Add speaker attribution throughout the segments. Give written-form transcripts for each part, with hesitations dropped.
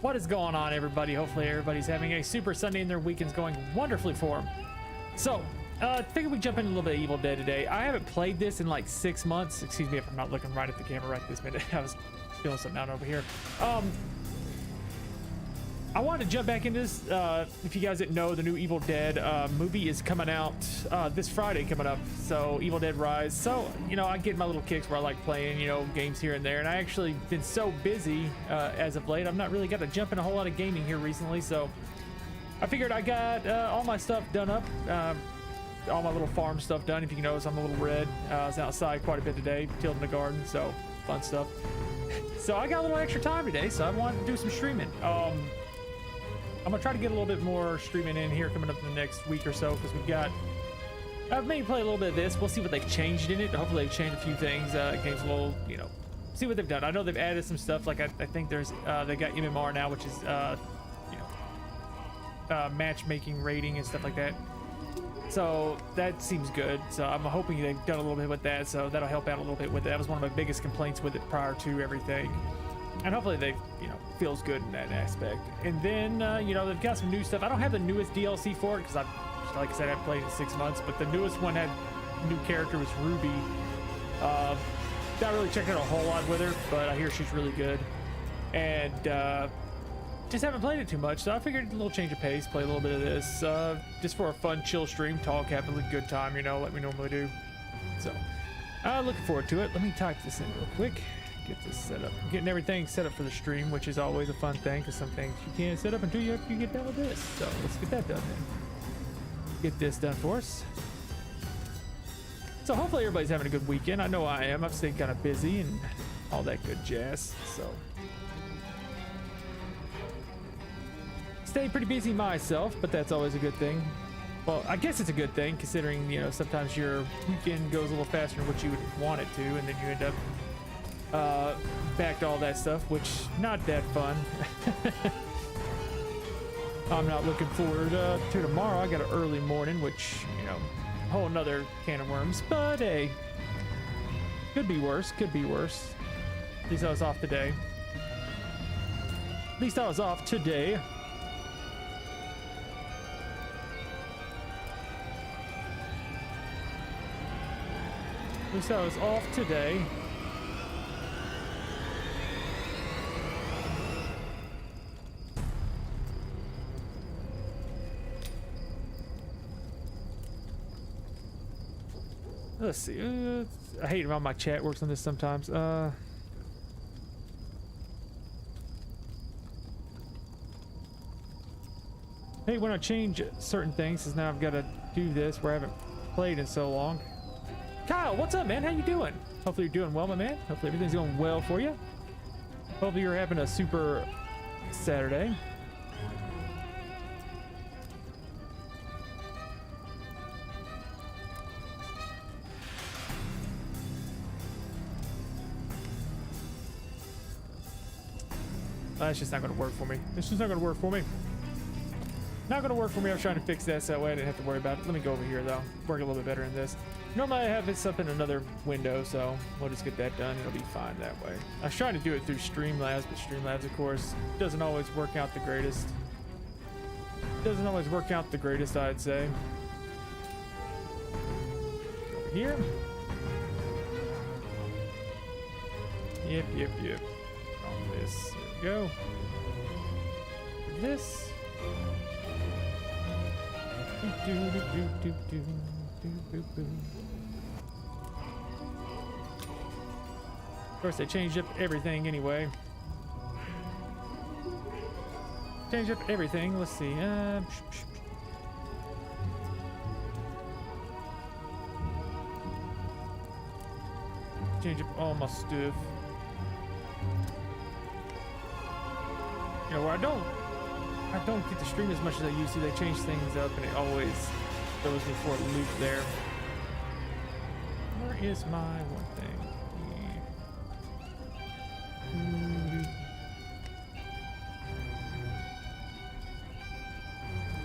Speaker 1: What is going on, everybody? Hopefully everybody's having a super Sunday and their weekend's going wonderfully for them. So, figured we jump into a little bit of Evil Dead today. I haven't played this in like 6 months. Excuse me if I'm not looking right at the camera right this minute. I was feeling something out over here. I wanted to jump back into this. If you guys didn't know, the new Evil Dead movie is coming out this Friday coming up. So Evil Dead Rise. So, you know, I get my little kicks where I like playing, you know, games here and there. And I actually been so busy as of late. I've not really got to jump in a whole lot of gaming here recently. So I figured I got all my stuff done up. All my little farm stuff done. If you can notice, I'm a little red. I was outside quite a bit today, tilling the garden. So fun stuff. So I got a little extra time today. So I wanted to do some streaming. I'm gonna try to get a little bit more streaming in here coming up in the next week or so, because we've got I've maybe played a little bit of this. We'll see what they've changed in it. Hopefully they've changed a few things. Game's a little, you know, see what they've done. I know they've added some stuff, like I think there's they got MMR now, which is you know, matchmaking rating and stuff like that, so that seems good. So I'm hoping they've done a little bit with that, so that'll help out a little bit with it. That was one of my biggest complaints with it prior to everything. And hopefully they, you know, feels good in that aspect. And then, you know, they've got some new stuff. I don't have the newest DLC for it because like I said, I haven't played in 6 months. But the newest one had new character was Ruby. Not really checked out a whole lot with her, but I hear she's really good. And just haven't played it too much, so I figured a little change of pace, play a little bit of this, just for a fun, chill stream, talk, have a good time, you know, like we normally do. So, looking forward to it. Let me type this in real quick. Get this set up, getting everything set up for the stream, which is always a fun thing because some things you can't set up until you get done with this. So let's get that done then. Get this done for us. So hopefully everybody's having a good weekend. I know I am. I've stayed kind of busy and all that good jazz. So stay pretty busy myself, but that's always a good thing. Well, I guess it's a good thing considering, you know, sometimes your weekend goes a little faster than what you would want it to, and then you end up back to all that stuff, which not that fun. I'm not looking forward to tomorrow. I got an early morning, which, you know, whole nother can of worms, but hey, could be worse, could be worse. At least I was off today. At least I was off today. At least I was off today. Let's see. I hate how my chat works on this sometimes. Hey, when I change certain things, because now I've got to do this where I haven't played in so long. Kyle, what's up, man? How you doing? Hopefully you're doing well, my man. Hopefully everything's going well for you. Hopefully you're having a super Saturday. It's just not going to work for me. It's just not going to work for me. Not going to work for me. I was trying to fix that so that way I didn't have to worry about it. Let me go over here, though. Work a little bit better in this. Normally I have this up in another window, so we'll just get that done. It'll be fine that way. I was trying to do it through Streamlabs, but Streamlabs, of course, doesn't always work out the greatest. Doesn't always work out the greatest, I'd say. Over here. Yep. On this. There we go. This. Of course, they changed up everything anyway. Changed up everything. Let's see. Change up all my stuff. You know, where I don't get to stream as much as I used to. They change things up and it always throws me for a loop there. Where is my one thing?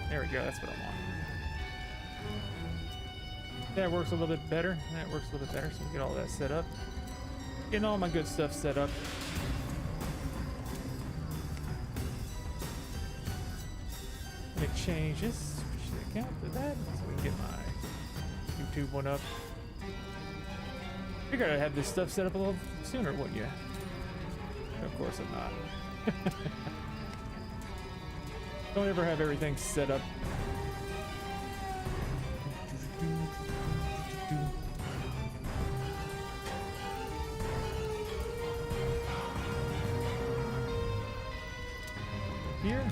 Speaker 1: There we go, that's what I want. That works a little bit better. That works a little bit better, so we get all that set up. Getting all my good stuff set up. change this account to that so we can get my YouTube one up. Figured I'd have this stuff set up a little sooner, wouldn't you? Of course I'm not. Don't ever have everything set up. Here.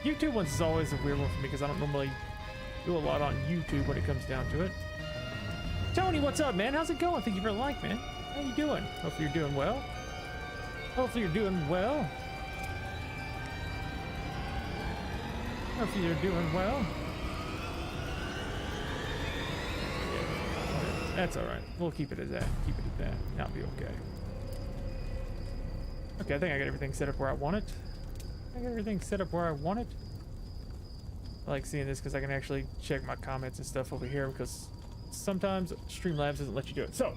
Speaker 1: YouTube ones is always a weird one for me because I don't normally do a lot on YouTube when it comes down to it. Tony, what's up, man? How's it going? Thank you for the like, man. How you doing? Hopefully you're doing well. Hopefully you're doing well. Hopefully you're doing well. That's all right. We'll keep it as that. Keep it at that. That'll be okay. Okay, I think I got everything set up where I want it. I got everything set up where I want it. I like seeing this because I can actually check my comments and stuff over here because sometimes Streamlabs doesn't let you do it. So,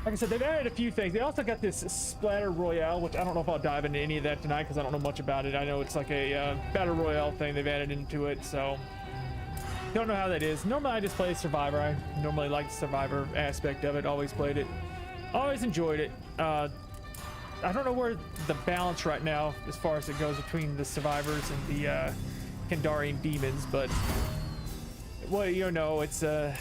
Speaker 1: like I said, they've added a few things. They also got this Splatter Royale, which I don't know if I'll dive into any of that tonight because I don't know much about it. I know it's like a Battle Royale thing they've added into it, so don't know how that is. Normally I just play Survivor. I normally like the Survivor aspect of it. Always played it. Always enjoyed it. I don't know where the balance right now as far as it goes between the survivors and the Kandarian demons, but well, you know, it's a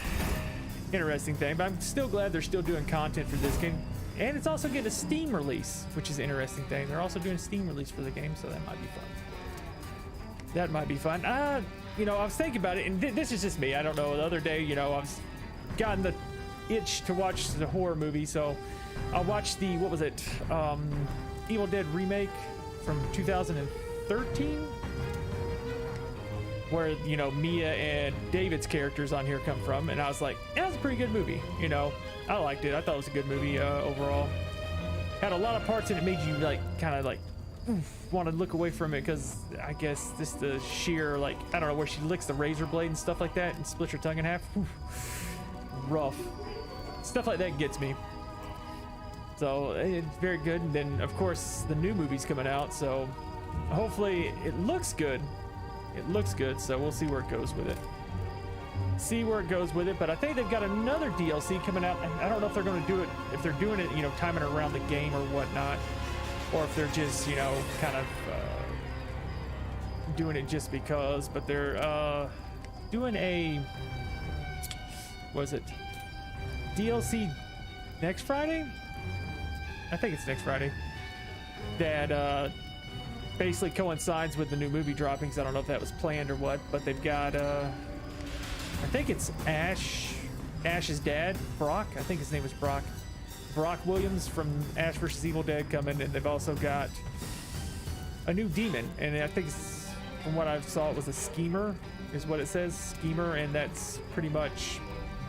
Speaker 1: interesting thing. But I'm still glad they're still doing content for this game, and it's also getting a Steam release, which is an interesting thing. They're also doing a Steam release for the game, so that might be fun. That might be fun. You know, I was thinking about it, and this is just me. I don't know. The other day, you know, I've gotten the itch to watch the horror movie, so I watched the, what was it, Evil Dead remake from 2013, where, you know, Mia and David's characters on here come from, and I was like, yeah, that's a pretty good movie, you know. I liked it. I thought it was a good movie overall. Had a lot of parts in it made you, like, kind of, like, want to look away from it, because I guess just the sheer, like, I don't know, where she licks the razor blade and stuff like that and splits her tongue in half. Rough. Stuff like that gets me. So it's very good. And then of course the new movie's coming out, so hopefully it looks good. It looks good, so we'll see where it goes with it. See where it goes with it. But I think they've got another DLC coming out, and I don't know if they're going to do it, if they're doing it, you know, timing around the game or whatnot, or if they're just, you know, kind of doing it just because. But they're doing a, what is it, DLC next Friday? I think it's next Friday. That basically coincides with the new movie droppings. I don't know if that was planned or what, but they've got I think it's Ash's dad, Brock. I think his name is Brock Williams from Ash vs. Evil Dead coming, and they've also got a new demon, and I think it's, from what I saw, it was a schemer, is what it says, schemer, and that's pretty much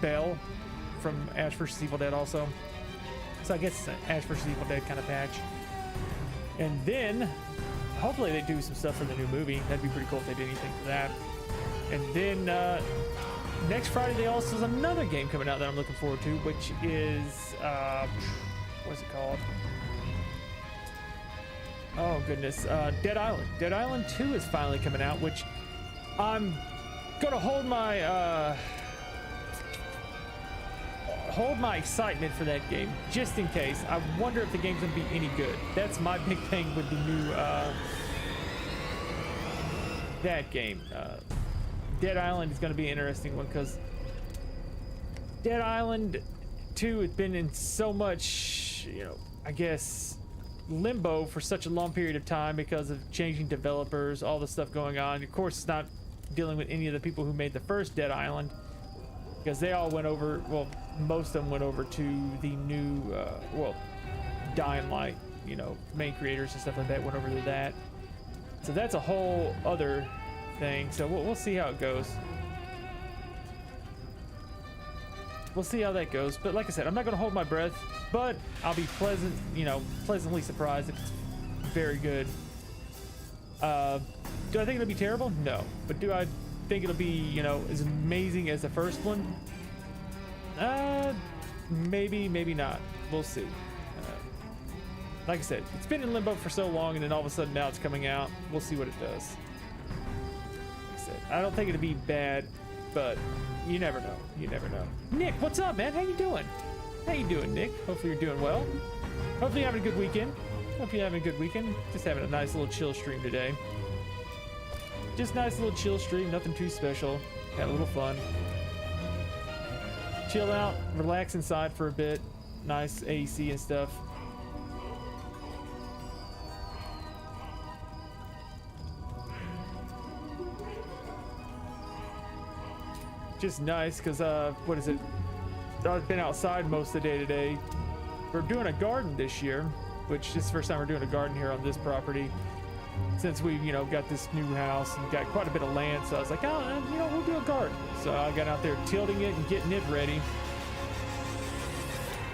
Speaker 1: Belle from Ash vs. Evil Dead also. So I guess it's an Ash vs. Evil Dead kind of patch. And then hopefully they do some stuff for the new movie. That'd be pretty cool if they did anything for that. And then next Friday they also has another game coming out that I'm looking forward to, which is what's it called? Oh goodness, Dead Island. Dead Island 2 is finally coming out, which I'm gonna hold my excitement for that game just in case. I wonder if the game's gonna be any good. That's my big thing with the new that game. Dead Island is gonna be an interesting one because Dead Island 2 has been in so much, you know, I guess limbo for such a long period of time because of changing developers, all the stuff going on. Of course, it's not dealing with any of the people who made the first Dead Island, because they all went over, well, most of them went over to the new, well, Dying Light, you know, main creators and stuff like that went over to that. So that's a whole other thing. So we'll see how it goes. We'll see how that goes. But like I said, I'm not going to hold my breath, but I'll be pleasantly surprised if it's very good. Do I think it'll be terrible? No. But do I think it'll be, you know, as amazing as the first one? Maybe, maybe not. We'll see. like I said, it's been in limbo for so long, and then all of a sudden now it's coming out. We'll see what it does. Like I said, I don't think it'd be bad, but you never know. You never know. Nick, what's up, man? How you doing? How you doing, Nick? Hopefully you're doing well. Hopefully you're having a good weekend. Hope you're having a good weekend. Just having a nice little chill stream today. Just nice little chill stream, nothing too special. Had a little fun. Chill out, relax inside for a bit. Nice AC and stuff. Just nice, because what is it? I've been outside most of the day today. We're doing a garden this year, which is the first time we're doing a garden here on this property since we, you know, got this new house and got quite a bit of land. So I was like, oh, you know, we'll do a garden. So I got out there tilting it and getting it ready.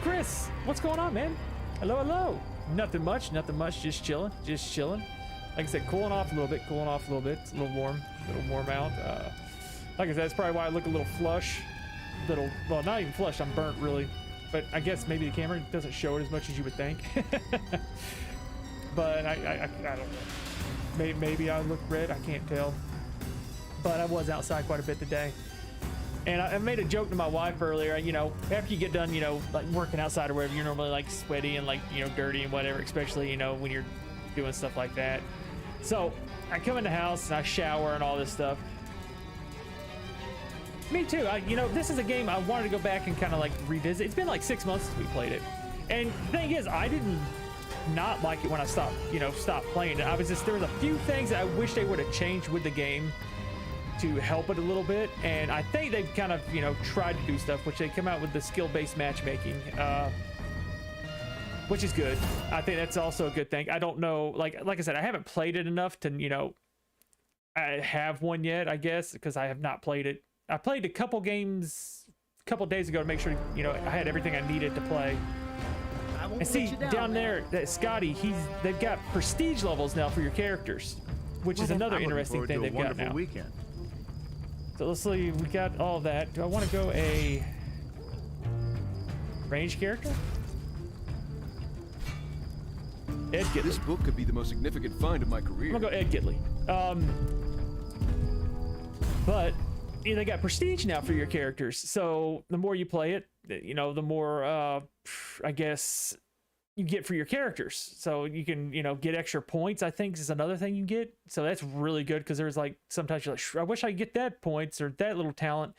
Speaker 1: Chris, what's going on, man? Hello, hello. Nothing much, just chilling, Like I said, cooling off a little bit, It's a little warm out. Like I said, that's probably why I look a little flush. Well, not even flush, I'm burnt really. But I guess maybe the camera doesn't show it as much as you would think. But I don't know. Maybe I look red, I can't tell. But I was outside quite a bit today. And I made a joke to my wife earlier, you know, after you get done, you know, like working outside or wherever, you're normally like sweaty and like, you know, dirty and whatever, especially, you know, when you're doing stuff like that. So I come in the house and I shower and all this stuff. Me too. You know, this is a game I wanted to go back and kind of like revisit. It's been like 6 months since we played it. And the thing is, I didn't not like it when I stopped playing it. I was just, there was a few things that I wish they would have changed with the game to help it a little bit. And I think they've kind of, you know, tried to do stuff, which they come out with the skill-based matchmaking, which is good. I think that's also a good thing. I don't know, like I said, I haven't played it enough to, you know, I have one yet, I guess, because I have not played it. I played a couple games a couple days ago to make sure, you know, I had everything I needed to play. And see, down there, that Scotty, they've got prestige levels now for your characters, which is another interesting thing they've got now.
Speaker 2: Weekend.
Speaker 1: So let's see, we got all that. Do I want to go a range character? Ed Gidley.
Speaker 3: This book could be the most significant find of my career.
Speaker 1: I'm gonna go Ed Gidley. But you know, they got prestige now for your characters. So the more you play it, you know, the more I guess you get for your characters. So you can, you know, get extra points, I think is another thing you get. So that's really good, because there's like sometimes you're like, I wish I could get that points or that little talent.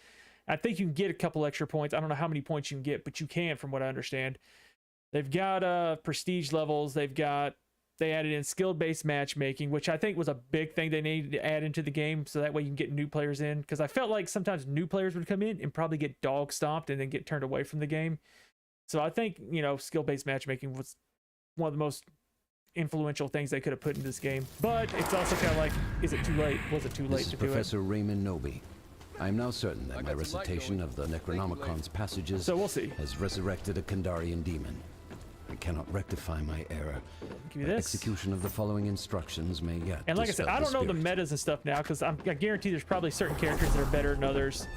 Speaker 1: I think you can get a couple extra points. I don't know how many points you can get, but you can, from what I understand. They've got prestige levels. They added in skill-based matchmaking, which I think was a big thing they needed to add into the game, so that way you can get new players in. Because I felt like sometimes new players would come in and probably get dog stomped and then get turned away from the game. So I think, you know, skill-based matchmaking was one of the most influential things they could have put in this game. But it's also kind of like, is it too late? Was it too late to do it?
Speaker 4: Professor Raymond Noby. I am now certain that my recitation of the Necronomicon's passages
Speaker 1: So we'll see.
Speaker 4: has resurrected a Kandarian demon. I cannot rectify my error.
Speaker 1: Give me
Speaker 4: The
Speaker 1: this.
Speaker 4: execution of the following instructions may yet
Speaker 1: And like I said,
Speaker 4: dispel
Speaker 1: I don't know the
Speaker 4: spirit.
Speaker 1: metas and stuff now, because I guarantee there's probably certain characters that are better than others.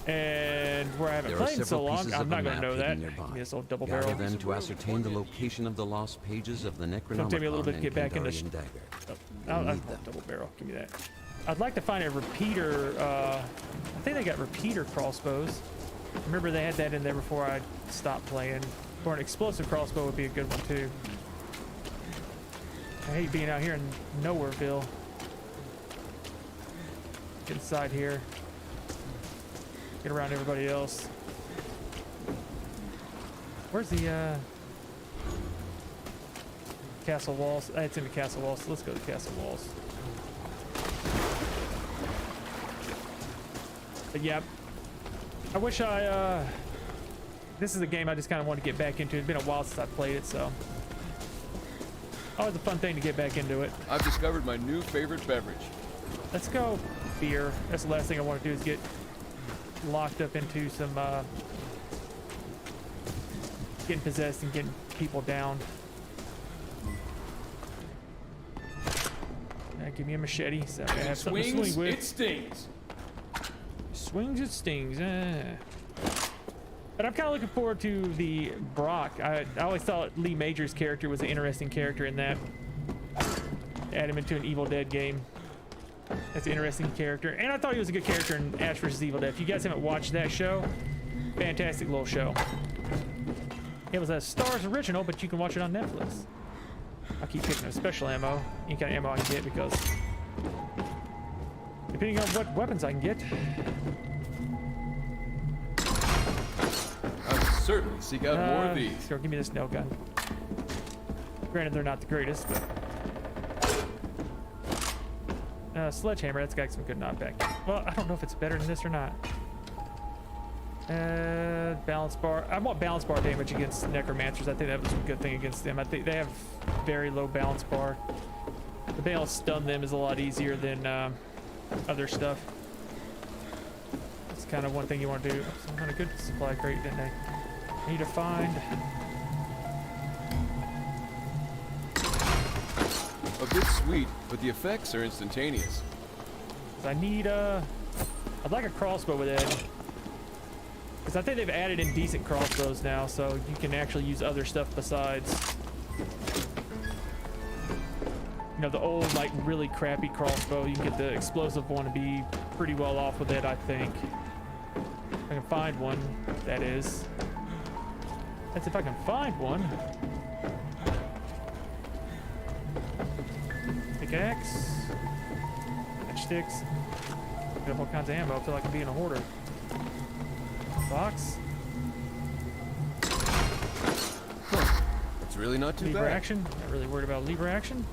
Speaker 1: And where I haven't
Speaker 4: There are
Speaker 1: played in so
Speaker 4: several
Speaker 1: long,
Speaker 4: pieces
Speaker 1: I'm
Speaker 4: of
Speaker 1: not
Speaker 4: a
Speaker 1: going to
Speaker 4: map
Speaker 1: know that.
Speaker 4: hidden
Speaker 1: Give
Speaker 4: nearby.
Speaker 1: me this old double
Speaker 4: Gather
Speaker 1: barrel.
Speaker 4: them to ascertain the location of the lost pages of the
Speaker 1: Don't take me a little
Speaker 4: Necronomicon
Speaker 1: bit to
Speaker 4: and
Speaker 1: get back into
Speaker 4: Kandarian dagger.
Speaker 1: I'll
Speaker 4: need them.
Speaker 1: double barrel. Give me that. I'd like to find a repeater. I think they got repeater crossbows. Remember they had that in there before I stopped playing. Or an explosive crossbow would be a good one too. I hate being out here in Nowhereville. Get inside here. Get around everybody else. Where's the castle walls? It's in the castle walls. So let's go to the castle walls. But yeah, I wish this is a game I just kind of want to get back into. It's been a while since I played it, so always a fun thing to get back into it.
Speaker 3: I've discovered my new favorite beverage.
Speaker 1: Let's go beer. That's the last thing I want to do is get locked up into some getting possessed and getting people down. Give me a machete so I can have something to swing with.
Speaker 3: It stings.
Speaker 1: Swings, it stings. But I'm kind of looking forward to the Brock. I always thought Lee Majors' character was an interesting character in that. Add him into an Evil Dead game. That's an interesting character. And I thought he was a good character in Ash vs. Evil Dead. If you guys haven't watched that show, fantastic little show. It was a Starz original, but you can watch it on Netflix. I'll keep picking up special ammo, any kind of ammo I can get, because depending on what weapons I can get.
Speaker 3: I will certainly seek out more of these.
Speaker 1: Sure, give me this nail gun. Granted, they're not the greatest, but sledgehammer, that's got some good knockback. Well, I don't know if it's better than this or not. Balance bar. I want balance bar damage against necromancers. I think that was a good thing against them. I think they have very low balance bar. The being able to stun them is a lot easier than other stuff. That's kind of one thing you want to do. Some kind of good supply crate, didn't I? I need to find.
Speaker 3: A bit sweet, but the effects are instantaneous.
Speaker 1: I need I'd like a crossbow with it. Because I think they've added in decent crossbows now, so you can actually use other stuff besides, you know, the old, like, really crappy crossbow. You can get the explosive one and be pretty well off with it, I think. If I can find one, that is. That's if I can find one. Pickaxe. Matchsticks. Got all kinds of ammo. I feel like I'm being a hoarder. Box.
Speaker 3: It's really not too
Speaker 1: Lever
Speaker 3: bad.
Speaker 1: action. Not really worried about lever action.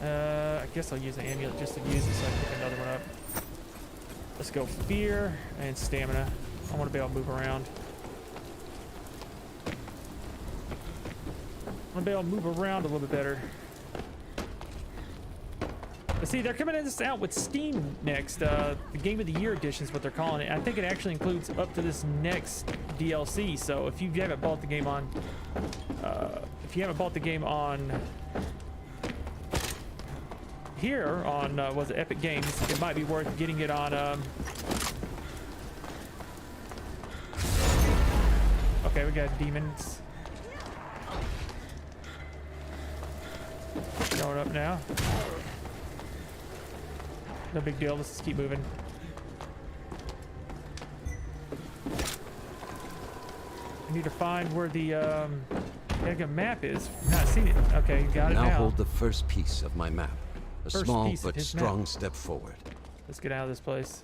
Speaker 1: I guess I'll use an amulet just to use it so I can pick another one up. Let's go fear and stamina. I want to be able to move around. I want to be able to move around a little bit better. But see, they're coming this out with Steam next. The Game of the Year edition is what they're calling it. I think it actually includes up to this next DLC. So if you haven't bought the game on, here on was it Epic Games, it might be worth getting it on. Okay, we got demons. Going up now. No big deal. Let's just keep moving. I need to find where the map is. Not seen it. Okay, got it
Speaker 4: now.
Speaker 1: now.
Speaker 4: Hold the first piece of my map. A
Speaker 1: First
Speaker 4: small
Speaker 1: piece of
Speaker 4: but
Speaker 1: his
Speaker 4: strong
Speaker 1: map.
Speaker 4: step forward.
Speaker 1: Let's get out of this place.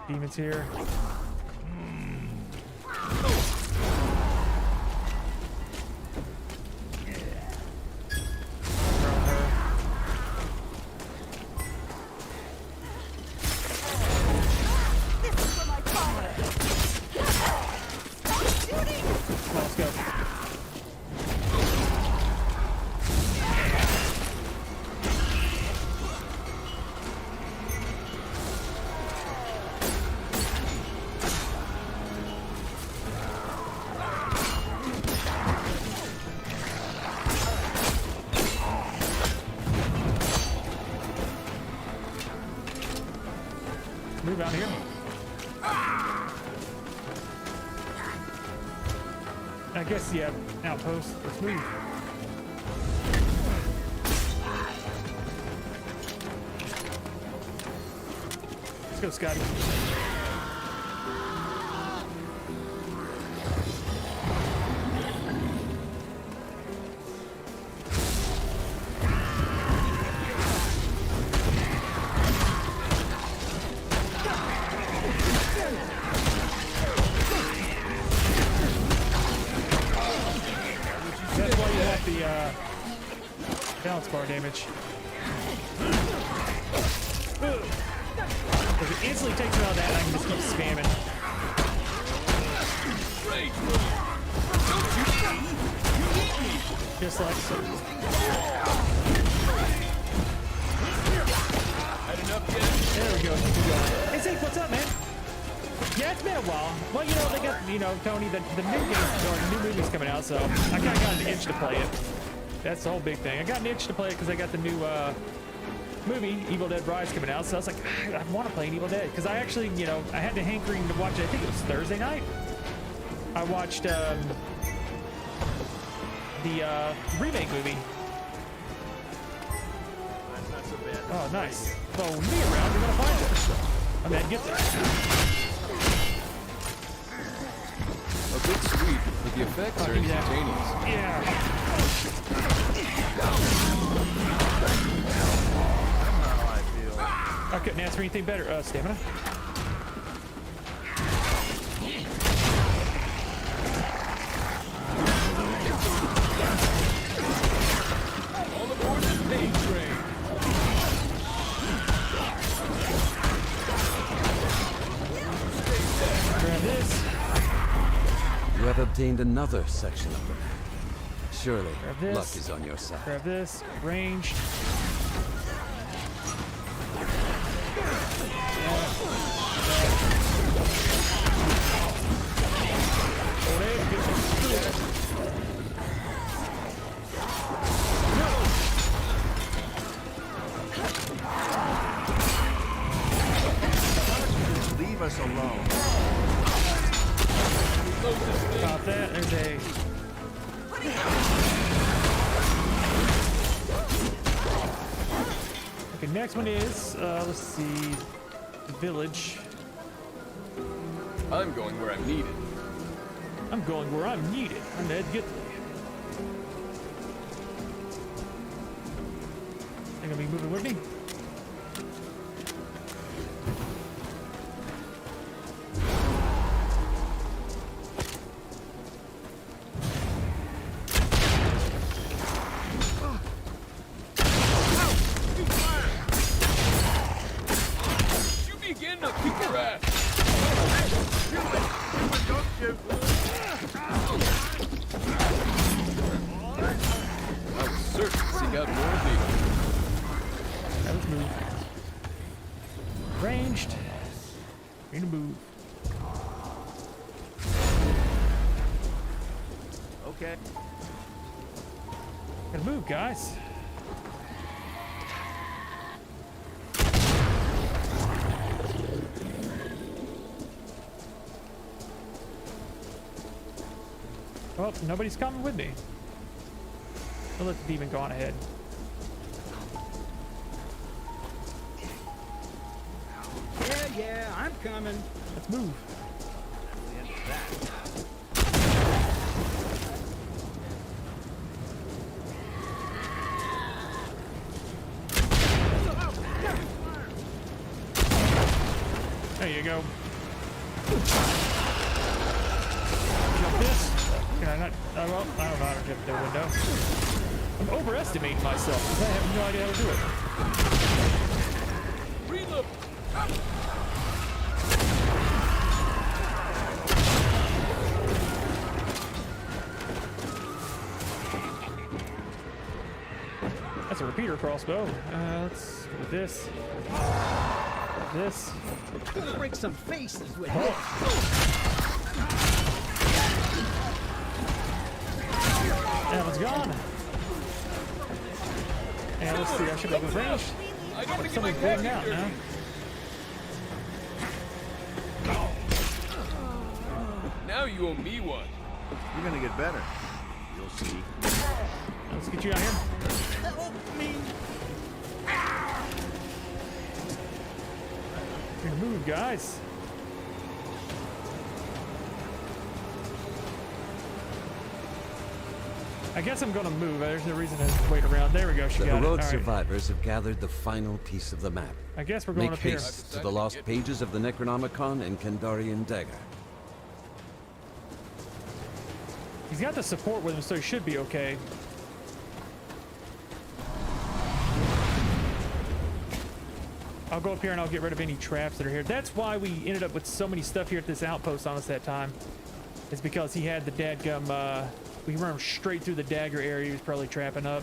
Speaker 1: Demons here. Let's go. Move out here. I guess, yeah, outpost. Let's move. Let's go, Scotty. That's why you have the balance bar damage. Because it instantly takes me out of that and I can just keep spamming. Just like so. There we go. Keep it going. Hey, Zeke, what's up, man? Yeah, it's been a while. Well, you know, they got, you know, Tony, the new games or new movies coming out, so I kind of got an itch to play it. That's the whole big thing. I got an itch to play it because I got the new movie Evil Dead Rise coming out, so I was like, I want to play an Evil Dead because I actually, you know, I had the hankering to watch it. I think it was Thursday night. I watched the remake movie.
Speaker 2: That's not so bad.
Speaker 1: Oh, nice. Well, me around, we're gonna find it. I mean, get there.
Speaker 3: A bit sweet, but the effects are
Speaker 1: give me that.
Speaker 3: instantaneous.
Speaker 1: Yeah.
Speaker 2: That's not how I feel.
Speaker 1: I couldn't ask for anything better. Stamina.
Speaker 3: All aboard the pain train.
Speaker 1: Grab this.
Speaker 4: You have obtained another section of the map. Surely,
Speaker 1: Grab this.
Speaker 4: luck is on your side.
Speaker 1: Grab this. Ranged.
Speaker 2: Just leave us alone.
Speaker 1: Stop that. There's a. Okay, next one is, let's see, the village.
Speaker 3: I'm going where I'm needed.
Speaker 1: I'm going where I'm needed. I'm Ed Gitley. Think I'll be moving with me?
Speaker 3: You begin to kick your ass.
Speaker 2: Don't shoot.
Speaker 3: I was certain to seek out more of me.
Speaker 1: Now let's move. Ranged. Ready to move.
Speaker 2: Okay.
Speaker 1: Gotta move, guys. Well, nobody's coming with me. I'll let the demon go on ahead.
Speaker 5: Yeah, I'm coming.
Speaker 1: Let's move.
Speaker 2: The end of that.
Speaker 1: There you go. Jump this. Can I not? Oh, well, I don't know how to jump the window. I'm overestimating myself because I have no idea how to do it.
Speaker 3: Reload.
Speaker 1: That's a repeater crossbow. Let's go with this. This.
Speaker 5: Gonna break some faces with
Speaker 1: Oh.
Speaker 5: it.
Speaker 1: That one's gone. And let's see, I should have ranged.
Speaker 3: I don't want to get my
Speaker 1: Somebody's bleeding
Speaker 3: back
Speaker 1: out
Speaker 3: dirty.
Speaker 1: now.
Speaker 3: Now you owe me one.
Speaker 2: You're gonna get better. You'll see.
Speaker 1: Let's get you out here.
Speaker 5: Help me.
Speaker 1: We're gonna move, guys. I guess I'm gonna move. There's no reason to wait around. There we go. She
Speaker 4: The
Speaker 1: got it.
Speaker 4: heroic
Speaker 1: All right.
Speaker 4: survivors have gathered the final piece of the map.
Speaker 1: I guess we're going
Speaker 4: Make
Speaker 1: up here.
Speaker 4: haste to the lost pages of the Necronomicon and Kandarian Dagger.
Speaker 1: He's got the support with him, so he should be okay. I'll go up here and I'll get rid of any traps that are here. That's why we ended up with so many stuff here at this outpost on us that time. It's because he had the dadgum, we run him straight through the dagger area he was probably trapping up.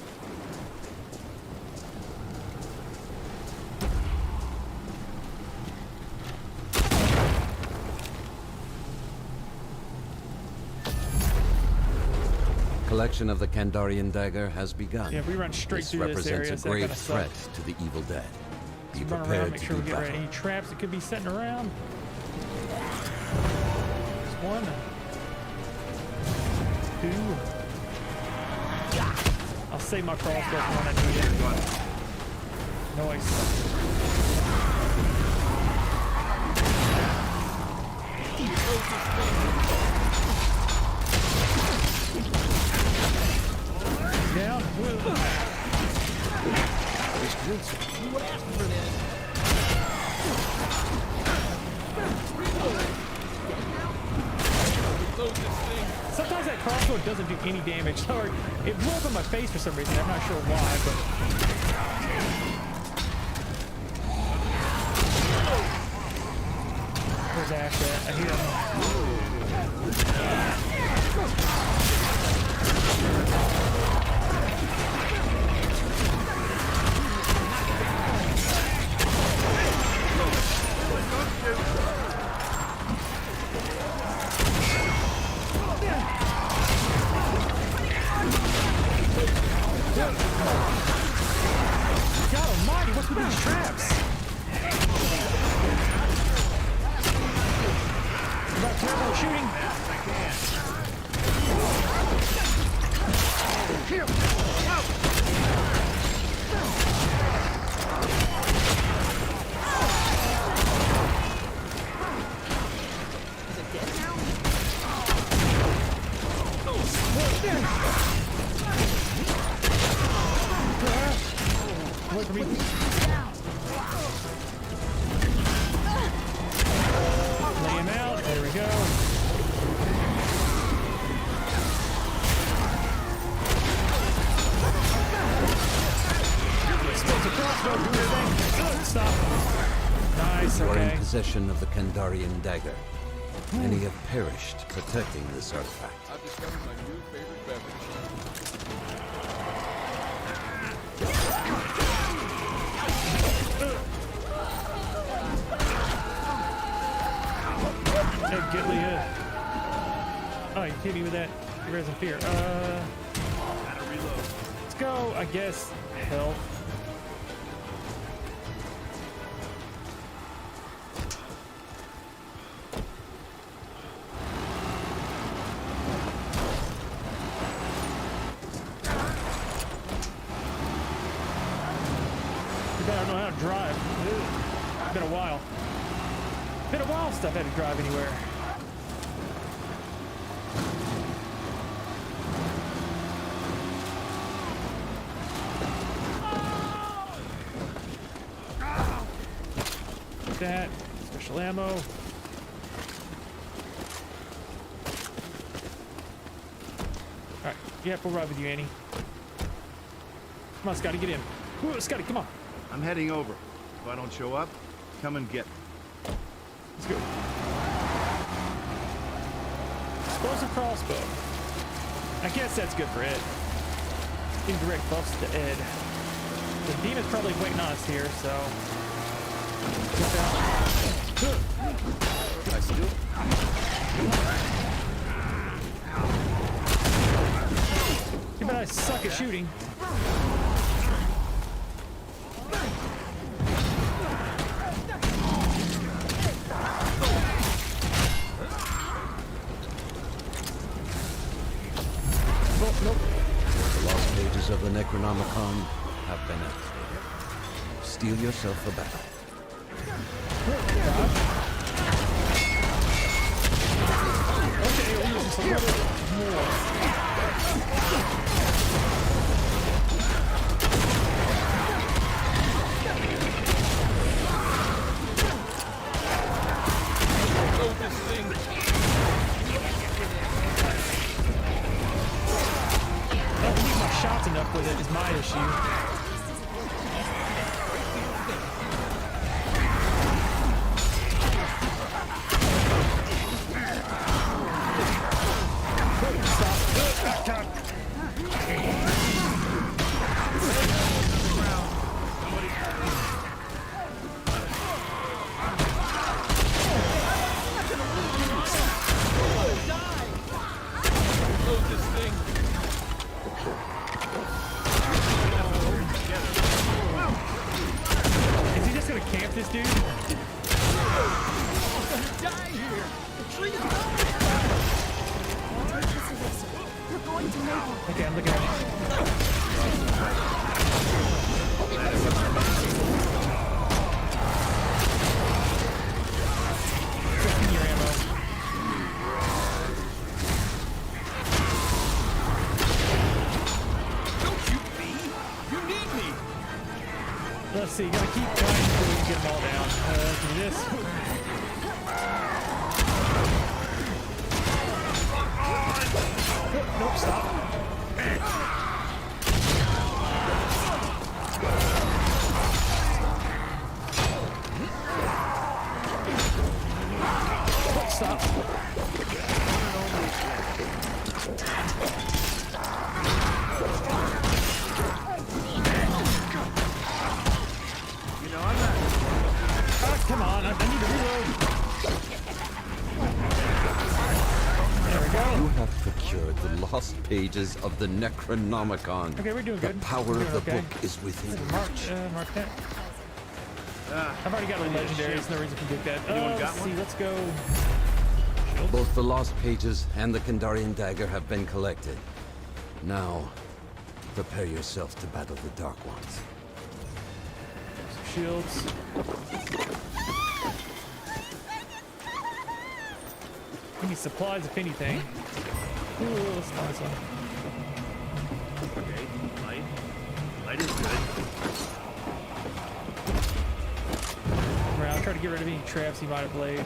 Speaker 4: collection of the Kandarian dagger has begun.
Speaker 1: Yeah, if we run straight
Speaker 4: This
Speaker 1: threat this area,
Speaker 4: represents
Speaker 1: so
Speaker 4: a
Speaker 1: that
Speaker 4: grave
Speaker 1: kinda sucks.
Speaker 4: threat to the evil dead. Be
Speaker 1: Let's run around,
Speaker 4: prepared
Speaker 1: make
Speaker 4: to
Speaker 1: sure
Speaker 4: do
Speaker 1: we get rid of
Speaker 4: battle.
Speaker 1: any traps that could be sitting around. There's one. Two. I'll save my crossbow for when I need it. Noise. Down.
Speaker 5: You asked for this.
Speaker 1: Sometimes that crossbow doesn't do any damage, or it blew up in my face for some reason. I'm not sure why, but where's Ash at? I hear God almighty, what's with these traps? About terrible shooting. Wait for me. Lay him out. There we go. Explosive crossbow. Do your thing. Stop. Nice.
Speaker 4: You are in
Speaker 1: Okay.
Speaker 4: possession of the Kandarian dagger. Many have perished protecting this artifact.
Speaker 3: I've discovered my new favorite beverage.
Speaker 1: Hey, get Leah. Oh, you hit me with that. You raising fear. Let's go, I guess, health. You better know how to drive. It's been a while. Been a while since I've had to drive anywhere. Like that. Special ammo. Alright. Yep, we'll ride with you, Annie. Come on, Scotty, get in. Ooh, Scotty, come on.
Speaker 2: I'm heading over. If I don't show up, come and get me.
Speaker 1: Let's go. Explosive crossbow. I guess that's good for Ed. Indirect buffs to Ed. The demon's probably waiting on us here, so.
Speaker 3: I still
Speaker 1: Too bad I suck at shooting. Oh, nope.
Speaker 4: The lost pages of the Necronomicon have been activated. Steel yourself for battle.
Speaker 1: Okay, we're just a little bit more.
Speaker 3: load this thing.
Speaker 1: I don't keep my shots enough with it is my issue.
Speaker 3: Load this thing.
Speaker 1: Just give me your ammo.
Speaker 3: Don't you be! You need me!
Speaker 1: Let's see, gotta keep trying to get them all down. Do this. Nope, stop. Stop.
Speaker 2: You know, I'm not.
Speaker 1: Ah, come on, I need to reload. There we go.
Speaker 4: You have procured the lost pages of the Necronomicon.
Speaker 1: Okay, we're doing
Speaker 4: The
Speaker 1: good.
Speaker 4: power
Speaker 1: We're
Speaker 4: of the
Speaker 1: doing okay.
Speaker 4: book is within
Speaker 1: Mark,
Speaker 4: reach.
Speaker 1: mark that. I've already got a legendary. There's no reason to get that.
Speaker 2: Anyone got
Speaker 1: Let's see.
Speaker 2: one?
Speaker 1: Let's go.
Speaker 4: Both the lost pages and the Kandarian dagger have been collected. Now, prepare yourself to battle the Dark Ones.
Speaker 1: Some shields. We need supplies, if anything. Ooh, let's find some.
Speaker 2: Okay, light. Light is good.
Speaker 1: I'll try to get rid of any traps he might have laid.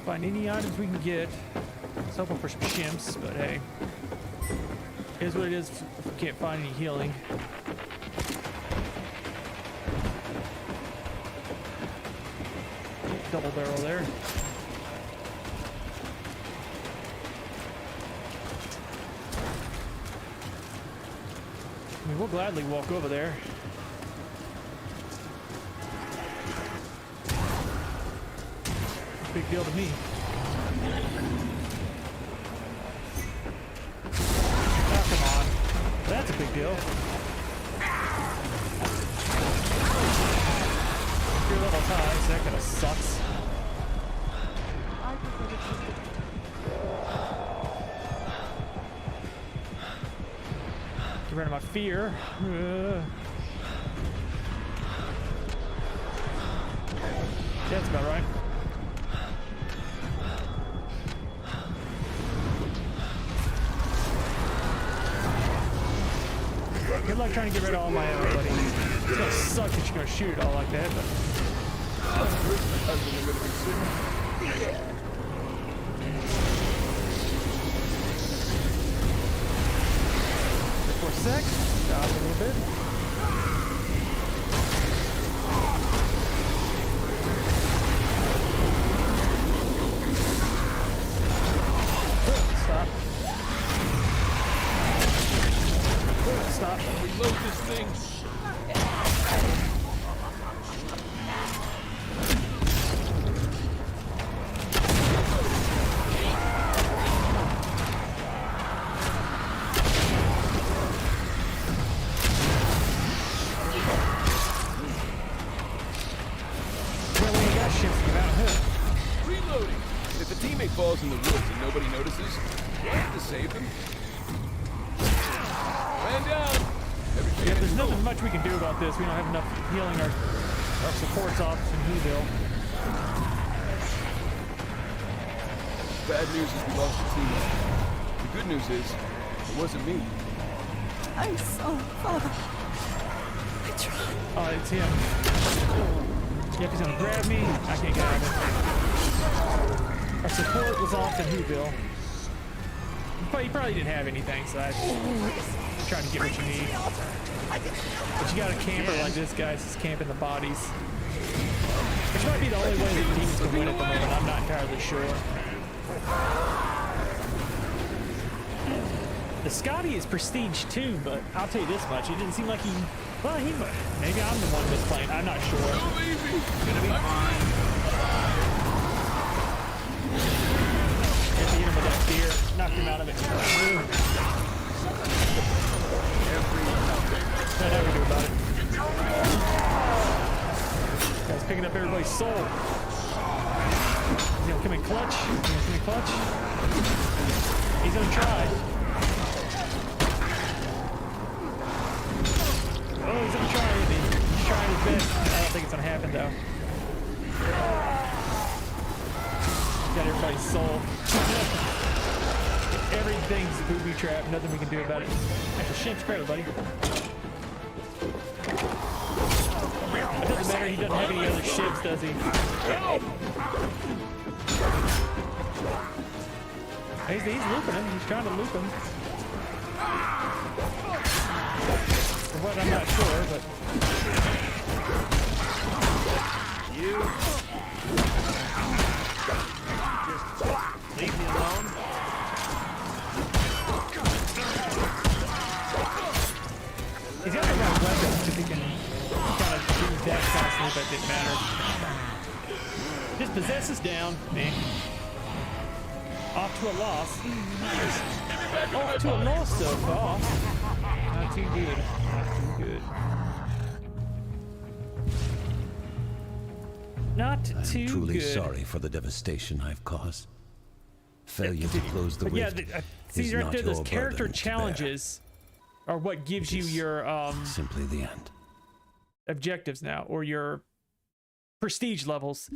Speaker 1: Find any items we can get. I was hoping for some chimps, but hey. Here's what it is if we can't find any healing. Double barrel there. I mean, we'll gladly walk over there. Big deal to me. Oh, come on. That's a big deal. Your level high, so that kind of sucks. Get rid of my fear. That's about right. Good luck trying to get rid of all my ammo, buddy. It's gonna suck that you're gonna shoot it all like that, but... For a sec, stop a little bit. Stop. Stop.
Speaker 3: Reload this thing!
Speaker 1: Well, we got shifting about here.
Speaker 3: Reloading! If a teammate falls in the woods and nobody notices, you have to save them. Man down!
Speaker 1: Yeah, there's nothing much we can do about this. We don't have enough healing. Our support's off in Whoville.
Speaker 3: Bad news is we lost the teammate. The good news is, it wasn't me.
Speaker 6: I'm sorry, Father. I tried.
Speaker 1: Oh, it's him. Yep, he's gonna grab me. I can't grab him. Our support was off in Whoville. But you probably didn't have anything, so I was trying to get what you need. But you got a camper like this guy's just camping the bodies. Which might be the only way that teams can win at the moment. I'm not entirely sure. The Scotty is prestige too, but I'll tell you this much. It didn't seem like he... Well, he might. Maybe I'm the one misplaying. I'm not sure.
Speaker 3: Don't leave me!
Speaker 2: Gonna be fine.
Speaker 1: If he hit him with that spear, knocked him out of it. Nothing I can do about it. picking up everybody's soul. He's gonna come in clutch. He's gonna come in clutch. He's gonna try. Oh, he's gonna try, isn't he? He's trying his best. I don't think it's gonna happen though. Got everybody's soul. Everything's booby trap. Nothing we can do about it. Actually, Shimp's credit, buddy. It doesn't matter. He doesn't have any other ships, does he? He's looping him. He's trying to loop him. For what, I'm not sure, but...
Speaker 2: You just leave me alone.
Speaker 1: He's got the right weapons if he can kind of do that constantly, but it didn't matter. Just possesses down. Man. Off to a loss. Off to a loss so far. Not too good. Not too good. Not too
Speaker 5: I'm truly
Speaker 1: good.
Speaker 5: sorry for the devastation I've caused. Failure to close the
Speaker 1: But yeah,
Speaker 5: rift
Speaker 1: see
Speaker 5: is
Speaker 1: right
Speaker 5: not
Speaker 1: there, those
Speaker 5: your
Speaker 1: character
Speaker 5: burden to bear.
Speaker 1: challenges are what gives you
Speaker 5: is
Speaker 1: your
Speaker 5: Simply the end.
Speaker 1: objectives now, or your prestige levels,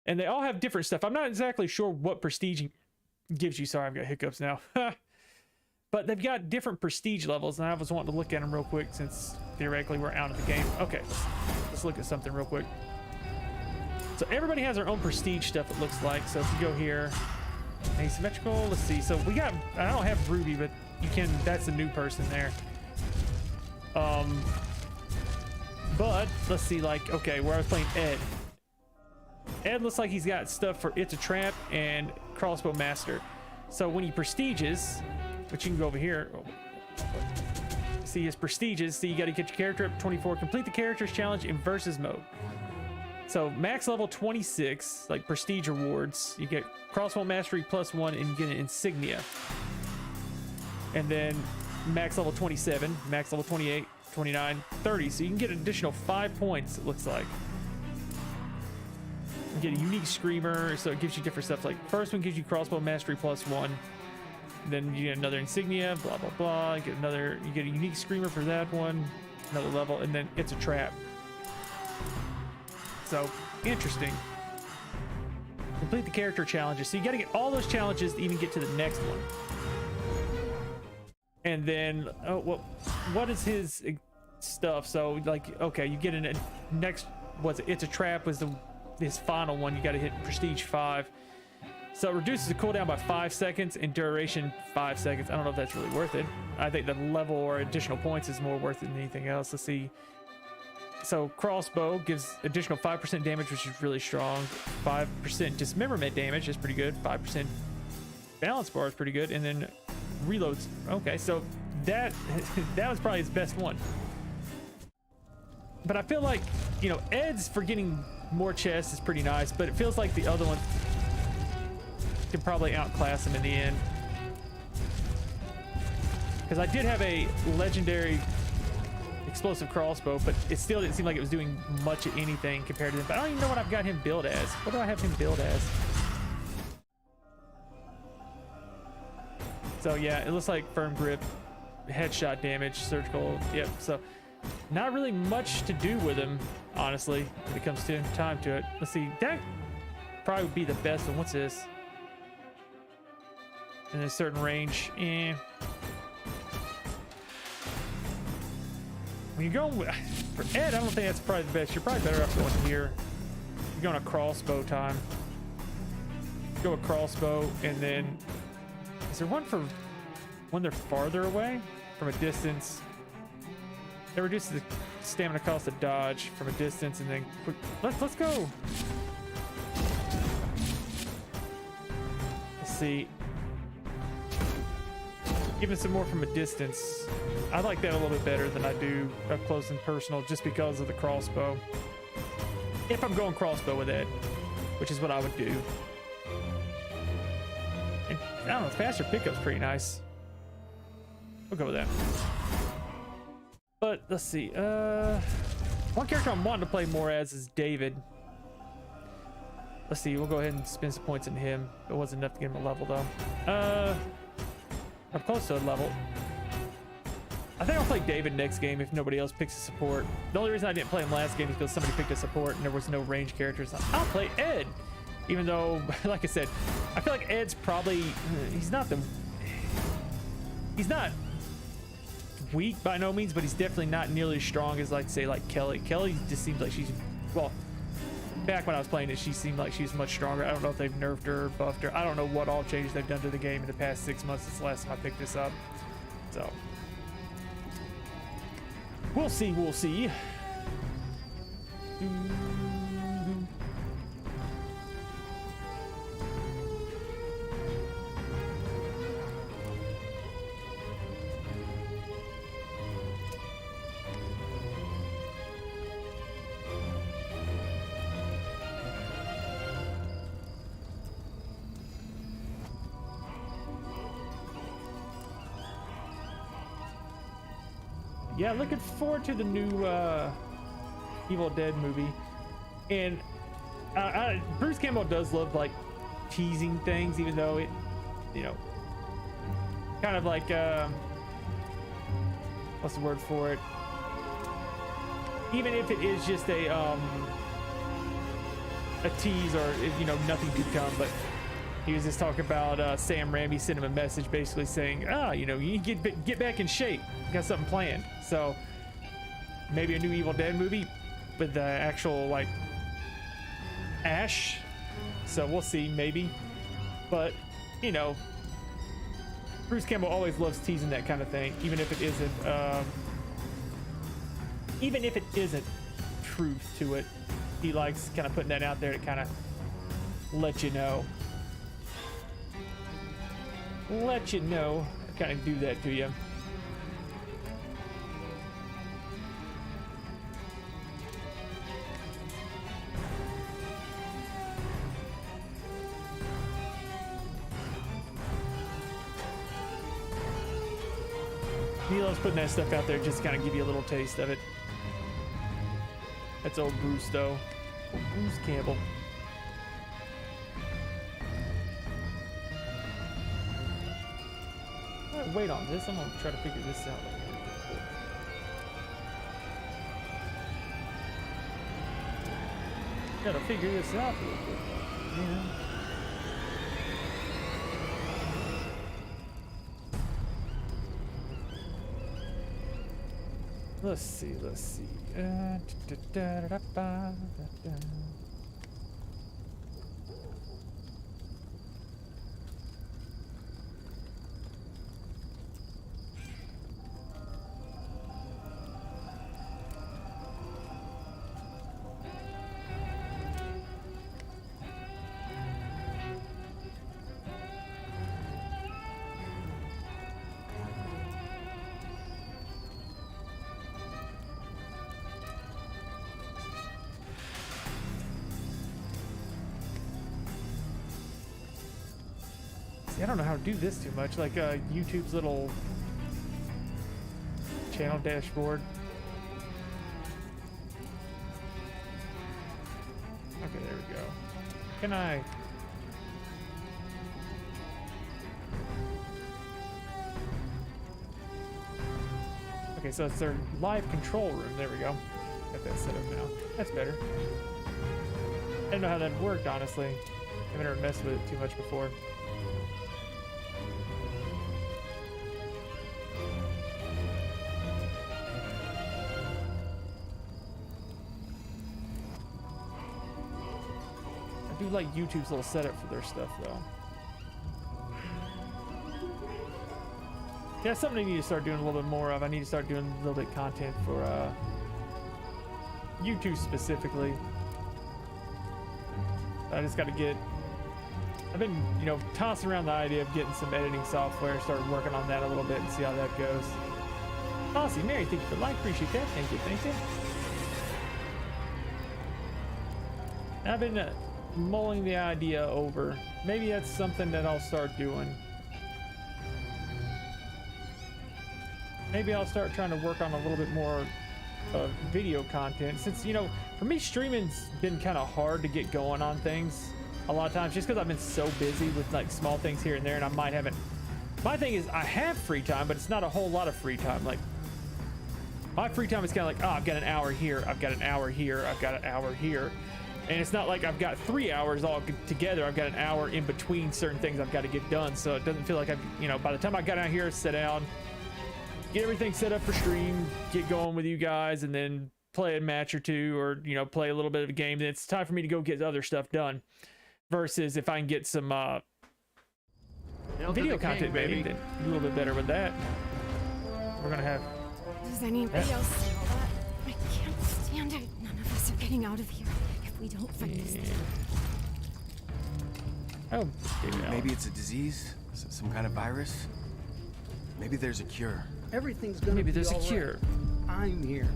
Speaker 1: and they all have different stuff. I'm not exactly sure what prestige gives you. Sorry, I've got hiccups now. But they've got different prestige levels, and I was wanting to look at them real quick since theoretically we're out of the game. Okay, let's look at something real quick. So everybody has their own prestige stuff, it looks like. So if you go here, asymmetrical, let's see. So we got, I don't have Ruby, but you can, that's a new person there. But let's see, like, okay, where I was playing Ed. Ed looks like he's got stuff for It's a Trap and Crossbow Master. So when he prestiges, which you can go over here, see his prestiges. See, you got to get your character up to 24. Complete the character's challenge in versus mode. So max level 26, like prestige rewards. You get Crossbow Mastery +1, and you get an insignia. And then max level 27, max level 28, 29, 30. So you can get an additional 5 points, it looks like. You get a unique screamer, so it gives you different stuff. Like first one gives you Crossbow Mastery +1. Then you get another insignia, blah blah blah. You get another, you get a unique screamer for that one, another level, and then It's a Trap. So interesting. Complete the character challenges. So you got to get all those challenges to even get to the next one. And then, oh well, what is his stuff? So like, okay, you get in a next. What's it? It's a Trap was his final one. You got to hit Prestige 5. So it reduces the cooldown by 5 seconds and duration 5 seconds. I don't know if that's really worth it. I think the level or additional points is more worth it than anything else. Let's see. So crossbow gives additional 5% damage, which is really strong. 5% dismemberment damage is pretty good. 5% balance bar is pretty good. And then reloads. Okay, so that was probably his best one. But I feel like, you know, Ed's for getting more chests is pretty nice, but it feels like the other one can probably outclass him in the end. Because I did have a legendary explosive crossbow, but it still didn't seem like it was doing much of anything compared to him. But I don't even know what I've got him build as. What do I have him build as? So yeah, it looks like firm grip, headshot damage, surgical. Yep. So not really much to do with him, honestly, when it comes to time to it. Let's see. That probably would be the best one. What's this? In a certain range. When you're going with, for Ed, I don't think that's probably the best. You're probably better off going here. You're going a crossbow time. Go a crossbow, and then is there one for when they're farther away from a distance? It reduces the stamina cost of dodge from a distance, and then quick. Let's go. Let's see. Even some more from a distance. I like that a little bit better than I do up close and personal, just because of the crossbow. If I'm going crossbow with Ed, which is what I would do. And I don't know, faster pickup's pretty nice. We'll go with that. But let's see. One character I'm wanting to play more as is David. Let's see. We'll go ahead and spend some points in him. It wasn't enough to get him a level though. I'm close to a level. I think I'll play David next game if nobody else picks a support. The only reason I didn't play him last game is because somebody picked a support and there was no range characters. I'll play Ed, even though, like I said, I feel like Ed's probably, he's not weak by no means, but he's definitely not nearly as strong as, like, say, like Kelly. Kelly just seems like she's, well, back when I was playing it, she seemed like she's much stronger. I don't know if they've nerfed her or buffed her. I don't know what all changes they've done to the game in the past 6 months since the last time I picked this up. So we'll see, we'll see. Yeah, looking forward to the new Evil Dead movie. And Bruce Campbell does love, like, teasing things, even though it, you know, kind of like, what's the word for it? Even if it is just a tease, or, you know, nothing to come, but he was just talking about Sam Raimi sent him a message basically saying, you know, you need to get back in shape. Got something planned. So maybe a new Evil Dead movie with the actual, like, Ash. So we'll see, maybe. But, you know, Bruce Campbell always loves teasing that kind of thing, even if it isn't truth to it. He likes kind of putting that out there to kind of let you know. Kind of do that to you. He loves putting that stuff out there just to kind of give you a little taste of it. That's old Bruce, though. Old Bruce Campbell. Wait on this. I'm gonna try to figure this out. Gotta figure this out real quick. Yeah. Let's see. I don't know how to do this too much, like YouTube's little channel dashboard. Okay, there we go. Can I? Okay, so it's their live control room. There we go. Got that set up now. That's better. I didn't know how that worked, honestly. I haven't ever messed with it too much before. I do like YouTube's little setup for their stuff, though. Yeah, something I need to start doing a little bit more of. I need to start doing a little bit of content for YouTube specifically. I just got to get... I've been, you know, tossing around the idea of getting some editing software, started working on that a little bit and see how that goes. Aussie Mary, thank you for the like, appreciate that. Thank you, thank you. I've been mulling the idea over. Maybe that's something that I'll start doing. Maybe I'll start trying to work on a little bit more video content, since, you know, for me, streaming's been kind of hard to get going on things a lot of times, just because I've been so busy with like small things here and there, and I might haven't. My thing is, I have free time, but it's not a whole lot of free time. Like, my free time is kind of like, oh, I've got an hour here, I've got an hour here, I've got an hour here. And it's not like I've got 3 hours all together. I've got an hour in between certain things I've got to get done. So it doesn't feel like I've, you know, by the time I got out here, sit down, get everything set up for stream, get going with you guys, and then play a match or two, or, you know, play a little bit of a game, then it's time for me to go get other stuff done. Versus if I can get some video content, maybe, then a little bit better with that. We're going to have...
Speaker 6: Does anybody else see all that? I can't stand it. None of us are getting out of here if we don't fight this thing.
Speaker 1: Oh,
Speaker 7: Maybe it's a disease, some kind of virus. Maybe there's a cure.
Speaker 8: Everything's gonna
Speaker 1: maybe
Speaker 8: be
Speaker 1: there's a
Speaker 8: all right.
Speaker 1: cure.
Speaker 8: I'm here.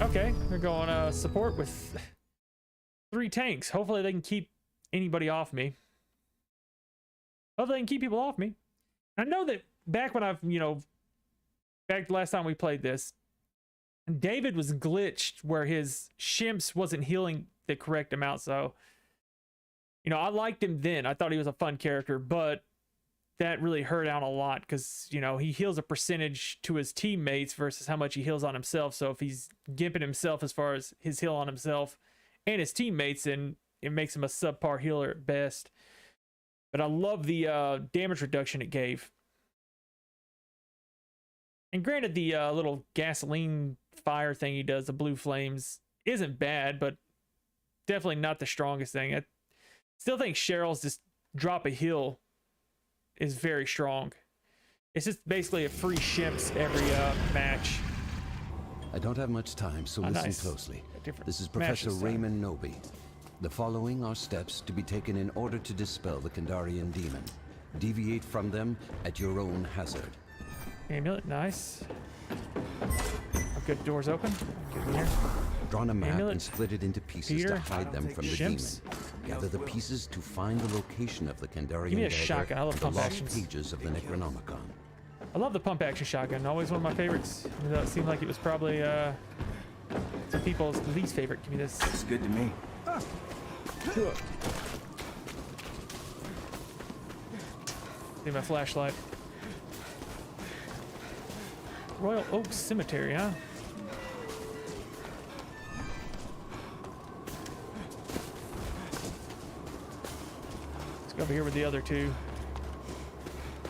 Speaker 1: Okay, they're going support with 3 tanks. Hopefully they can keep anybody off me. Hopefully they can keep people off me. I know that back when I've, you know, back the last time we played this, David was glitched where his shimps wasn't healing the correct amount. So, you know, I liked him then. I thought he was a fun character, but that really hurt out a lot because, you know, he heals a percentage to his teammates versus how much he heals on himself. So if he's gimping himself as far as his heal on himself and his teammates, then it makes him a subpar healer at best. But I love the damage reduction it gave. And granted, the little gasoline fire thing he does, the blue flames, isn't bad, but definitely not the strongest thing. I still think Cheryl's just drop a heal is very strong. It's just basically a free shimps every match.
Speaker 4: I don't have much time, so listen
Speaker 1: nice.
Speaker 4: closely.
Speaker 1: Different
Speaker 4: This is Professor
Speaker 1: matches,
Speaker 4: Raymond Noby. The following are steps to be taken in order to dispel the Kandarian demon. Deviate from them at your own hazard.
Speaker 1: Amulet, nice. Good, doors open. Get in here.
Speaker 4: Draw a map
Speaker 1: Amulet.
Speaker 4: and split it into pieces
Speaker 1: Peter.
Speaker 4: to hide them from the
Speaker 1: Shimps.
Speaker 4: demon. Gather the pieces to find the location of the Kandarian
Speaker 1: Give me a
Speaker 4: dagger
Speaker 1: shotgun. I love
Speaker 4: and
Speaker 1: pump
Speaker 4: the lost
Speaker 1: actions.
Speaker 4: pages of the Necronomicon.
Speaker 1: I love the pump action shotgun. Always one of my favorites. Even though it seemed like it was probably some people's least favorite. Give me this.
Speaker 7: It's good to me.
Speaker 1: Need my flashlight. Royal Oak Cemetery, huh? Let's go over here with the other two.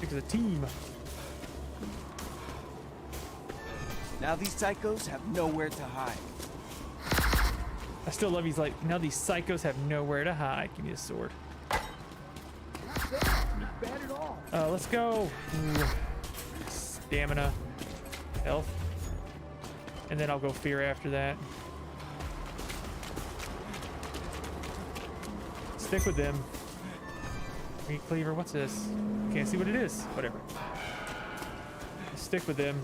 Speaker 1: Because a team.
Speaker 7: Now these psychos have nowhere to hide.
Speaker 1: I still love he's like, now these psychos have nowhere to hide. Give me a sword. Let's go. Ooh. Stamina. Health. And then I'll go fear after that. Stick with them. Meat cleaver, what's this? Can't see what it is. Whatever. Stick with them.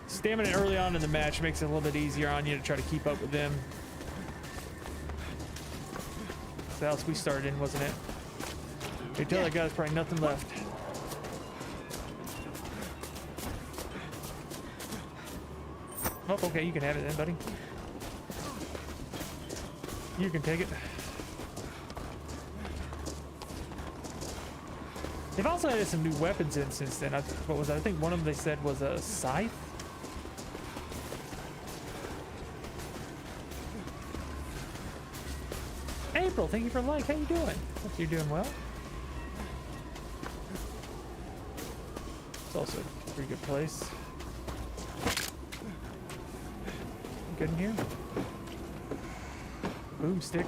Speaker 1: Stamina early on in the match makes it a little bit easier on you to try to keep up with them. That's the house we started in, wasn't it? You tell that guy there's probably nothing left. Oh, okay, you can have it then, buddy. You can take it. They've also added some new weapons in since then. What was that? I think one of them they said was a scythe. April, thank you for like. How you doing? Hope you're doing well. It's also a pretty good place. Good in here. Boomstick.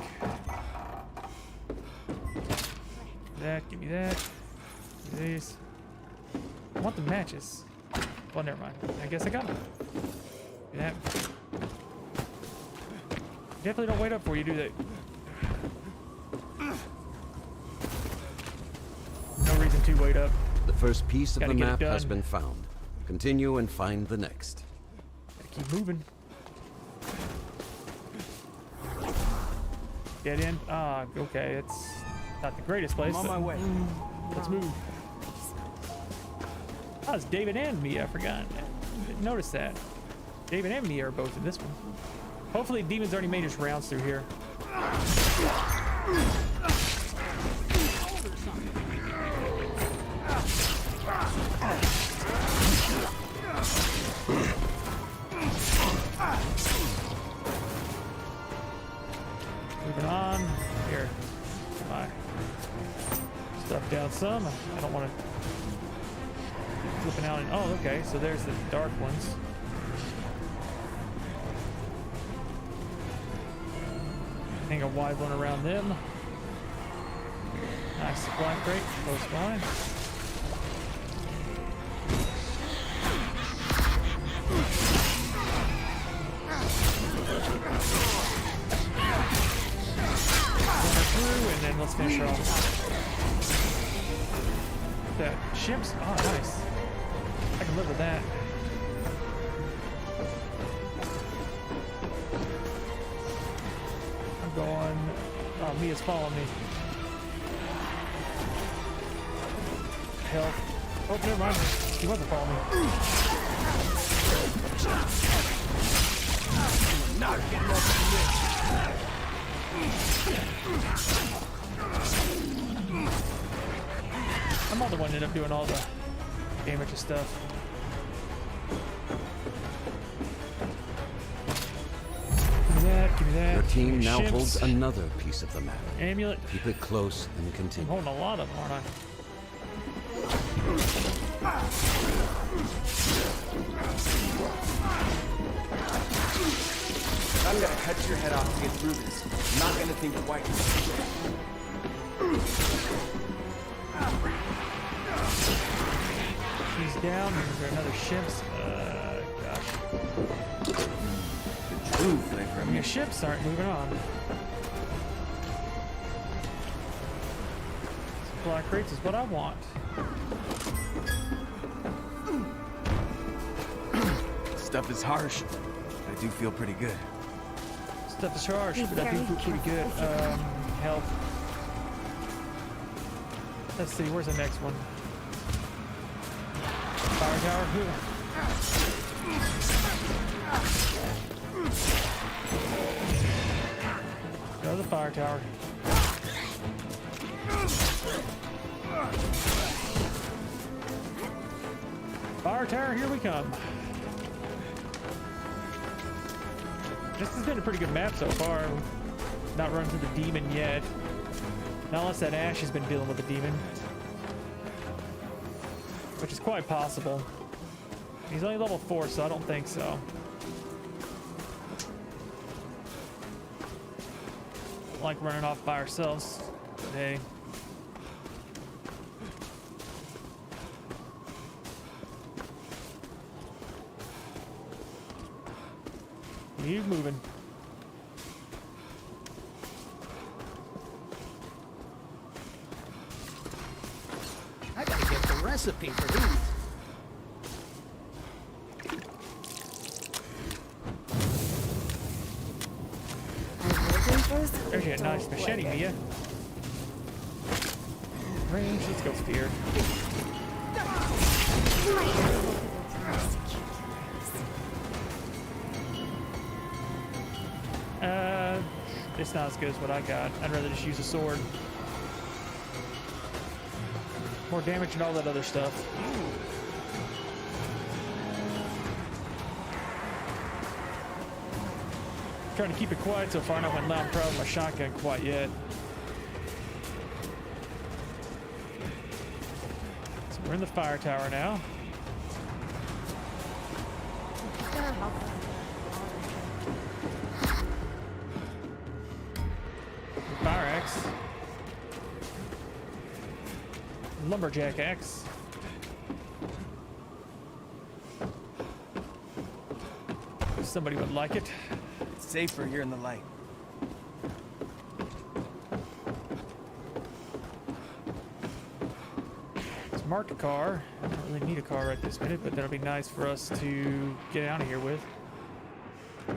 Speaker 1: That, give me that. Give me these. I want the matches. Well, never mind. I guess I got them. Give me that. Definitely don't wait up for you, do they? No reason to wait up.
Speaker 4: The first piece of
Speaker 1: Gotta
Speaker 4: the
Speaker 1: get it
Speaker 4: map has
Speaker 1: done.
Speaker 4: been found. Continue and find the next.
Speaker 1: Gotta keep moving. Dead end. Ah, okay. It's not the greatest place.
Speaker 7: I'm on
Speaker 1: but
Speaker 7: my way.
Speaker 1: Let's move. Oh, it's David and Mia. I forgot. Didn't notice that. David and Mia are both in this one. Hopefully, Demon's already made his rounds through here. Moving on. Here. My stuff down some. I don't want to flipping out. Oh, okay. So there's the dark ones. Hang a wide one around them. Nice supply crate close by. Through, and then let's finish her off. That ships. Oh, nice. I can live with that. I'm going. Oh, Mia's following me. Health. Oh, never mind. He wasn't following me.
Speaker 7: Not getting off this.
Speaker 1: I'm not the one that ended up doing all the damage and stuff. Give me that, give me that.
Speaker 4: Your team now
Speaker 1: Ships.
Speaker 4: holds another piece of the map.
Speaker 1: Amulet.
Speaker 4: Keep it close and
Speaker 1: I'm
Speaker 4: continue.
Speaker 1: holding a lot of them, aren't I?
Speaker 7: I'm gonna cut your head off to get through this. I'm not gonna think twice.
Speaker 1: She's down. Is there another ships? Gosh.
Speaker 7: True flavor of
Speaker 1: Your ships aren't moving on. Supply crates is what I want.
Speaker 7: Stuff is harsh, but I do feel pretty good.
Speaker 1: Stuff is harsh, but I do feel pretty good. Health. Let's see, where's the next one? Fire tower? Go to the fire tower. Fire tower, here we come. This has been a pretty good map so far. Not run into the demon yet. Not unless that Ash has been dealing with the demon. Which is quite possible. He's only level 4, so I don't think so. Don't like running off by ourselves today. Keep moving.
Speaker 8: I gotta get the recipe for these.
Speaker 1: There's your nice machete, Mia. Range, let's go spear. It's not as good as what I got. I'd rather just use a sword. More damage and all that other stuff. Trying to keep it quiet so far. I not went loud and proud with my shotgun quite yet. So we're in the fire tower now. Fire axe. Lumberjack axe. If somebody would like it.
Speaker 7: It's safer here in the light.
Speaker 1: Let's mark a car. I don't really need a car right this minute, but that'll be nice for us to get out of here with. It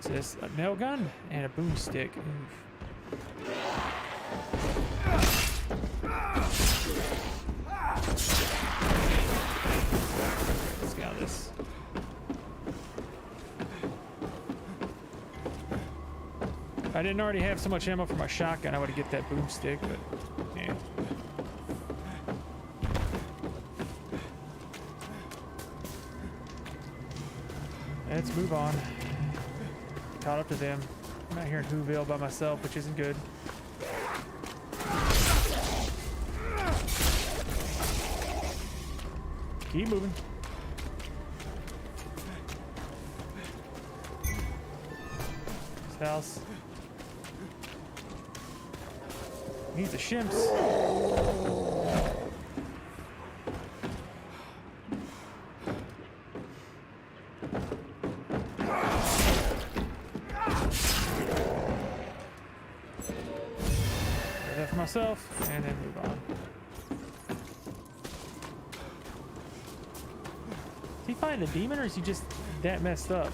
Speaker 1: says a nail gun and a boomstick. Oof. If I didn't already have so much ammo for my shotgun, I would get that boomstick, but yeah. Let's move on. Caught up to them. I'm out here in Whoville by myself, which isn't good. Keep moving. This house needs the shimps. That for myself, and then move on. Is he fighting a demon, or is he just that messed up?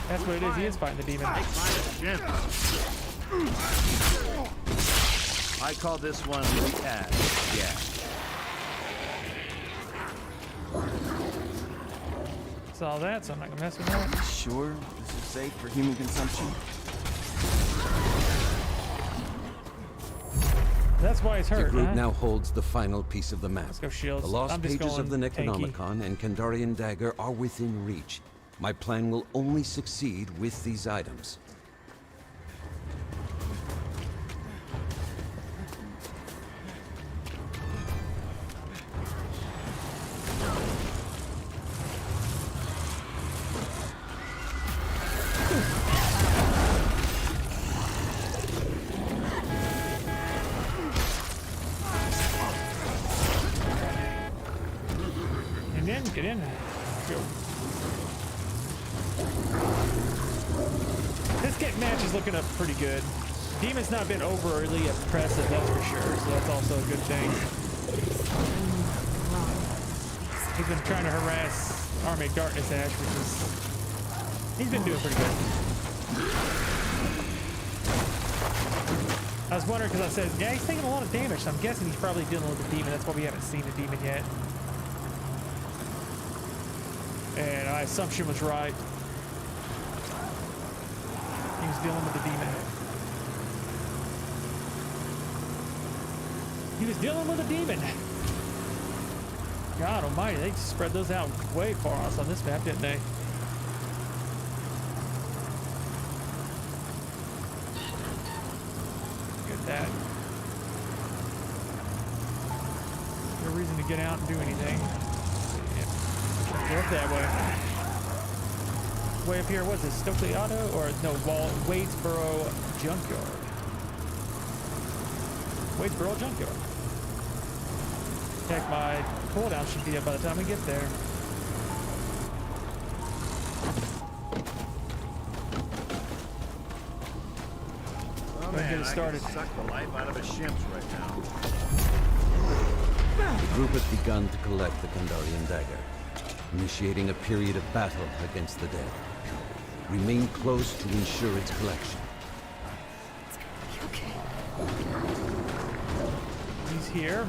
Speaker 1: That's what it is. He is fighting the demon.
Speaker 2: I call this one the ass. Yeah.
Speaker 1: Saw that, so I'm not gonna mess with that.
Speaker 7: Sure, this is safe for human consumption.
Speaker 1: That's why he's
Speaker 4: The
Speaker 1: hurt,
Speaker 4: group
Speaker 1: huh?
Speaker 4: now holds the final piece of the map.
Speaker 1: Let's go shields.
Speaker 4: The lost
Speaker 1: I'm just
Speaker 4: pages of the
Speaker 1: going tanky.
Speaker 4: Necronomicon and Kandarian dagger are within reach. My plan will only succeed with these items.
Speaker 1: And then get in. Go. This match is looking up pretty good. Demon's not been overly impressive, that's for sure, so that's also a good thing. He's been trying to harass Army of Darkness Ash, which is... He's been doing pretty good. I was wondering, because I said, yeah, he's taking a lot of damage, so I'm guessing he's probably dealing with the demon. That's why we haven't seen the demon yet. And my assumption was right. He was dealing with the demon. He was dealing with a demon. God almighty, they spread those out way far off on this map, didn't they? Look at that. No reason to get out and do anything. Yeah. Go up that way. Way up here, what's this? Stokely Auto? Or no, Wadesboro Junkyard. Wadesboro Junkyard. Heck, my cooldown should be up by the time we get there.
Speaker 2: Oh
Speaker 1: Go ahead and get
Speaker 2: man,
Speaker 1: it started.
Speaker 2: I can suck the life out of a shimps right now.
Speaker 4: The group has begun to collect the Kandarian dagger, initiating a period of battle against the dead. Remain close to ensure its collection.
Speaker 6: Okay.
Speaker 1: He's here.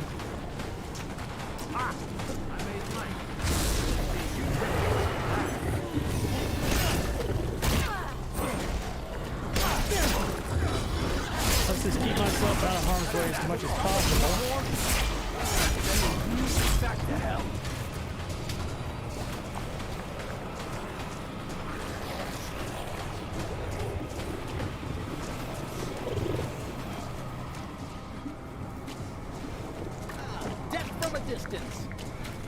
Speaker 1: Let's just keep myself out of harm's way as much as possible.
Speaker 3: Back to hell.
Speaker 8: Death from a distance.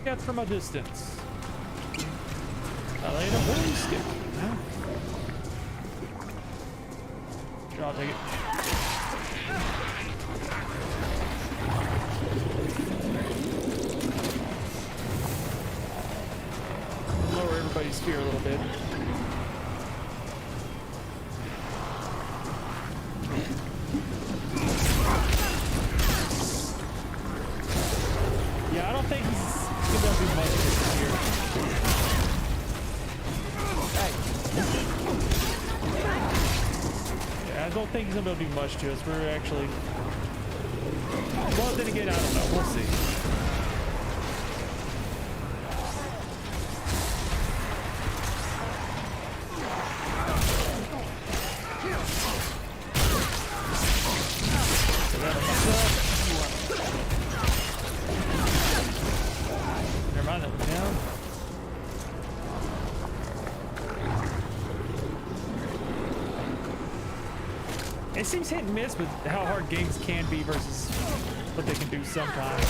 Speaker 1: Death from a distance. I laid a boomstick. Huh? Sure, I'll take it. Lower everybody's fear a little bit. Yeah, I don't think he's gonna do much this year. Yeah, I don't think he's gonna be able to do much to us. We're actually... Well, then again, I don't know. We'll see. Never mind, that was down. It seems hit and miss with how hard games can be versus what they can do sometimes.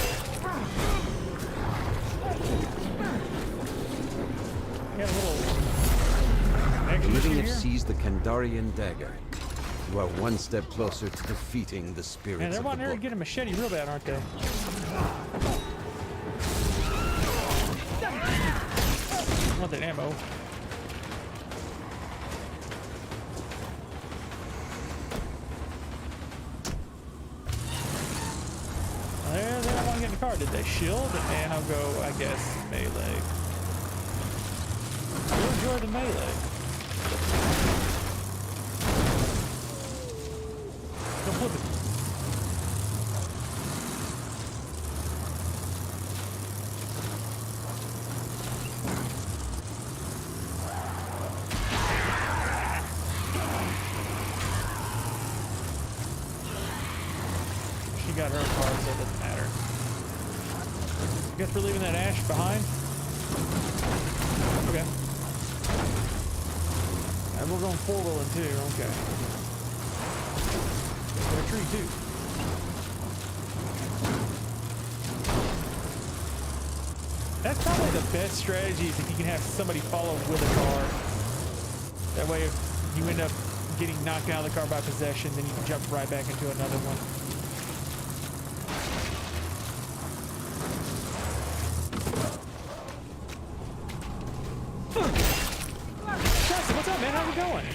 Speaker 1: Got a little
Speaker 4: The
Speaker 1: action
Speaker 4: living
Speaker 1: issue
Speaker 4: have
Speaker 1: here.
Speaker 4: seized the Kandarian dagger. You are one step closer to defeating the
Speaker 1: Man,
Speaker 4: spirits
Speaker 1: they're
Speaker 4: of the
Speaker 1: wanting her to
Speaker 4: book.
Speaker 1: get a machete real bad, aren't they? I want that ammo. There, they don't want to get in the car, did they? Shield, and I'll go, I guess, melee. You'll enjoy the melee. Go flip it. She got her car, so it doesn't matter. Guess we're leaving that ash behind. Okay. And we're going four-wheeling too, okay. Got a tree too. That's probably the best strategy is if you can have somebody follow with a car. That way if you end up getting knocked out of the car by possession, then you can jump right back into another one. Justin, what's up, man? How's it going?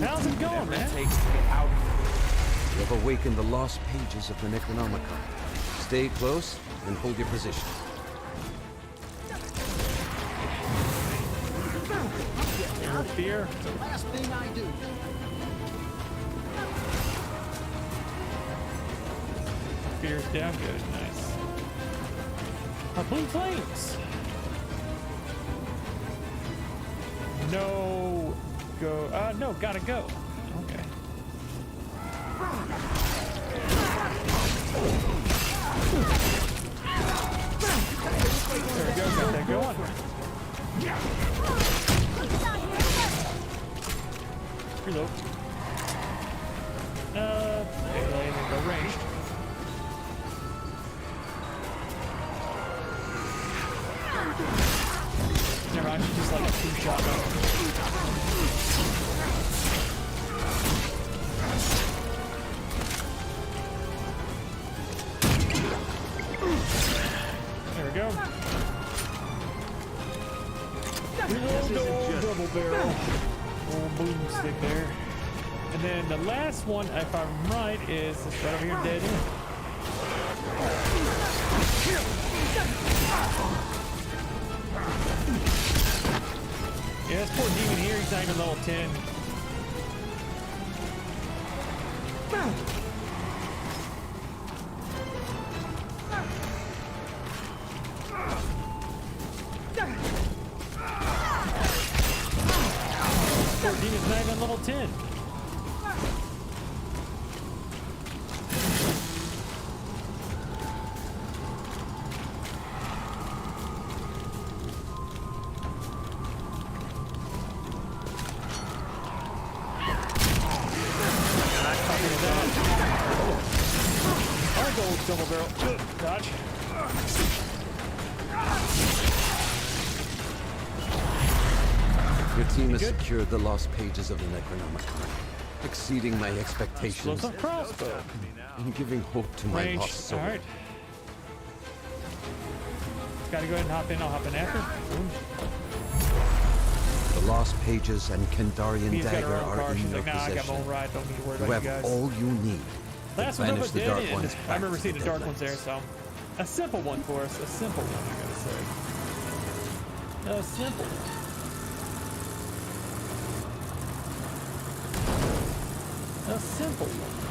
Speaker 1: How's it going, man?
Speaker 7: Takes to get out.
Speaker 4: You have awakened the lost pages of the Necronomicon. Stay close and hold your position.
Speaker 1: Your fear.
Speaker 8: It's the last thing I do.
Speaker 1: Fear's down good. Nice. Blue flames. No go. No, gotta go. Okay. There we go. Got that going. Reload. Melee and then go ranged. Never mind, just like a two-shot. There we go. Reload the old double barrel. Old boomstick there. And then the last one, if I'm right, is this right over here, dead end. Yeah, this poor demon here, he's not even level 10. Poor demon's not even level 10. Double barrel. Dodge.
Speaker 4: Your team has secured the lost pages of the Necronomicon, exceeding my expectations
Speaker 1: Explosive crossbow.
Speaker 4: and giving hope to my
Speaker 1: Range.
Speaker 4: lost soul.
Speaker 1: Alright. Gotta go ahead and hop in. I'll hop in after. Boom.
Speaker 4: The lost pages and Kandarian
Speaker 1: Mia's got her
Speaker 4: dagger
Speaker 1: own car.
Speaker 4: are
Speaker 1: She's
Speaker 4: in your
Speaker 1: like, nah, I got my
Speaker 4: possession.
Speaker 1: own ride. Don't need to worry
Speaker 4: You
Speaker 1: about you
Speaker 4: have
Speaker 1: guys.
Speaker 4: all you need.
Speaker 1: Last
Speaker 4: to
Speaker 1: one's
Speaker 4: banish
Speaker 1: over
Speaker 4: the
Speaker 1: dead
Speaker 4: dark
Speaker 1: end.
Speaker 4: ones
Speaker 1: I
Speaker 4: back
Speaker 1: remember
Speaker 4: to
Speaker 1: seeing the dark ones there,
Speaker 4: Deadlands.
Speaker 1: so a simple one for us. A simple one, I gotta say. A simple one. A simple one.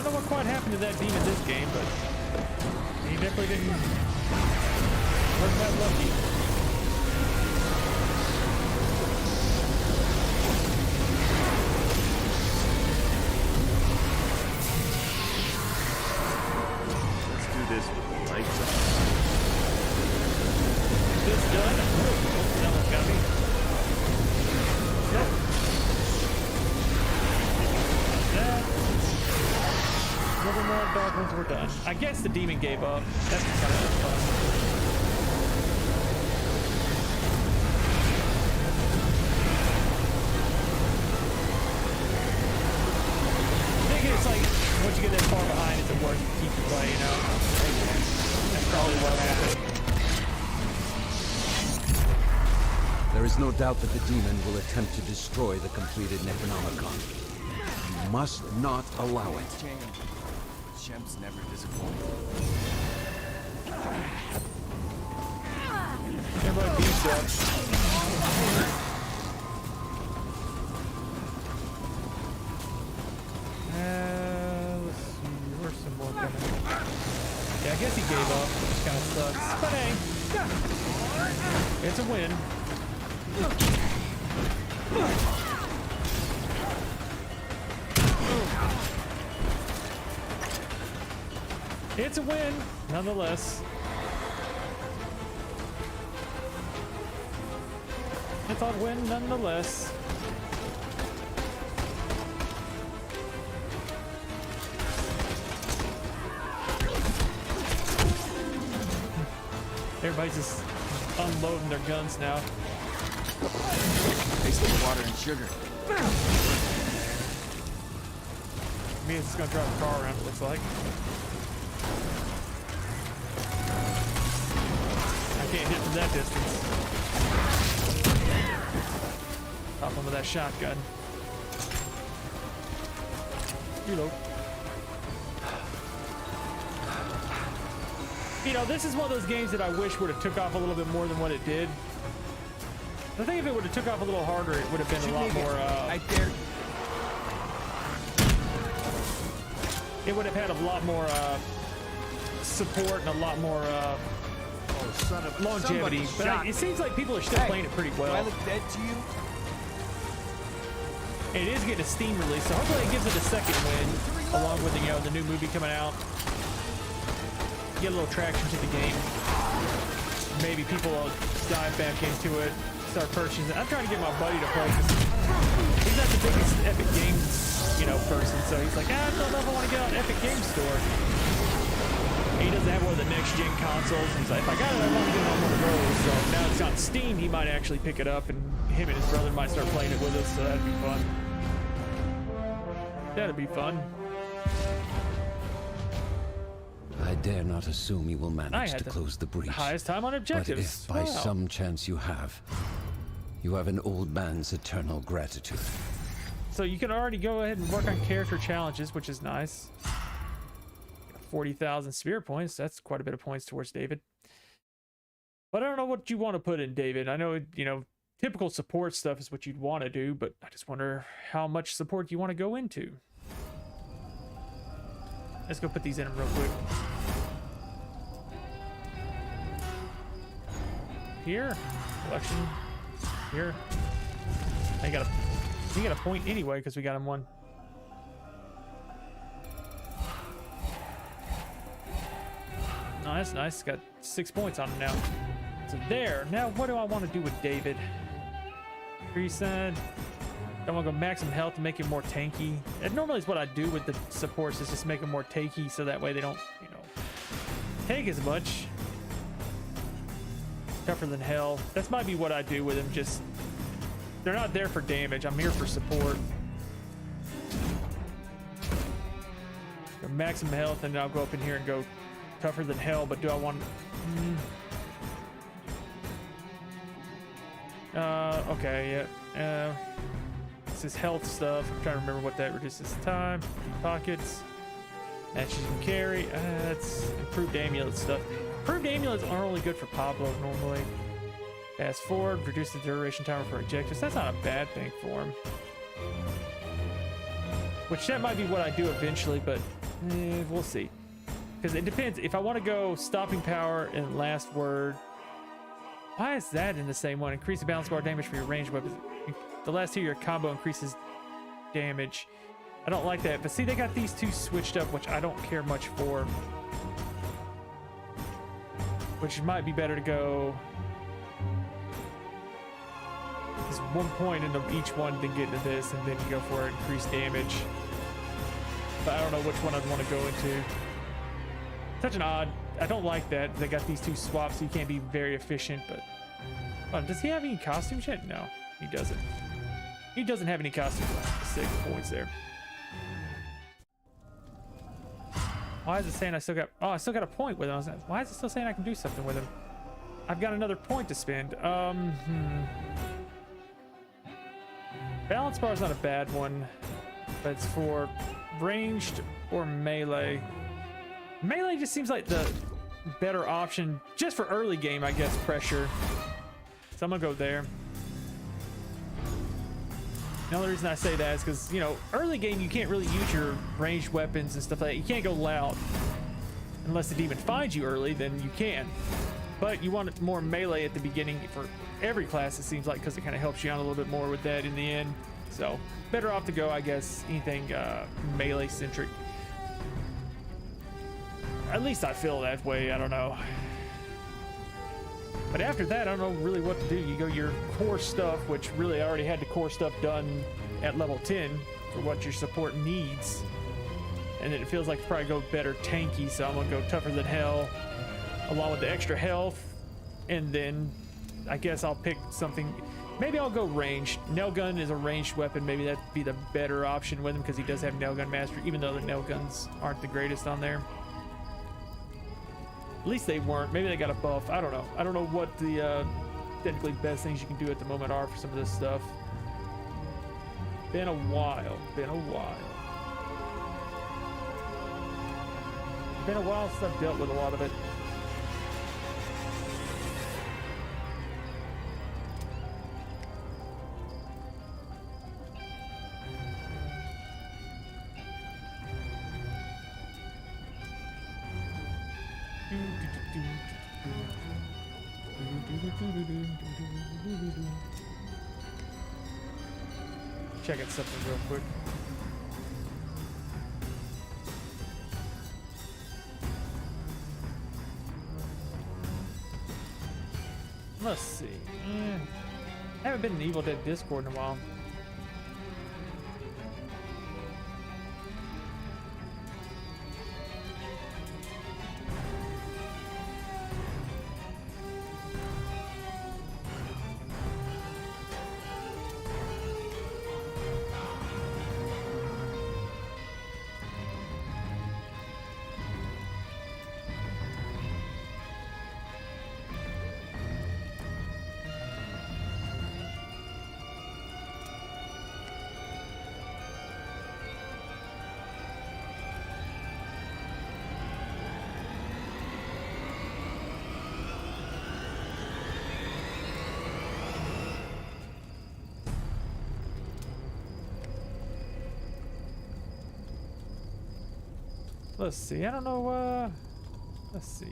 Speaker 1: don't know what quite happened to that demon this game, but he definitely didn't work that lucky.
Speaker 2: Let's do this with the lights on.
Speaker 1: Is this done? Oh, that one's got me. Nope. That. Never more dark ones were done. I guess the demon gave up. That's kind of fun. I think it's like once you get that far behind, it's worth to keep the play, you know? That's probably what happened.
Speaker 4: There is no doubt that the demon will attempt to destroy the completed Necronomicon. You must not allow it.
Speaker 7: Change. Shemp's never disappointed.
Speaker 1: Everybody beats up. Let's see, where's some more coming? Yeah, I guess he gave up, which kind of sucks. But hey, it's a win. It's a win, nonetheless. It's a win, nonetheless. Everybody's just unloading their guns now.
Speaker 7: Taste the water and sugar.
Speaker 1: Me, it's just gonna drive a car around, it looks like. I can't hit from that distance. Pop him with that shotgun. Reload. You know, this is one of those games that I wish would have took off a little bit more than what it did. I think if it would have took off a little harder, it would have been a lot more,
Speaker 7: I dare.
Speaker 1: it would have had a lot more support and a lot more
Speaker 2: Oh, son of a...
Speaker 1: longevity.
Speaker 2: somebody
Speaker 1: But
Speaker 2: shot
Speaker 1: it seems like people are still playing it pretty
Speaker 7: Do I
Speaker 1: well.
Speaker 7: look dead to you?
Speaker 1: It is getting a Steam release, so hopefully it gives it a second win, along with the new movie coming out. Get a little traction to the game. Maybe people will dive back into it, start purchasing it. I'm trying to get my buddy to play because he's not the biggest Epic Games, person. So he's like, I don't know if I want to get on Epic Games Store. He doesn't have one of the next gen consoles. He's like, if I got it, I want to get on one of those. So now it's on Steam, he might actually pick it up, and him and his brother might start playing it with us. So that'd be fun. That'd be fun.
Speaker 4: I dare not assume you will
Speaker 1: I
Speaker 4: manage
Speaker 1: had
Speaker 4: to
Speaker 1: the
Speaker 4: close the breach.
Speaker 1: Highest time on
Speaker 4: But
Speaker 1: objectives.
Speaker 4: if by
Speaker 1: Wow.
Speaker 4: some chance you have an old man's eternal gratitude.
Speaker 1: So you can already go ahead and work on character challenges, which is nice. 40,000 spirit points. That's quite a bit of points towards David. But I don't know what you want to put in David. I know, typical support stuff is what you'd want to do, but I just wonder how much support you want to go into. Let's go put these in real quick. Here, collection. Here. I got a point anyway because we got him one. Oh, that's nice. Got 6 points on him now. So there. Now, what do I want to do with David? Reset. I want to go maximum health to make him more tanky. That normally is what I do with the supports, is just make them more tanky so that way they don't, take as much. Tougher than hell. That's might be what I do with them. Just, they're not there for damage. I'm here for support. Go maximum health, and then I'll go up in here and go tougher than hell. But do I want? Okay, yeah. This is health stuff. I'm trying to remember what that reduces time. Pockets. Matches you can carry. That's improved amulet stuff. Improved amulets are only good for Pablo normally. Fast forward, reduce the duration timer for objectives. That's not a bad thing for him. which that might be what I do eventually, but we'll see. Because it depends. If I want to go stopping power and last word, why is that in the same one? Increase the balance bar damage for your ranged weapons. The last two, your combo increases damage. I don't like that. But see, they got these two switched up, which I don't care much for. Which might be better to go. There's 1 point into each one, then get into this, and then you go for increased damage. But I don't know which one I'd want to go into. Such an odd. I don't like that. They got these two swaps, so you can't be very efficient. But does he have any costumes yet? No, he doesn't. He doesn't have any costumes. 6 points there. Why is it saying I still got? Oh, I still got a point with him. Why is it still saying I can do something with him? I've got another point to spend. Balance bar is not a bad one, but it's for ranged or melee. Melee just seems like the better option just for early game, I guess, pressure. So I'm gonna go there. The only reason I say that is because, you know, early game you can't really use your ranged weapons and stuff like that. You can't go loud. Unless the demon finds you early, then you can. But you want more melee at the beginning for every class, it seems like, because it kind of helps you out a little bit more with that in the end. So better off to go, I guess, anything melee centric. At least I feel that way. I don't know. But after that, I don't know really what to do. You go your core stuff, which really I already had the core stuff done at level 10 for what your support needs. And then it feels like to probably go better tanky, so I'm gonna go tougher than hell along with the extra health. And then I guess I'll pick something. Maybe I'll go ranged. Nail gun is a ranged weapon. Maybe that'd be the better option with him because he does have nail gun mastery, even though the nail guns aren't the greatest on there. At least they weren't. Maybe they got a buff. I don't know. I don't know what the technically best things you can do at the moment are for some of this stuff. Been a while. Been a while. Been a while since I've dealt with a lot of it. Checking something real quick. Let's see. I haven't been in Evil Dead Discord in a while. Let's see. I don't know. Let's see.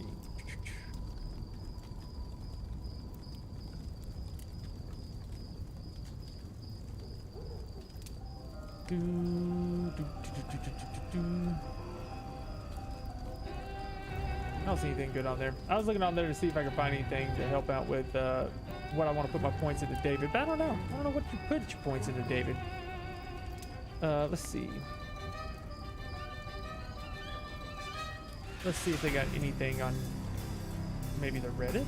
Speaker 1: I don't see anything good on there. I was looking on there to see if I could find anything to help out with what I want to put my points into David, but I don't know. I don't know what you put your points into David. Let's see. Let's see if they got anything on maybe the Reddit.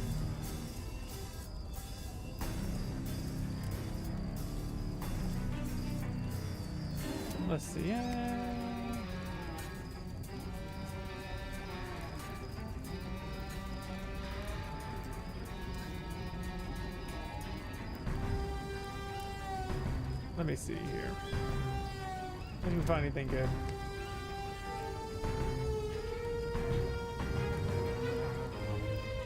Speaker 1: Let's see. Let me see here. I didn't find anything good.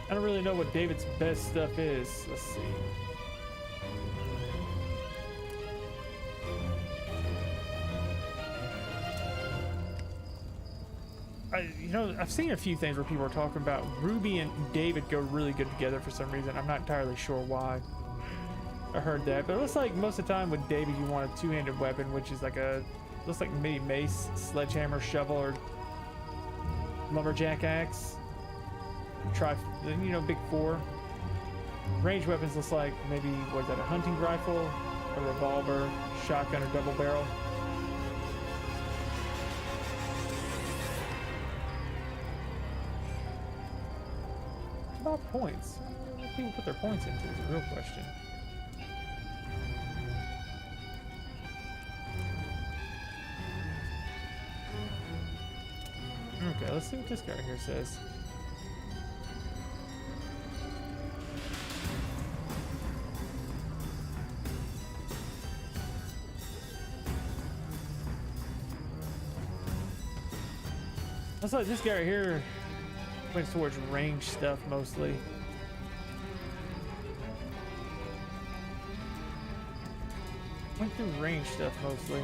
Speaker 1: I don't really know what David's best stuff is. Let's see. you know, I've seen a few things where people are talking about Ruby and David go really good together for some reason. I'm not entirely sure why. I heard that, but it looks like most of the time with David, you want a two-handed weapon, which is like looks like maybe mace, sledgehammer, shovel, or lumberjack axe. You know, big four. Range weapons looks like maybe, what is that, a hunting rifle, a revolver, shotgun, or double barrel. What about points? What do people put their points into is a real question. Okay, let's see what this guy here says. Looks like this guy right here went towards range stuff mostly. Went through range stuff mostly.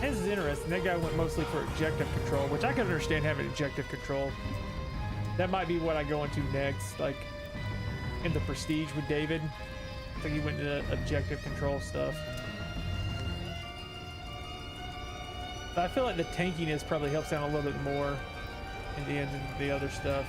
Speaker 1: This is interesting. That guy went mostly for objective control, which I can understand having objective control. That might be what I go into next, like in the Prestige with David. I think he went into objective control stuff. But I feel like the tankiness probably helps out a little bit more in the end than the other stuff.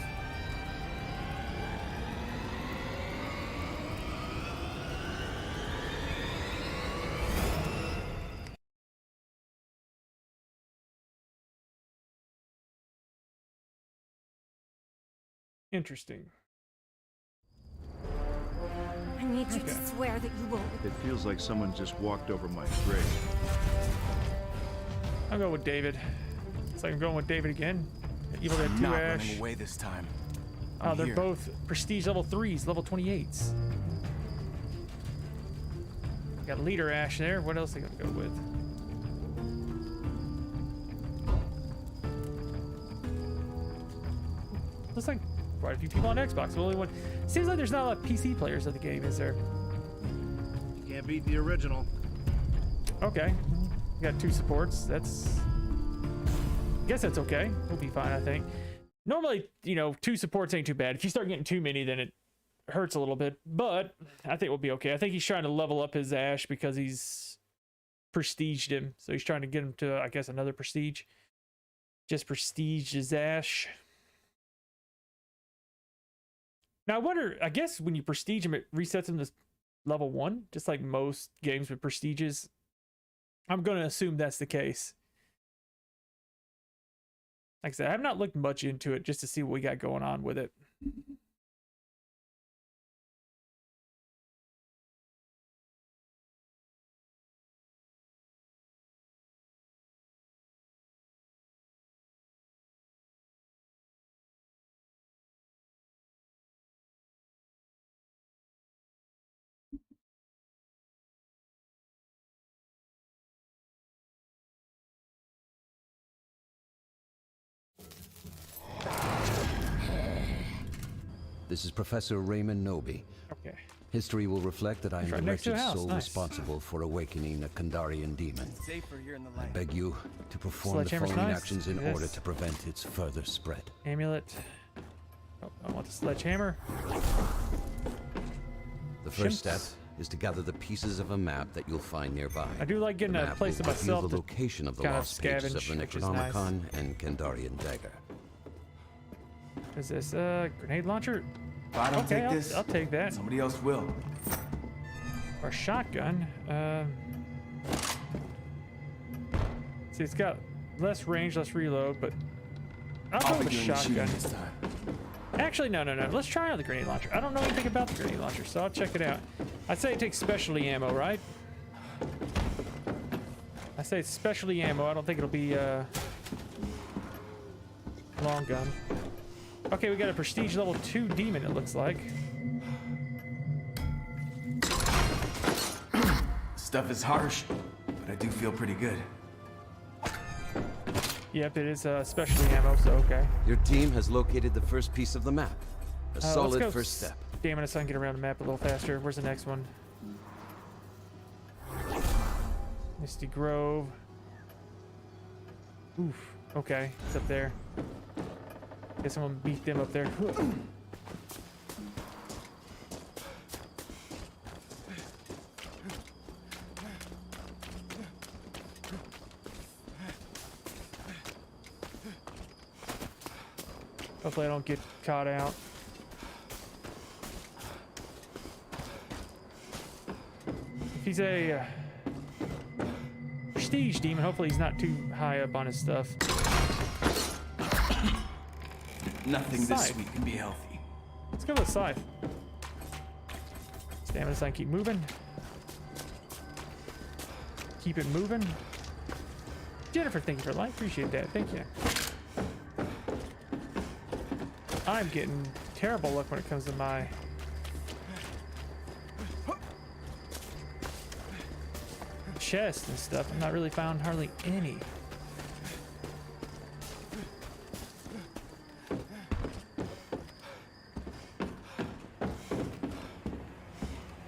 Speaker 1: Interesting.
Speaker 6: I need you to swear that you won't.
Speaker 2: It feels like someone just walked over my grave.
Speaker 1: I'll go with David. It's like I'm going with David again. Evil Dead 2
Speaker 7: Not
Speaker 1: Ash.
Speaker 7: running away this time.
Speaker 1: Oh,
Speaker 7: I'm
Speaker 1: they're
Speaker 7: here.
Speaker 1: both Prestige level 3s, level 28s. Got Leader Ash there. What else are they gonna go with? Looks like quite a few people on Xbox. The only one. Seems like there's not a lot of PC players of the game, is there?
Speaker 2: You can't beat the original.
Speaker 1: Okay. We got 2 supports. That's. Guess that's okay. We'll be fine, I think. Normally, you know, 2 supports ain't too bad. If you start getting too many, then it hurts a little bit. But I think we'll be okay. I think he's trying to level up his Ash because he's prestiged him. So he's trying to get him to, I guess, another prestige. Just prestiged his Ash. Now, I wonder, I guess when you prestige him, it resets him to level 1, just like most games with prestiges. I'm going to assume that's the case. Like I said, I have not looked much into it just to see what we got going on with it.
Speaker 4: This is Professor Raymond Nobi.
Speaker 1: Okay.
Speaker 4: History will reflect that I am
Speaker 1: Right
Speaker 4: the
Speaker 1: next to
Speaker 4: wretched
Speaker 1: the house.
Speaker 4: soul
Speaker 1: Nice.
Speaker 4: responsible for awakening a Kandarian demon.
Speaker 7: Safer here in the
Speaker 4: I
Speaker 7: light.
Speaker 4: beg you to perform the
Speaker 1: Sledgehammer's
Speaker 4: following
Speaker 1: nice.
Speaker 4: actions in
Speaker 1: Yes.
Speaker 4: order to prevent its further spread.
Speaker 1: Amulet. Oh, I want the sledgehammer.
Speaker 4: The first
Speaker 1: Chimps.
Speaker 4: step is to gather the pieces of a map that you'll find nearby.
Speaker 1: I do like getting
Speaker 4: The
Speaker 1: a
Speaker 4: map
Speaker 1: place to
Speaker 4: will reveal
Speaker 1: myself
Speaker 4: the
Speaker 1: to
Speaker 4: location of the
Speaker 1: kind of
Speaker 4: lost pages of the
Speaker 1: scavenge, which is nice.
Speaker 4: Necronomicon and Kandarian dagger.
Speaker 1: What is this? Grenade launcher?
Speaker 7: If I don't
Speaker 1: Okay,
Speaker 7: take this,
Speaker 1: I'll take that.
Speaker 7: somebody else will.
Speaker 1: Or a shotgun. See, it's got less range, less reload, but I'll
Speaker 7: I'll
Speaker 1: go
Speaker 7: be
Speaker 1: with a
Speaker 7: doing the shooting
Speaker 1: shotgun.
Speaker 7: this time.
Speaker 1: Actually, no. Let's try out the grenade launcher. I don't know anything about the grenade launcher, so I'll check it out. I'd say it takes specialty ammo, right? I say it's specialty ammo. I don't think it'll be long gun. Okay, we got a prestige level 2 demon, it looks like.
Speaker 7: Stuff is harsh, but I do feel pretty good.
Speaker 1: Yep, it is specialty ammo, so okay.
Speaker 4: Your team has located the first piece of the map. A
Speaker 1: Let's
Speaker 4: solid
Speaker 1: go
Speaker 4: first step.
Speaker 1: Damn it, so I can get around the map a little faster. Where's the next one? Misty Grove. Oof. Okay, it's up there. Guess I'm gonna beat them up there. Hopefully I don't get caught out. If he's a prestige demon, hopefully he's not too high up on his stuff.
Speaker 7: Nothing
Speaker 1: Scythe.
Speaker 7: this week can be healthy.
Speaker 1: Let's go with Scythe. Stamina sign, keep moving. Keep it moving. Jennifer, thank you for life. Appreciate that. Thank you. I'm getting terrible luck when it comes to my chest and stuff. I've not really found hardly any.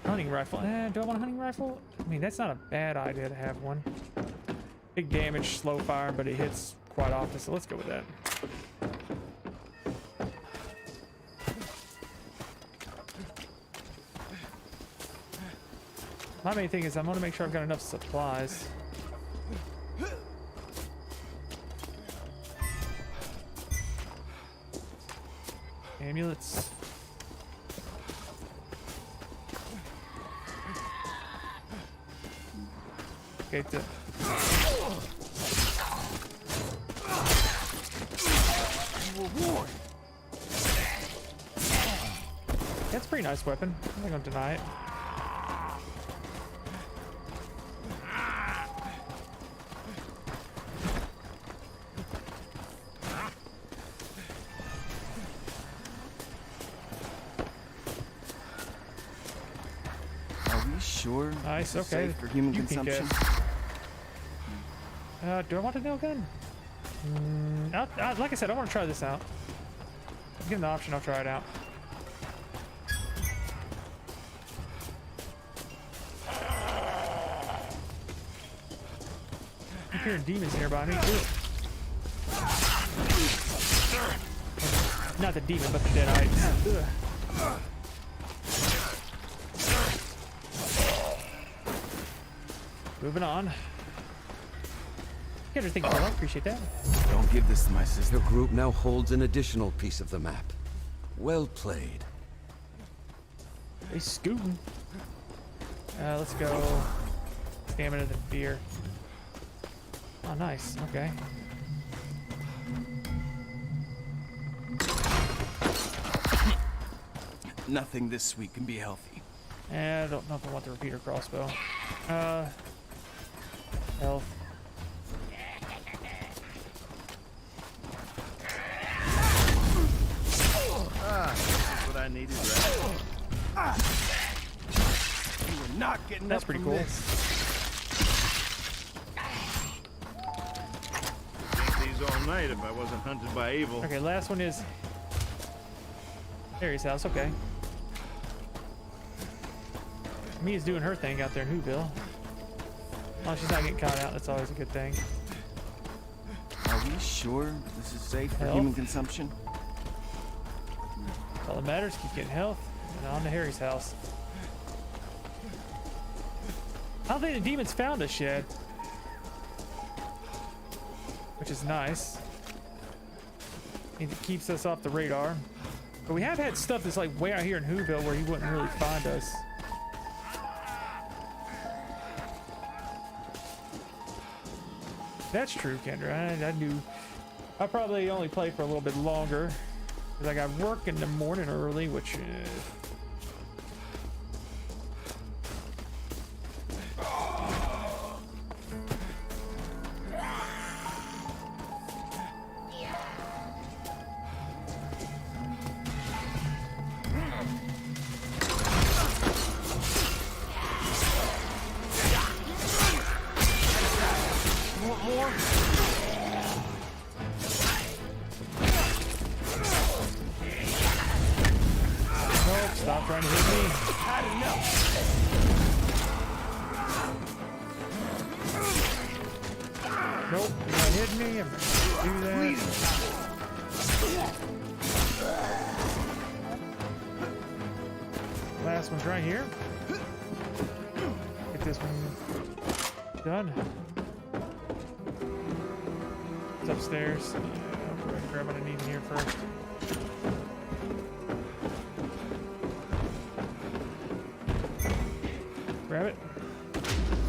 Speaker 1: Hunting rifle. Do I want a hunting rifle? I mean, that's not a bad idea to have one. Big damage, slow fire, but it hits quite often, so let's go with that. My main thing is I want to make sure I've got enough supplies. Amulets. Okay, that's a pretty nice weapon. I'm not gonna deny it.
Speaker 7: Are we sure?
Speaker 1: Nice,
Speaker 7: this is
Speaker 1: okay.
Speaker 7: safe for human
Speaker 1: You can
Speaker 7: consumption?
Speaker 1: Do I want a nail gun? Like I said, I want to try this out. Given the option, I'll try it out. I'm hearing demons nearby me too. Not the demon, but the deadites. Ugh. Moving on. Get everything I appreciate that.
Speaker 7: Don't give this to my sister.
Speaker 4: Your group now holds an additional piece of the map. Well played.
Speaker 1: They scooting. Let's go. Stamina to fear. Oh, nice. Okay.
Speaker 7: Nothing this week can be healthy.
Speaker 1: I don't know if I want the repeater crossbow. Health.
Speaker 2: That's what I needed, right?
Speaker 7: You were not getting
Speaker 1: That's
Speaker 7: up
Speaker 1: pretty
Speaker 7: from
Speaker 1: cool.
Speaker 7: this.
Speaker 2: Think these all night if I wasn't hunted by evil.
Speaker 1: Okay, last one is Harry's house. Okay. Mia's doing her thing out there in Whoville. Oh, she's not getting caught out. That's always a good thing.
Speaker 7: Are we sure this is safe for
Speaker 1: Health.
Speaker 7: human consumption?
Speaker 1: All that matters, keep getting health, and on to Harry's house. I don't think the demons found us yet, which is nice. It keeps us off the radar. But we have had stuff that's like way out here in Whoville where he wouldn't really find us. That's true, Kendra. I knew. I probably only played for a little bit longer because I got work in the morning early, which nope, stop trying to hit me.
Speaker 7: Had enough.
Speaker 1: Nope, you're not hitting me. I'm gonna do that. Last one's right here. Get this one done. It's upstairs. I'll grab what I need in here first. Grab it.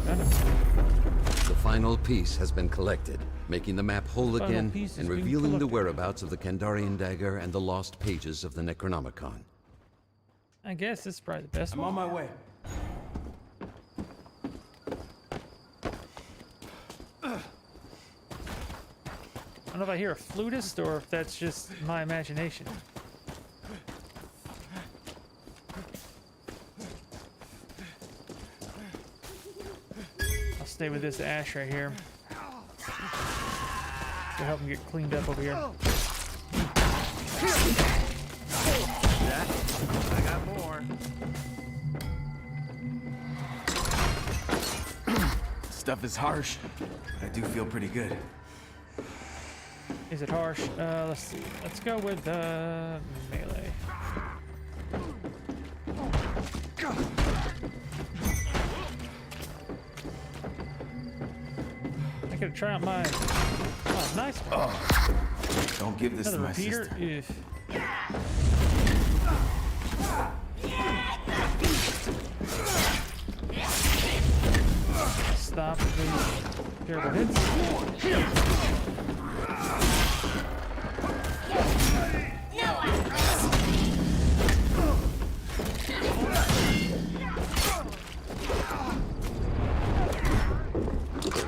Speaker 1: Done.
Speaker 4: The final piece has been collected, making the map whole
Speaker 1: Final
Speaker 4: again
Speaker 1: piece has
Speaker 4: and
Speaker 1: been
Speaker 4: revealing the
Speaker 1: collected.
Speaker 4: whereabouts of the Kandarian dagger and the lost pages of the Necronomicon.
Speaker 1: I guess this is probably the best
Speaker 7: I'm
Speaker 1: one.
Speaker 7: on my way.
Speaker 1: I don't know if I hear a flutist or if that's just my imagination. I'll stay with this ash right here to help him get cleaned up over here.
Speaker 2: I got more.
Speaker 7: Stuff is harsh. I do feel pretty good.
Speaker 1: Is it harsh? Let's see. Let's go with melee. I gotta try out my. Oh, nice one.
Speaker 7: Don't give this
Speaker 1: Another
Speaker 7: to my
Speaker 1: repeater.
Speaker 7: sister.
Speaker 1: Stop these terrible hits.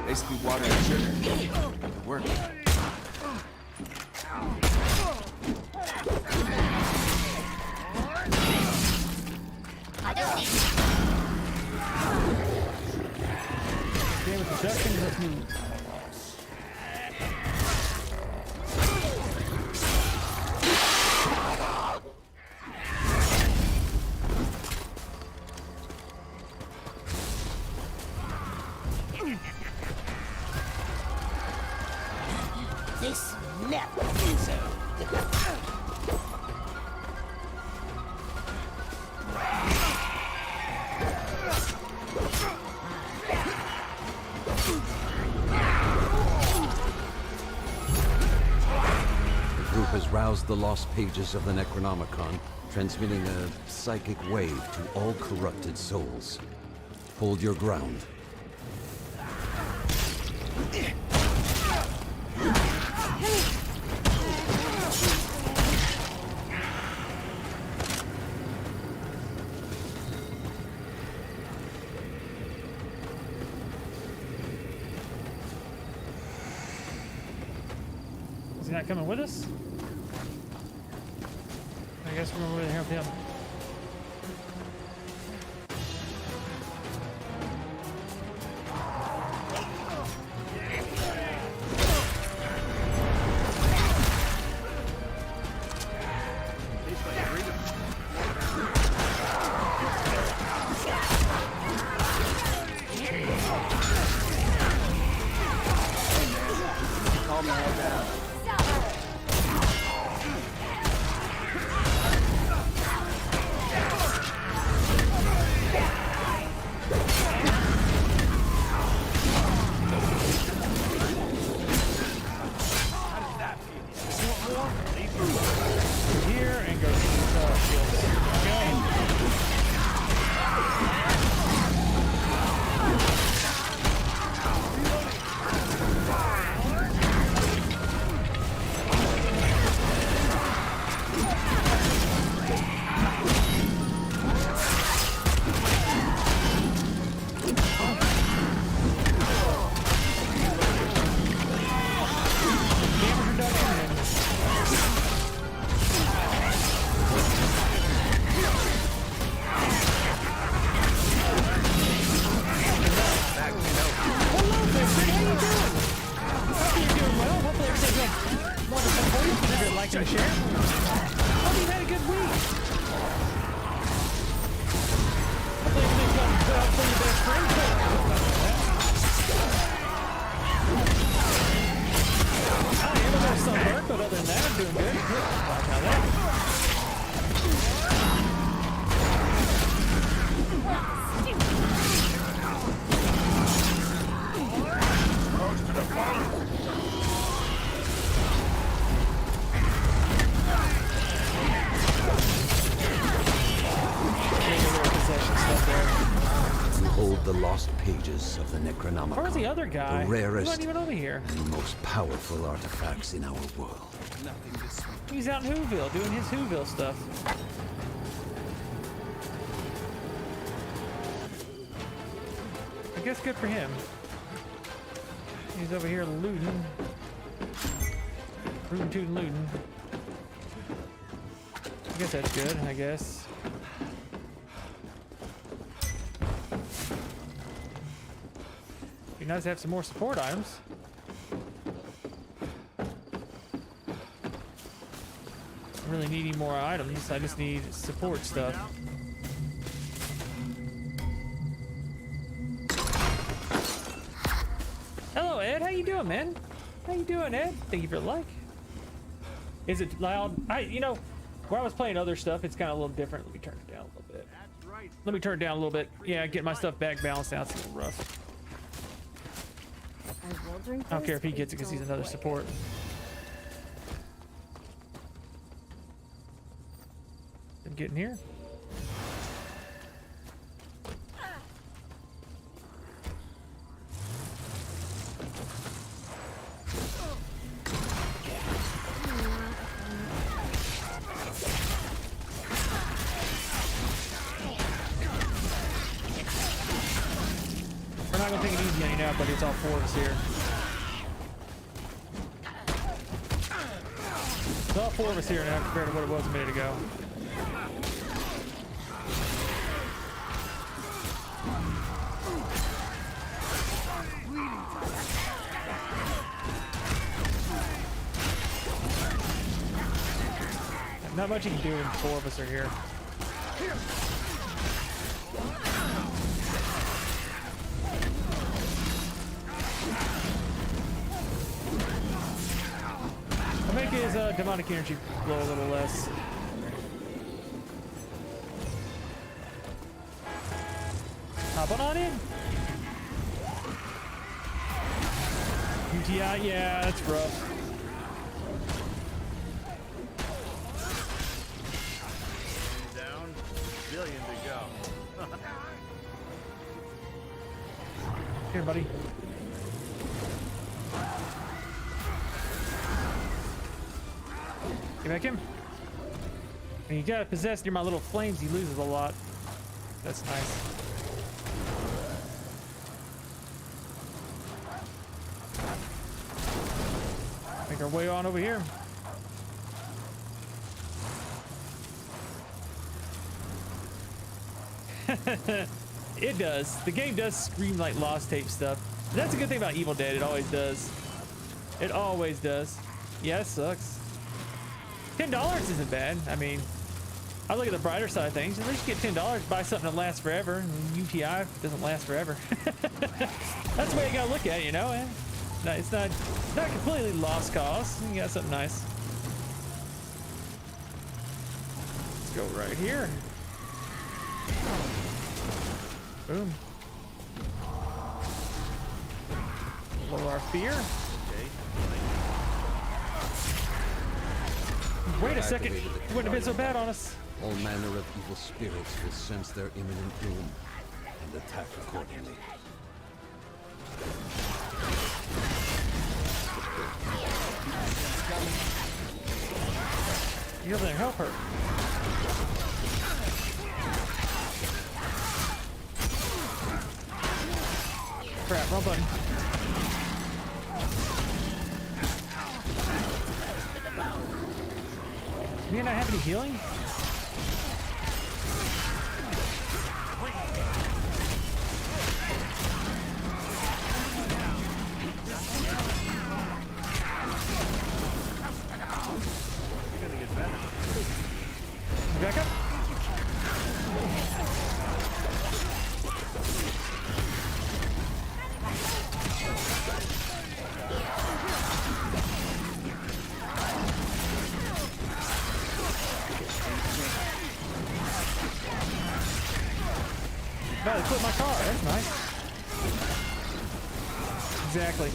Speaker 7: Basically water and sugar. Work.
Speaker 1: Damage reduction. Let's move.
Speaker 8: This never is
Speaker 4: The group has roused the lost pages of the Necronomicon, transmitting a psychic wave to all corrupted souls. Hold your ground.
Speaker 1: Is he not coming with us? I guess we're going to help him.
Speaker 7: Calm the hell down.
Speaker 4: the lost pages of the Necronomicon.
Speaker 1: Where's the other guy?
Speaker 4: The
Speaker 1: He
Speaker 4: rarest
Speaker 1: wasn't even over here.
Speaker 4: and most powerful artifacts in our world.
Speaker 7: Nothing this sweet.
Speaker 1: He's out in Whoville doing his Whoville stuff. I guess good for him. He's over here looting. Rootin' tootin' looting. I guess that's good, I guess. Be nice to have some more support items. I really need any more items. I just need support stuff. Hello, Ed. How you doing, man? How you doing, Ed? Thank you for the like. Is it loud? You know, where I was playing other stuff, it's kind of a little different. Let me turn it down a little bit.
Speaker 2: That's right.
Speaker 1: Let me turn it down a little bit. Yeah, get my stuff back balanced out. It's a little rough.
Speaker 6: I will drink
Speaker 1: I don't care if he
Speaker 6: this,
Speaker 1: gets it because he's
Speaker 6: don't
Speaker 1: another
Speaker 6: worry.
Speaker 1: support. I'm getting here. We're not gonna take it easy on you now, but it's all four of us here. It's all four of us here now compared to what it was a minute ago. Not much you can do when four of us are here. I'll make his demonic energy flow a little less. Hopping on in. UTI, yeah, that's rough.
Speaker 2: Down. Billion to go.
Speaker 1: Here, buddy. Get back in. And you gotta possess near my little flames, he loses a lot. That's nice. Make our way on over here. It does. The game does scream like Lost Tape stuff. That's a good thing about Evil Dead. It always does. It always does. Yeah, it sucks. $10 isn't bad. I mean, I look at the brighter side of things. At least you get $10, buy something that lasts forever. And UTI doesn't last forever. That's the way you gotta look at it, you know? It's not completely lost cause. You got something nice. Let's go right here. Boom. Lower our fear. Wait a second. It wouldn't have been so bad on us.
Speaker 4: All manner of evil spirits will sense their imminent doom and attack accordingly.
Speaker 1: You over there, help her. Crap, wrong button. Do you not have any healing? Back up. No, they put my car. That's nice. Exactly.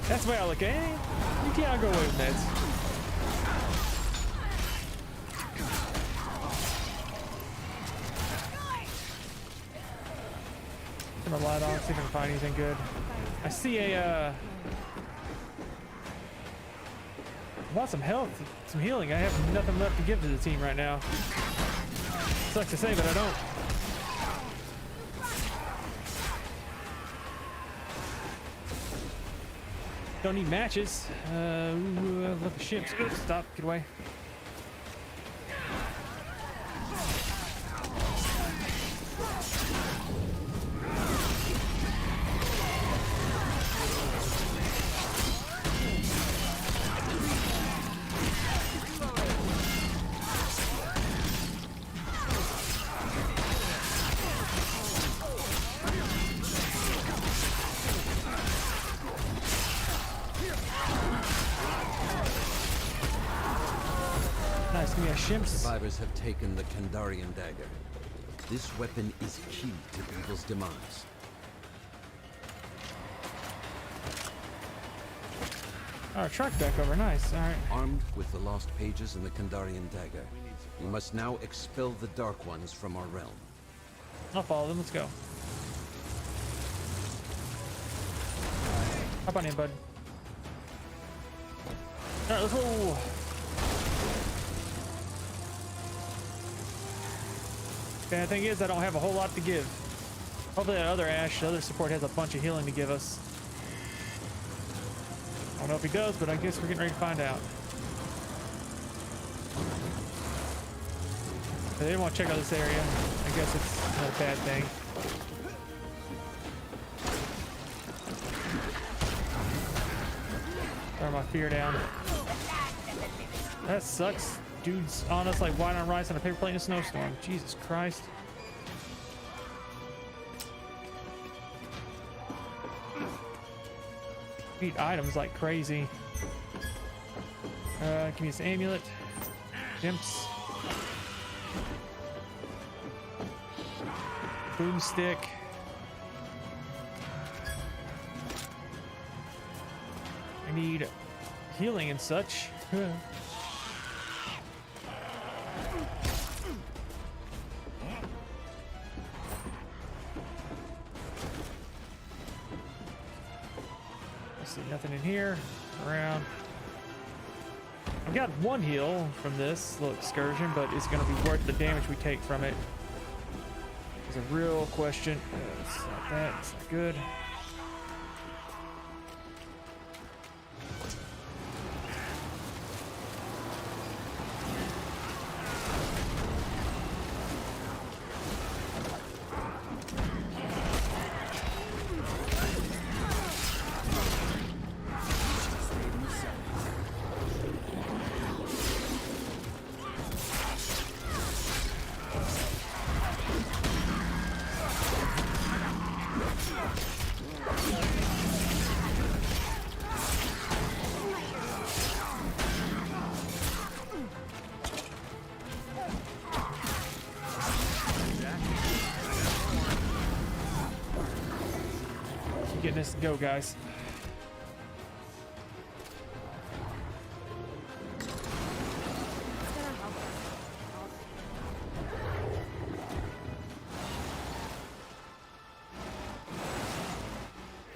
Speaker 1: That's the way I look at it. You can't go away with meds. Turn the light on, see if I can find anything good. I see a, I want some health, some healing. I have nothing left to give to the team right now. Sucks to say, but I don't. Don't need matches. Look at ships. Oops, stop, get away. Nice, give me a shimps.
Speaker 4: Survivors have taken the Kandarian dagger. This weapon is key to evil's demise.
Speaker 1: Our truck back over, nice. All right.
Speaker 4: Armed with the lost pages and the Kandarian dagger, we must now expel the Dark Ones from our realm.
Speaker 1: I'll follow them. Let's go. Hop on in, bud. All right, let's go. Bad thing is, I don't have a whole lot to give. Hopefully that other Ash, the other support, has a bunch of healing to give us. I don't know if he does, but I guess we're getting ready to find out. They didn't want to check out this area. I guess it's not a bad thing. Throw my fear down. That sucks. Dude's on us like white on rice on a paper plate in a snowstorm. Jesus Christ. Eat items like crazy. Give me this amulet. Imps. Boomstick. I need healing and such. See nothing in here. Around. I've got one heal from this little excursion, but it's going to be worth the damage we take from it. It's a real question. It's not that. It's not good. Getting this to go, guys.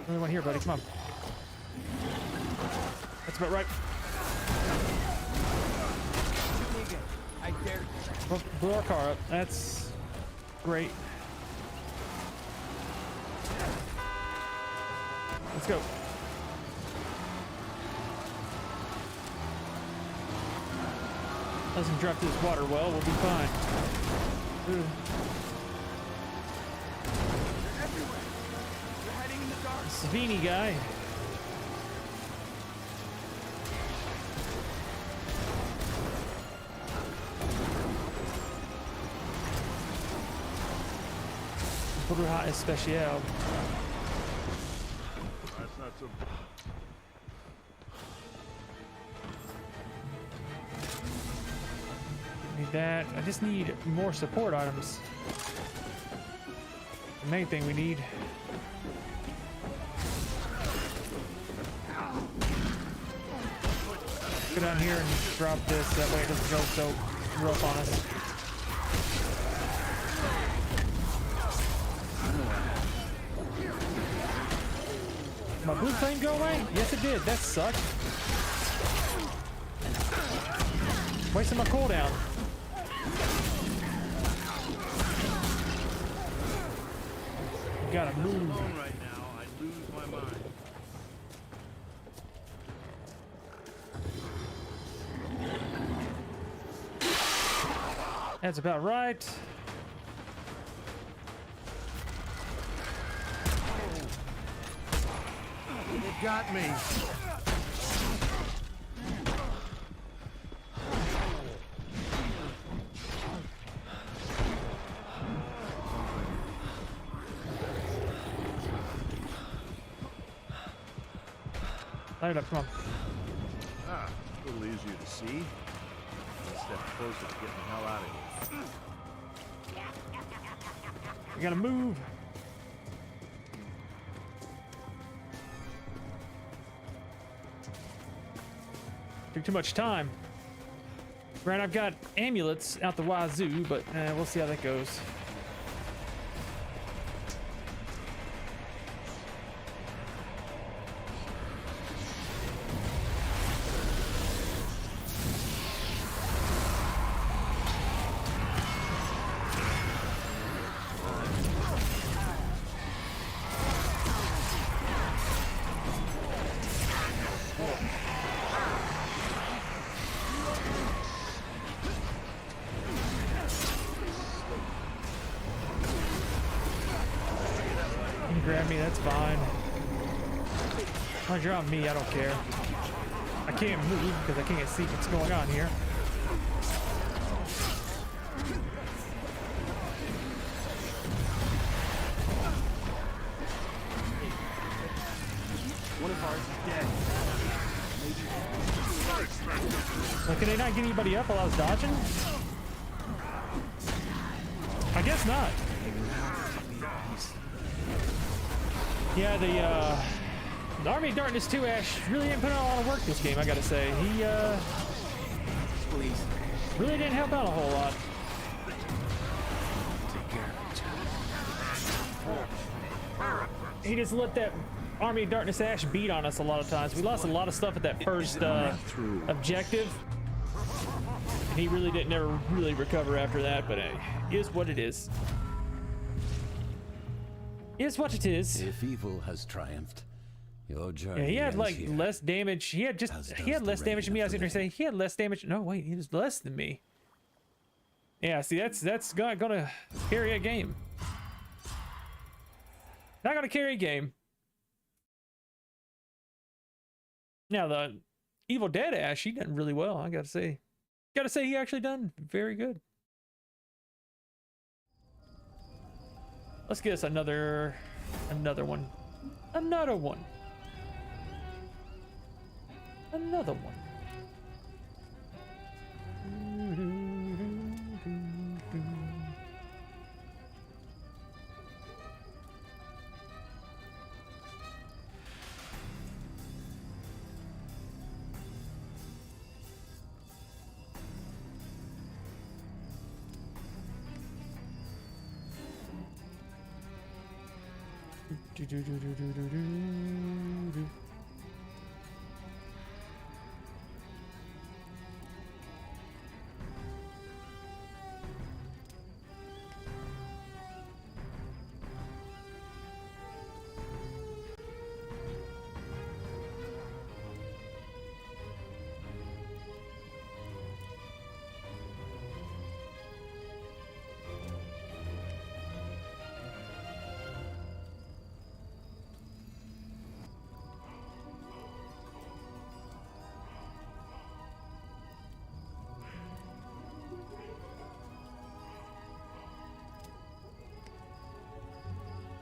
Speaker 1: Only one here, buddy. Come on. That's about right.
Speaker 7: I dare.
Speaker 1: Blew our car up. That's great. Let's go. Doesn't drop this water well, we'll be fine. Ooh.
Speaker 7: They're everywhere. They're hiding in the dark.
Speaker 1: Savini guy. Bruja Especial.
Speaker 2: That's not so.
Speaker 1: Need that. I just need more support items. The main thing we need. Go down here and drop this. That way it doesn't go so rough on us. My blue flame go away? Yes, it did. That sucked. Wasting my cooldown. Gotta move.
Speaker 2: Alone right now, I lose my mind.
Speaker 1: That's about right.
Speaker 2: It got me.
Speaker 1: Light it up, come on.
Speaker 2: Ah, a little easier to see. One step closer to getting the hell out of here.
Speaker 1: We gotta move. Took too much time. Right, I've got amulets out the wazoo, but we'll see how that goes. You can grab me, that's fine. As long as you're on me, I don't care. I can't move because I can't see what's going on here.
Speaker 7: One of ours is dead.
Speaker 1: Like, can they not get anybody up while I was dodging? I guess not. Yeah, the Army of Darkness 2 Ash really didn't put in a lot of work this game, I gotta say. He
Speaker 7: Please,
Speaker 1: really didn't help out a whole lot.
Speaker 7: take care of each other.
Speaker 1: He just let that Army of Darkness Ash beat on us a lot of times. We lost a lot of stuff at that first objective. And he really didn't ever really recover after that, but it is what it is. Is what it is.
Speaker 5: If evil has triumphed, your journey
Speaker 1: Yeah, he had
Speaker 5: ends
Speaker 1: like
Speaker 5: here.
Speaker 1: less damage. He had less damage than me. I was gonna say he had less damage. No, wait, he was less than me. Yeah, see, that's gonna carry a game. Not gonna carry a game. Now the Evil Dead Ash, he done really well. I gotta say, he actually done very good. Let's get us another one. Another one.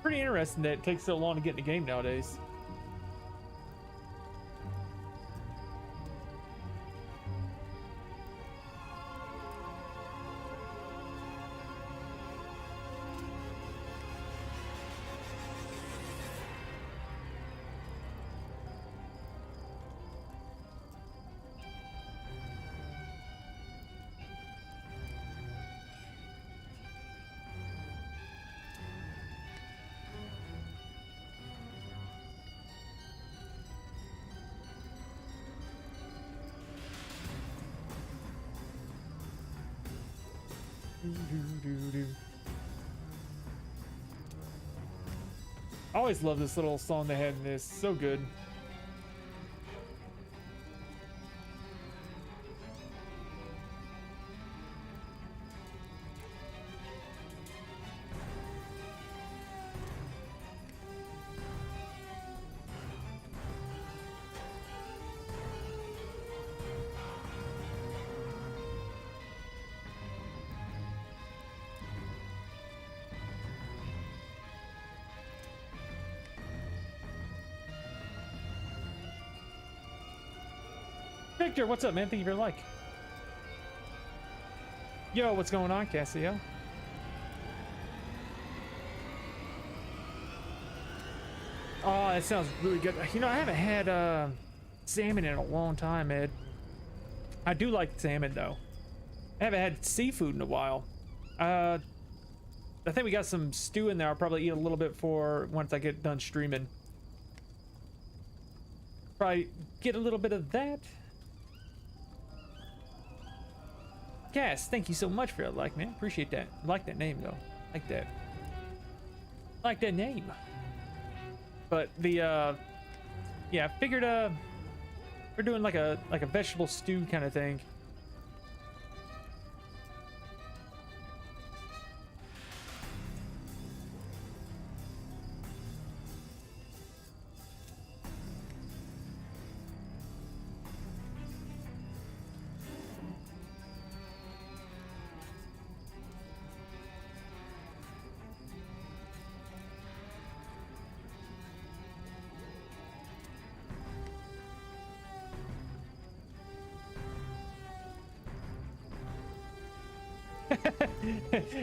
Speaker 1: Pretty interesting that it takes so long to get in the game nowadays. I always love this little song they had in this. So good. Victor, what's up, man? Thank you for your like. Yo, what's going on, Cassio? Oh, that sounds really good. You know, I haven't had salmon in a long time, Ed. I do like salmon, though. I haven't had seafood in a while. I think we got some stew in there. I'll probably eat a little bit for once I get done streaming. Probably get a little bit of that. Cass, thank you so much for that like, man. Appreciate that. I like that name, though. Like that. Like that name. But the yeah, I figured we're doing like a vegetable stew kind of thing.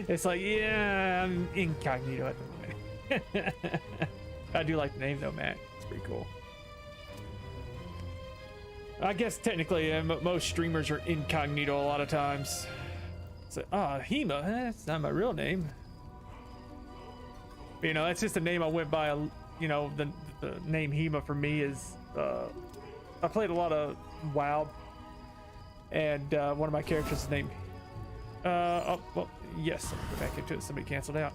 Speaker 1: It's like, yeah, I'm incognito at the moment. I do like the name though, Matt. It's pretty cool. I guess technically most streamers are incognito a lot of times. It's like, oh, Hema, that's not my real name. But, you know, that's just a name I went by. You know, the name Hema for me is, I played a lot of WoW, and one of my characters is named oh, well, yes, I'll go back into it. Somebody canceled out.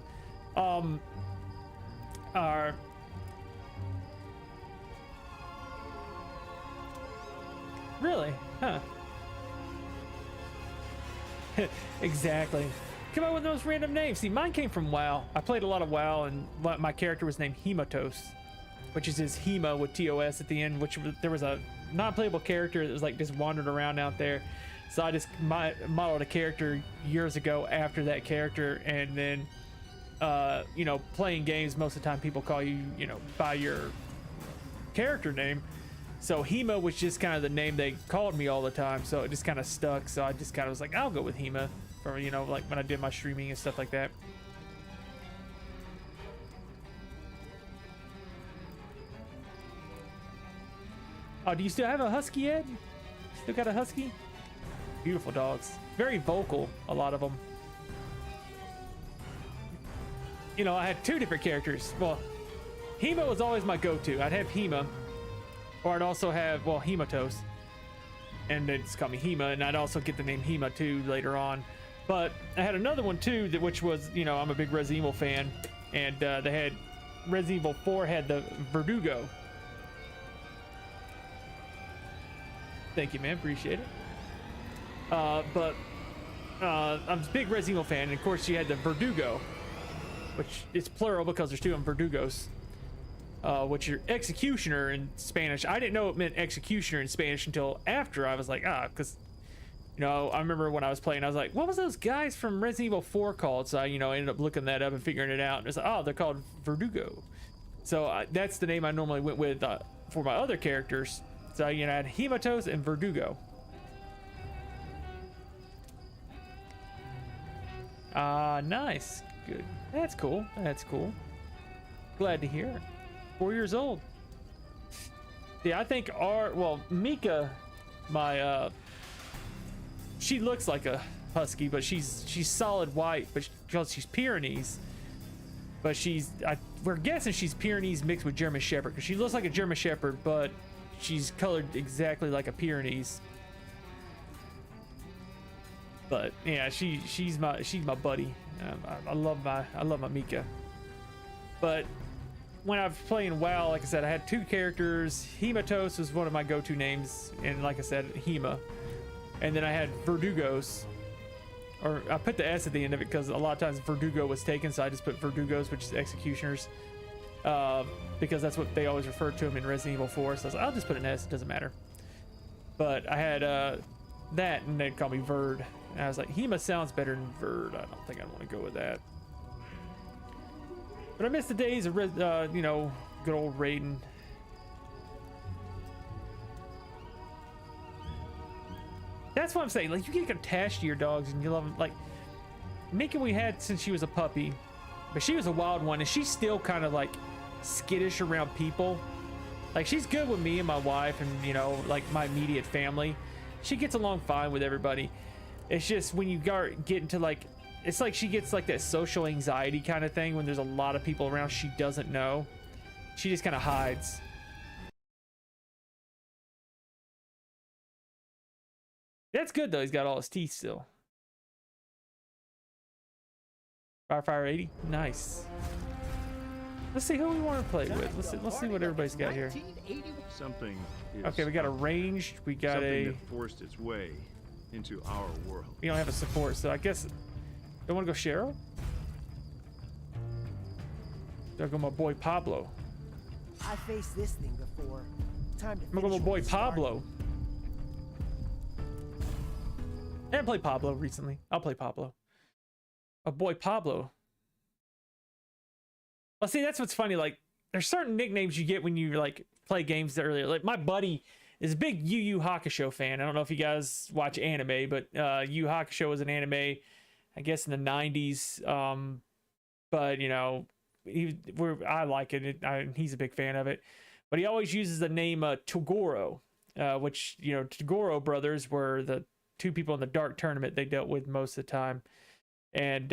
Speaker 1: Really? Huh. Exactly. Come up with those random names. See, mine came from WoW. I played a lot of WoW, and my character was named Hematos, which is his Hema with TOS at the end, which there was a non-playable character that was like just wandering around out there. So I just modeled a character years ago after that character, and then, you know, playing games, most of the time people call you, you know, by your character name. So Hema was just kind of the name they called me all the time, so it just kind of stuck. So I just kind of was like, I'll go with Hema for, you know, like when I did my streaming and stuff like that. Oh, do you still have a husky, Ed? Still got a husky? Beautiful dogs. Very vocal, a lot of them. You know, I had two different characters. Well, Hema was always my go-to. I'd have Hema, or I'd also have, well, Hematos, and they'd just call me Hema, and I'd also get the name Hema too later on. But I had another one too, which was, you know, I'm a big Resident Evil fan, and they had Resident Evil 4 had the Verdugo. Thank you, man. Appreciate it. But I'm a big Resident Evil fan, and of course you had the Verdugo, which is plural because there's two of them, Verdugos, which are executioner in Spanish. I didn't know it meant executioner in Spanish until after I was like, because, you know, I remember when I was playing, I was like, what was those guys from Resident Evil 4 called? So I, you know, ended up looking that up and figuring it out, and it's like, oh, they're called Verdugo. So that's the name I normally went with for my other characters. So, you know, I had Hematos and Verdugo. Nice. Good. That's cool. That's cool. Glad to hear it. 4 years old. Yeah, I think Mika, she looks like a husky, but she's solid white, but she's Pyrenees. But we're guessing she's Pyrenees mixed with German Shepherd, because she looks like a German Shepherd, but she's colored exactly like a Pyrenees. But yeah, she's my buddy. I love my Mika. But when I was playing WoW, like I said, I had 2 characters. Hematos was one of my go-to names, and like I said, Hema. And then I had Verdugos, or I put the S at the end of it because a lot of times Verdugo was taken, so I just put Verdugos, which is executioners, because that's what they always refer to them in Resident Evil 4. So I was like, I'll just put an S, it doesn't matter. But I had that, and they'd call me Verd. And I was like, Hema sounds better than Verd. I don't think I want to go with that. But I miss the days of, you know, good old Raiden. That's what I'm saying. Like, you get attached to your dogs and you love them. Like, Mika we had since she was a puppy, but she was a wild one, and she's still kind of like skittish around people. Like, she's good with me and my wife and, you know, like my immediate family. She gets along fine with everybody. It's just when you get into like, it's like she gets like that social anxiety kind of thing when there's a lot of people around she doesn't know. She just kind of hides. That's good though. He's got all his teeth still. Fire 80, nice. Let's see who we want to play with. Let's see what everybody's got here.
Speaker 2: Something is
Speaker 1: Okay, we got a ranged. We got
Speaker 2: something
Speaker 1: a.
Speaker 2: that forced its way into our world.
Speaker 1: We don't have a support, so I guess. Don't want to go Cheryl. There go my boy Pablo.
Speaker 9: I faced this thing before. Time to.
Speaker 1: I'm gonna go my boy Pablo. I haven't played Pablo recently. I'll play Pablo. Oh boy, Pablo. Well, see, that's what's funny. Like, there's certain nicknames you get when you like play games earlier. Like, my buddy is a big Yu Yu Hakusho fan. I don't know if you guys watch anime, but Yu Yu Hakusho was an anime, I guess, in the 90s. But you know, I like it. He's a big fan of it. But he always uses the name Toguro, which, you know, Toguro brothers were the 2 people in the Dark Tournament they dealt with most of the time. And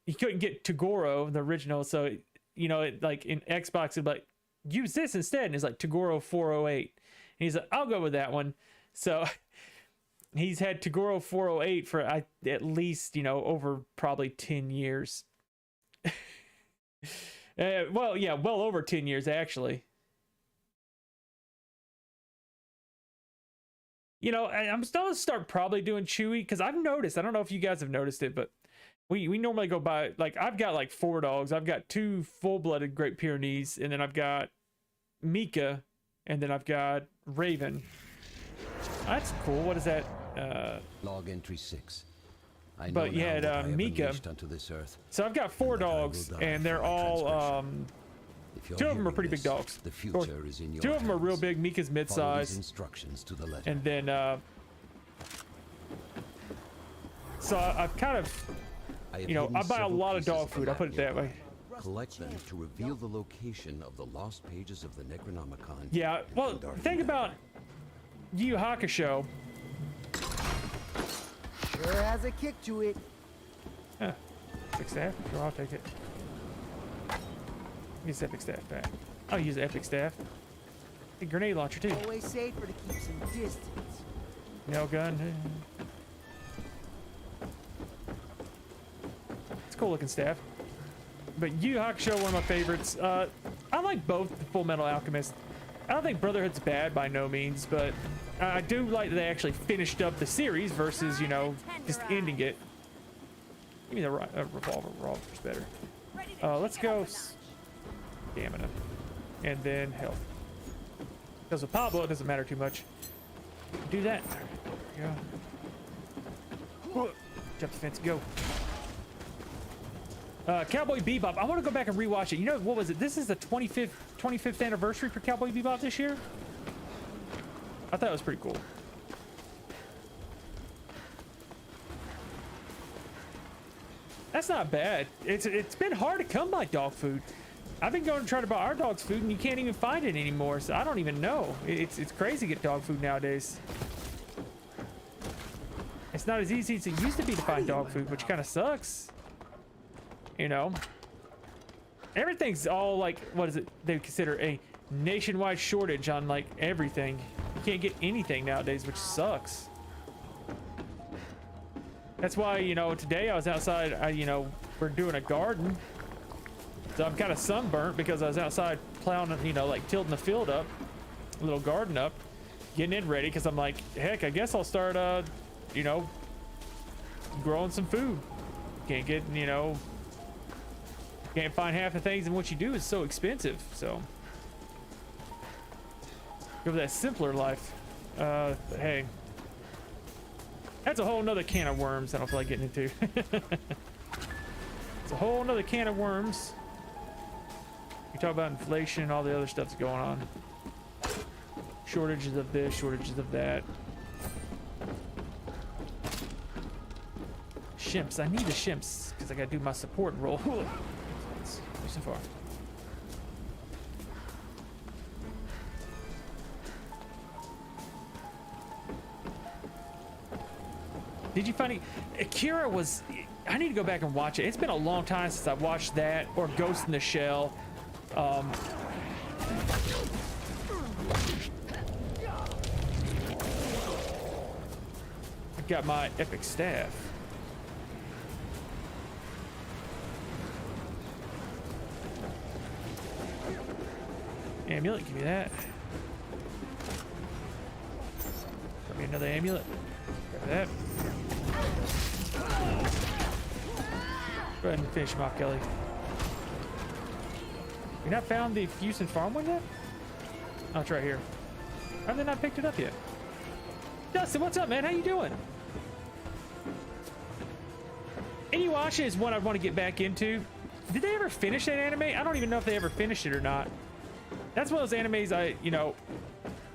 Speaker 1: he couldn't get Toguro, the original, so, you know, like in Xbox it'd be like, use this instead, and it's like Toguro 408. And he's like, I'll go with that one. So he's had Toguro 408 for at least, you know, over probably 10 years. Well, yeah, well over 10 years actually. You know, I'm still gonna start probably doing Chewy, because I've noticed, I don't know if you guys have noticed it, but we normally go by, like, I've got like 4 dogs. I've got 2 full-blooded Great Pyrenees, and then I've got Mika, and then I've got Raven. That's cool. What is that?
Speaker 4: Log entry 6. I
Speaker 1: but you had Mika.
Speaker 4: Onto this earth,
Speaker 1: so I've got 4 dogs, and they're all 2 of them are pretty big dogs.
Speaker 4: The future is in your
Speaker 1: 2 of them are real
Speaker 4: hands.
Speaker 1: big. Mika's mid-size.
Speaker 4: Instructions to the letter.
Speaker 1: And then so I've kind of, you know, I buy a lot of dog food. I'll put it that way.
Speaker 4: Collect them to reveal the location of the lost pages of the Necronomicon.
Speaker 1: Yeah, well, think about Yu Yu Hakusho.
Speaker 9: Sure has a kick to it.
Speaker 1: Huh. Epic staff? Sure, I'll take it. Use epic staff back. I'll use the epic staff. A grenade launcher too.
Speaker 9: Always safer to keep some distance.
Speaker 1: Nail gun. It's a cool looking staff. But Yu Yu Hakusho, one of my favorites. I like both the Full Metal Alchemist. I don't think Brotherhood's bad by no means, but I do like that they actually finished up the series versus, you know, just ending it. Give me the revolver. Revolver's better. Let's go stamina. And then health. Because with Pablo, it doesn't matter too much. Do that. There we go. Jump the fence, go. Cowboy Bebop. I want to go back and rewatch it. You know, what was it? This is the 25th anniversary for Cowboy Bebop this year. I thought it was pretty cool. That's not bad. It's been hard to come by dog food. I've been going to try to buy our dog's food, and you can't even find it anymore. So I don't even know. It's crazy to get dog food nowadays. It's not as easy as it used to be to find dog food, which kind of sucks. You know, everything's all like, what is it? They consider a nationwide shortage on like everything. You can't get anything nowadays, which sucks. That's why, you know, today I was outside, you know, we're doing a garden. So I'm kind of sunburnt because I was outside plowing, you know, like tilting the field up, a little garden up, getting it ready because I'm like, heck, I guess I'll start, you know, growing some food. Can't get, you know, can't find half the things, and what you do is so expensive. So go for that simpler life. But hey, that's a whole nother can of worms I don't feel like getting into. It's a whole nother can of worms. You talk about inflation and all the other stuff that's going on. Shortages of this, shortages of that. Shimps. I need the shimps because I gotta do my support roll. So far. Did you find it? Akira was. I need to go back and watch it. It's been a long time since I've watched that or Ghost in the Shell. I got my epic staff. Amulet, give me that. Got me another amulet. Grab that. Go ahead and finish him off, Kelly. You not found the Fusen farm one yet? Oh, it's right here. How have they not picked it up yet? Dustin, what's up, man? How you doing? Inuyasha is one I want to get back into. Did they ever finish that anime? I don't even know if they ever finished it or not. That's one of those animes you know,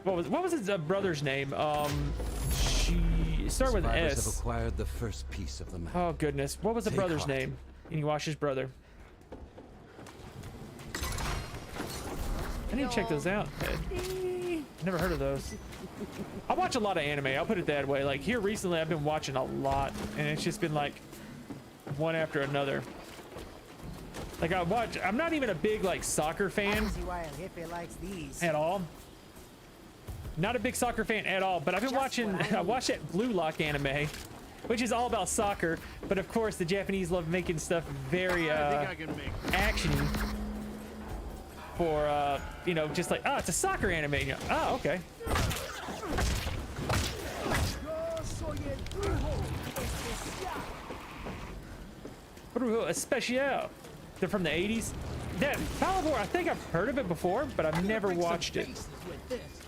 Speaker 1: what was his brother's name? She started with an
Speaker 4: Survivors
Speaker 1: S.
Speaker 4: have acquired the first piece of the map.
Speaker 1: Oh goodness, what was the
Speaker 4: Take
Speaker 1: brother's
Speaker 4: heart.
Speaker 1: name? Inuyasha's brother. I need to check those out. Never heard of those. I watch a lot of anime. I'll put it that way. Like here recently, I've been watching a lot, and it's just been like one after another. Like I'm not even a big like soccer fan
Speaker 9: See why El Jefe likes these.
Speaker 1: at all. Not a big soccer fan at all, but I've been
Speaker 9: Just
Speaker 1: watching,
Speaker 9: what I
Speaker 1: I watched that Blue Lock anime, which is all about soccer, but of course the Japanese love making stuff very
Speaker 2: I think I can make
Speaker 1: actiony for, you know, just like, oh, it's a soccer anime. You know, oh, okay. Brujo Especial. They're from the 80s. That Palivore, I think I've heard of it before, but I've never watched it.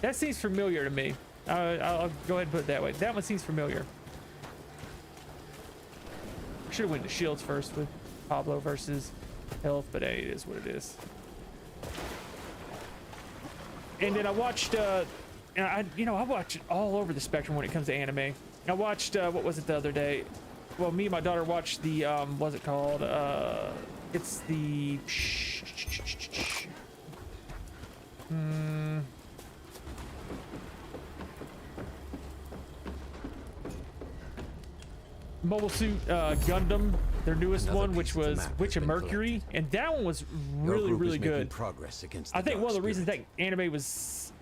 Speaker 1: That seems familiar to me. I'll go ahead and put it that way. That one seems familiar. Should have went to Shields first with Pablo versus Health, but hey, it is what it is. And then I watched, I watch all over the spectrum when it comes to anime. I watched, what was it the other day? Well, me and my daughter watched the, what's it called? It's the... Mobile Suit Gundam, their newest
Speaker 4: Another
Speaker 1: one,
Speaker 4: piece
Speaker 1: which
Speaker 4: of the
Speaker 1: was
Speaker 4: map has
Speaker 1: Witch of
Speaker 4: been
Speaker 1: Mercury, and that one was
Speaker 4: Your
Speaker 1: really,
Speaker 4: group
Speaker 1: really
Speaker 4: is making
Speaker 1: good.
Speaker 4: progress against
Speaker 1: I
Speaker 4: the
Speaker 1: think one of the
Speaker 4: Dark
Speaker 1: reasons that
Speaker 4: Spirit.
Speaker 1: anime was,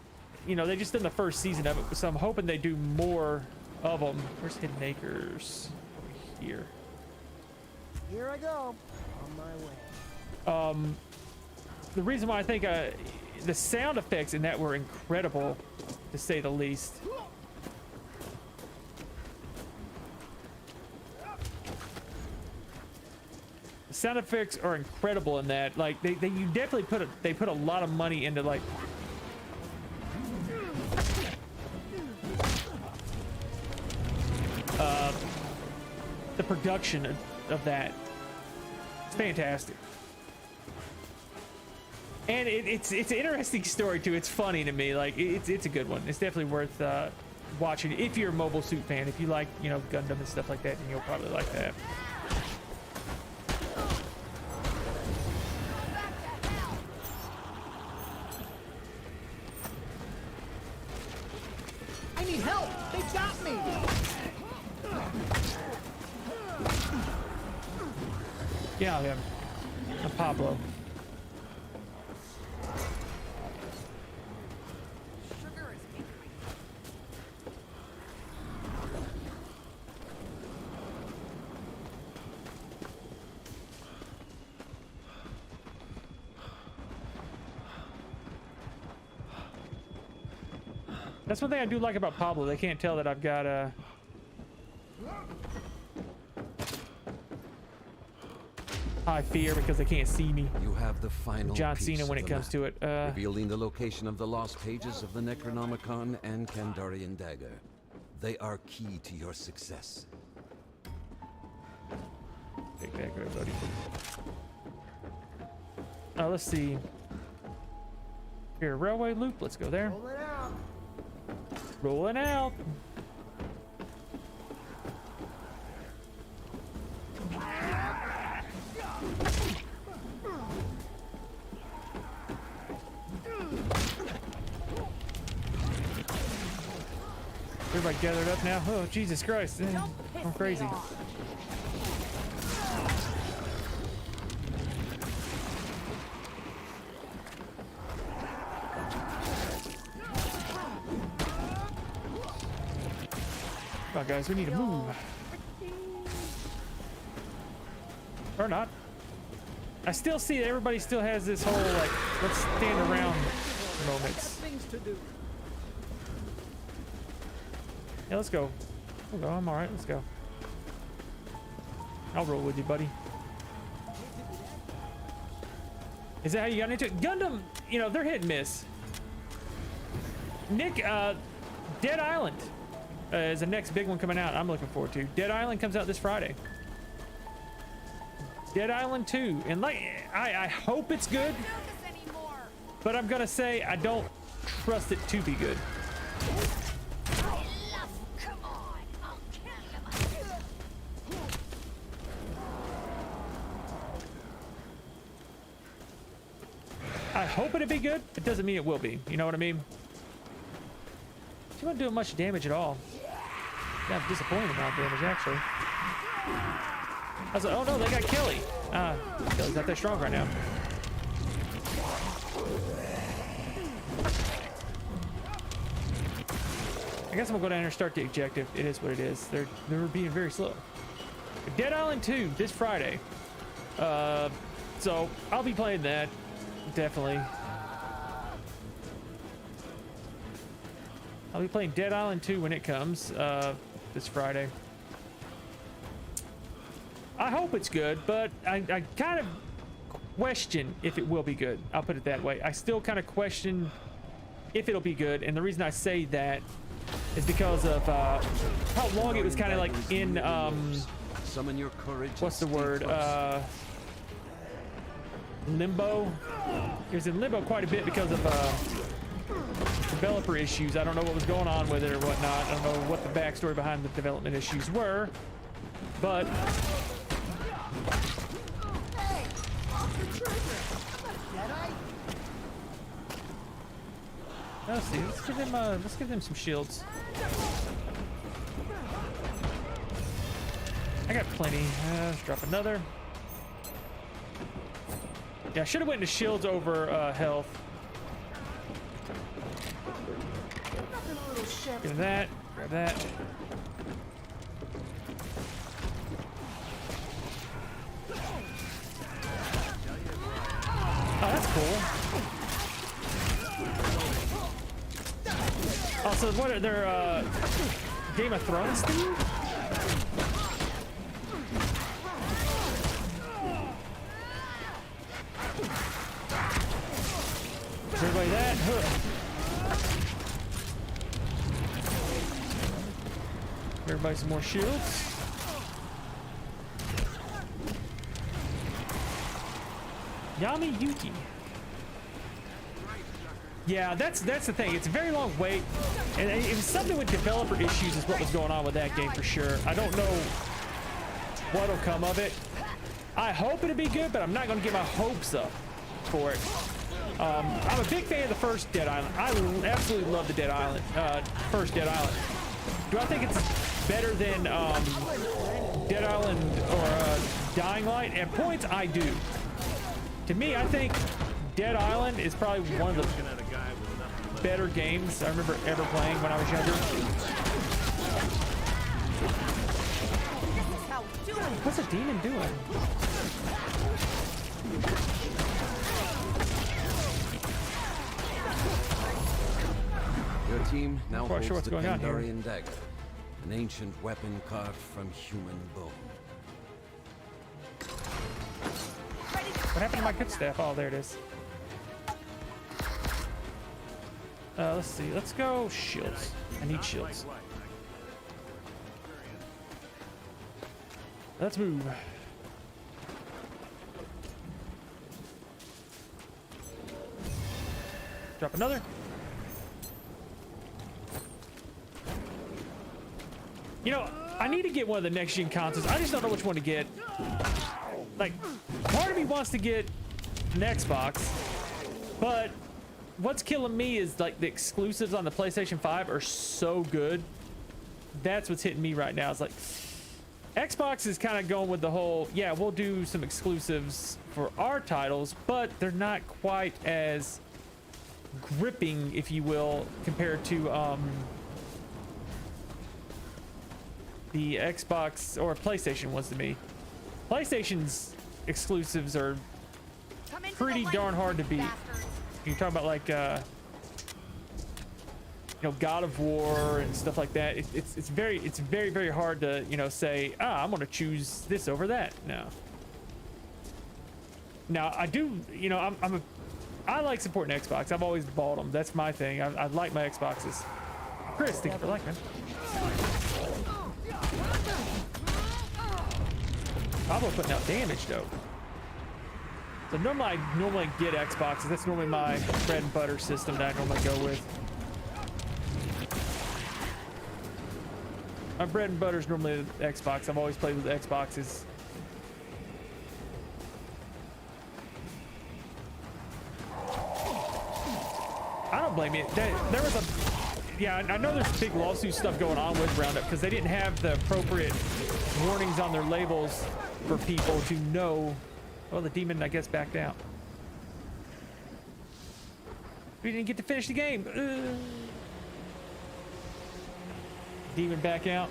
Speaker 1: you know, they just done the first season of it, so I'm hoping they do more of them. Where's Hidden Acres? Over here.
Speaker 9: Here I go. On my way.
Speaker 1: The reason why I think the sound effects in that were incredible, to say the least. The sound effects are incredible in that. Like you definitely put a lot of money into like the production of that. It's fantastic. And it's an interesting story too. It's funny to me. Like it's a good one. It's definitely worth watching if you're a Mobile Suit fan. If you like, you know, Gundam and stuff like that, then you'll probably like that.
Speaker 8: I need help! They got me!
Speaker 1: Yeah, him. Pablo. That's one thing I do like about Pablo. They can't tell that I've got high fear because they can't see me.
Speaker 4: You have the final
Speaker 1: John
Speaker 4: piece
Speaker 1: Cena when
Speaker 4: of
Speaker 1: it
Speaker 4: the
Speaker 1: comes
Speaker 4: map,
Speaker 1: to it.
Speaker 4: revealing the location of the lost pages of the Necronomicon and Kandarian dagger. They are key to your success.
Speaker 1: Take that, good buddy. Let's see. Here, railway loop. Let's go there.
Speaker 9: Roll it out.
Speaker 1: Rolling out. Everybody gathered up now. Oh, Jesus Christ. I'm crazy. Come on, guys, we need to move. Or not. I still see that everybody still has this whole, like, let's stand around moments.
Speaker 8: Things to do.
Speaker 1: Yeah, let's go. We'll go. I'm all right. Let's go. I'll roll with you, buddy. Is that how you got into it? Gundam, you know, they're hit and miss. Nick, Dead Island is the next big one coming out. I'm looking forward to. Dead Island comes out this Friday. Dead Island 2. And like, I hope it's good, but I'm gonna say I don't trust it to be good. I hope it'll be good. It doesn't mean it will be. You know what I mean? She wasn't doing much damage at all. Yeah, disappointing amount of damage, actually. I was like, oh no, they got Kelly. Kelly's not that strong right now. I guess I'm gonna go down here and start the objective. It is what it is. They're being very slow. Dead Island 2 this Friday. So I'll be playing that. Definitely. I'll be playing Dead Island 2 when it comes this Friday. I hope it's good, but I kind of question if it will be good. I'll put it that way. I still kind of question if it'll be good, and the reason I say that is because of how long it was kind of like in
Speaker 4: Summon your courage.
Speaker 1: what's the word? Limbo. It was in limbo quite a bit because of developer issues. I don't know what was going on with it or whatnot. I don't know what the backstory behind the development issues were, but let's see. Let's give them some shields. I got plenty. Let's drop another. Yeah, I should have went into shields over health. Give him that. Grab that. Oh, that's cool. Also, what are their Game of Thrones theme? Is everybody that? Everybody some more shields. Yami Yuki. Yeah, that's the thing. It's a very long wait, and it was something with developer issues is what was going on with that game for sure. I don't know what'll come of it. I hope it'll be good, but I'm not going to get my hopes up for it. I'm a big fan of the first Dead Island. I absolutely love the Dead Island, first Dead Island. Do I think it's better than Dead Island or Dying Light? At points, I do. To me, I think Dead Island is probably one of the better games I remember ever playing when I was younger. What's a demon doing?
Speaker 4: Your team now
Speaker 1: quite
Speaker 4: holds
Speaker 1: sure what's
Speaker 4: the
Speaker 1: going on here.
Speaker 4: Pandarian dagger, an ancient weapon carved from human bone.
Speaker 1: What happened to my good staff? Oh, there it is. Let's see. Let's go shields. I need shields. Let's move. Drop another. You know, I need to get one of the next gen consoles. I just don't know which one to get. Like, part of me wants to get an Xbox, but what's killing me is like the exclusives on the PlayStation 5 are so good. That's what's hitting me right now. It's like Xbox is kind of going with the whole, yeah, we'll do some exclusives for our titles, but they're not quite as gripping, if you will, compared to the Xbox or PlayStation was to me. PlayStation's exclusives are pretty darn hard to beat. You talk about like you know, God of War and stuff like that. It's very hard to, you know, say, I'm gonna choose this over that. No. Now I do, you know, I like supporting Xbox. I've always bought them. That's my thing. I like my Xboxes. Chris, thank you for liking. Pablo putting out damage though. So normally I get Xboxes. That's normally my bread and butter system that I normally go with. My bread and butter is normally the Xbox. I've always played with Xboxes. I don't blame you. There was a, yeah, I know there's big lawsuit stuff going on with Roundup because they didn't have the appropriate warnings on their labels for people to know. Well, the demon, I guess, backed out. We didn't get to finish the game. Demon back out.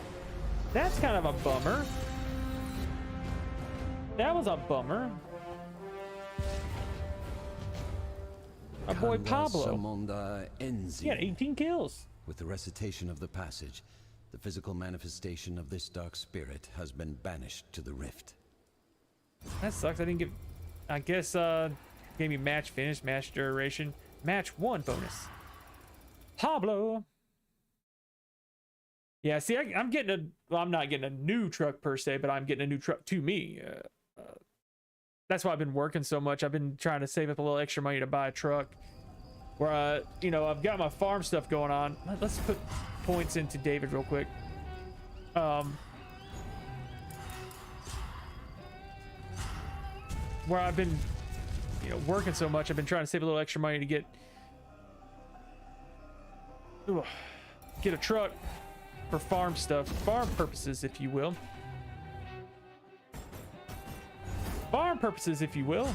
Speaker 1: That's kind of a bummer. That was a bummer. Our boy Pablo. He had 18 kills.
Speaker 4: With the recitation of the passage, the physical manifestation of this dark spirit has been banished to the rift.
Speaker 1: That sucks. I didn't get. I guess gave me match finish, match duration, match 1 bonus. Pablo. Yeah, see, I'm getting a. Well, I'm not getting a new truck per se, but I'm getting a new truck to me. That's why I've been working so much. I've been trying to save up a little extra money to buy a truck. Where you know, I've got my farm stuff going on. Let's put points into David real quick. Where I've been, you know, working so much, I've been trying to save a little extra money to get a truck for farm stuff, farm purposes, if you will. Farm purposes, if you will.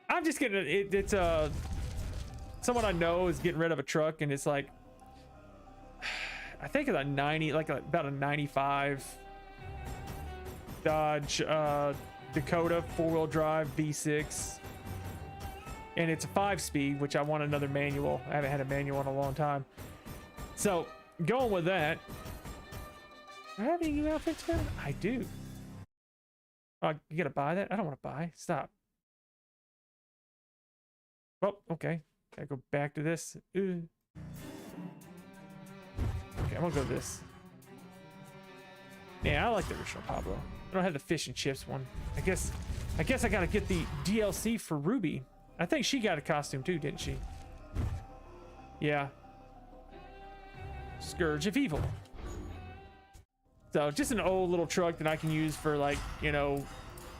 Speaker 1: I'm just getting it's someone I know is getting rid of a truck, and it's like, I think it's a 90, like about a 95 Dodge Dakota 4-wheel drive V6, and it's a 5-speed, which I want another manual. I haven't had a manual in a long time, so going with that. Do I have any new outfits for them? I do. Oh, you gotta buy that? I don't want to buy. Stop. Oh, okay. Gotta go back to this. Okay, I'm gonna go with this. Yeah, I like the original Pablo. I don't have the fish and chips one. I guess I gotta get the DLC for Ruby. I think she got a costume too, didn't she? Yeah. Scourge of Evil. So just an old little truck that I can use for, like, you know,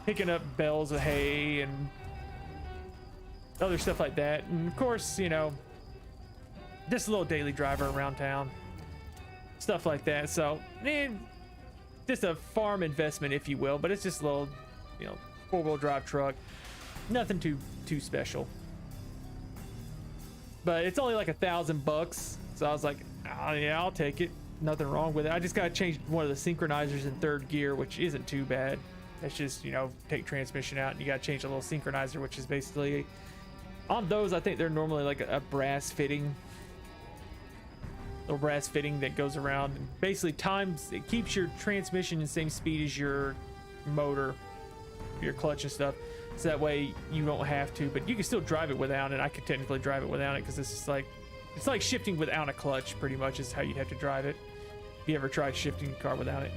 Speaker 1: picking up bales of hay and other stuff like that. And of course, you know, just a little daily driver around town, stuff like that. So just a farm investment, if you will, but it's just a little, you know, 4-wheel drive truck, nothing too special, but it's only like $1,000, so I was like, oh, yeah, I'll take it. Nothing wrong with it. I just got to change one of the synchronizers in 3rd gear, which isn't too bad. It's just, you know, take transmission out and you got to change a little synchronizer, which is basically, on those, I think they're normally like a brass fitting little brass fitting that goes around and basically it keeps your transmission the same speed as your motor, your clutch and stuff, so that way you don't have to, but you can still drive it without it. I could technically drive it without it because it's like shifting without a clutch, pretty much is how you'd have to drive it if you ever tried shifting a car without it.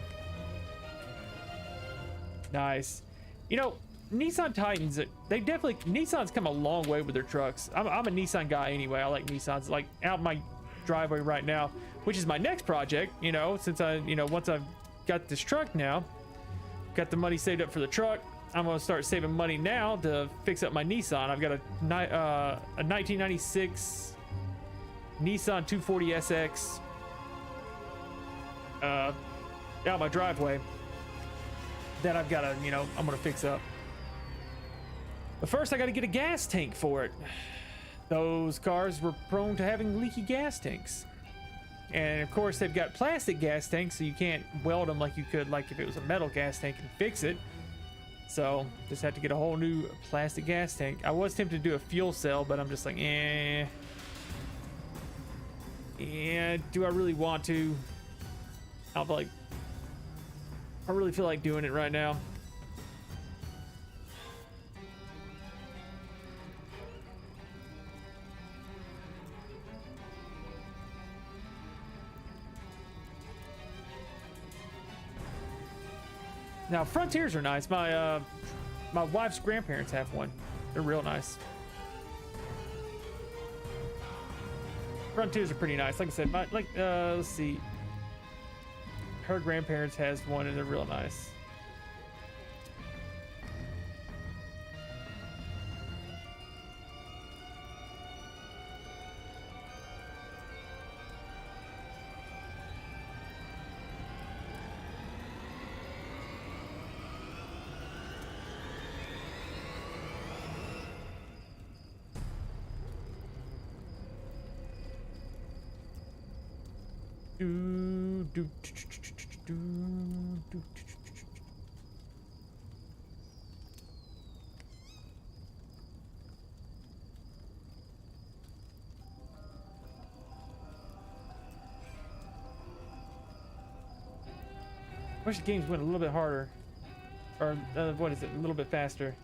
Speaker 1: Nice. You know, Nissan Titans, Nissan's come a long way with their trucks. I'm a Nissan guy anyway. I like Nissans. Like out my driveway right now, which is my next project, you know, since once I've got this truck now, got the money saved up for the truck, I'm gonna start saving money now to fix up my Nissan. I've got a 1996 Nissan 240SX out my driveway that I've got to, I'm gonna fix up. But first I got to get a gas tank for it. Those cars were prone to having leaky gas tanks. And of course they've got plastic gas tanks, so you can't weld them like you could like if it was a metal gas tank and fix it. So just had to get a whole new plastic gas tank. I was tempted to do a fuel cell, but I'm just like, yeah, do I really want to? I really feel like doing it right now. Now, Frontiers are nice. My wife's grandparents have one. They're real nice. Frontiers are pretty nice. Like I said, let's see. Her grandparents has one, and they're real nice. Wish the games went a little bit harder, or what is it, a little bit faster.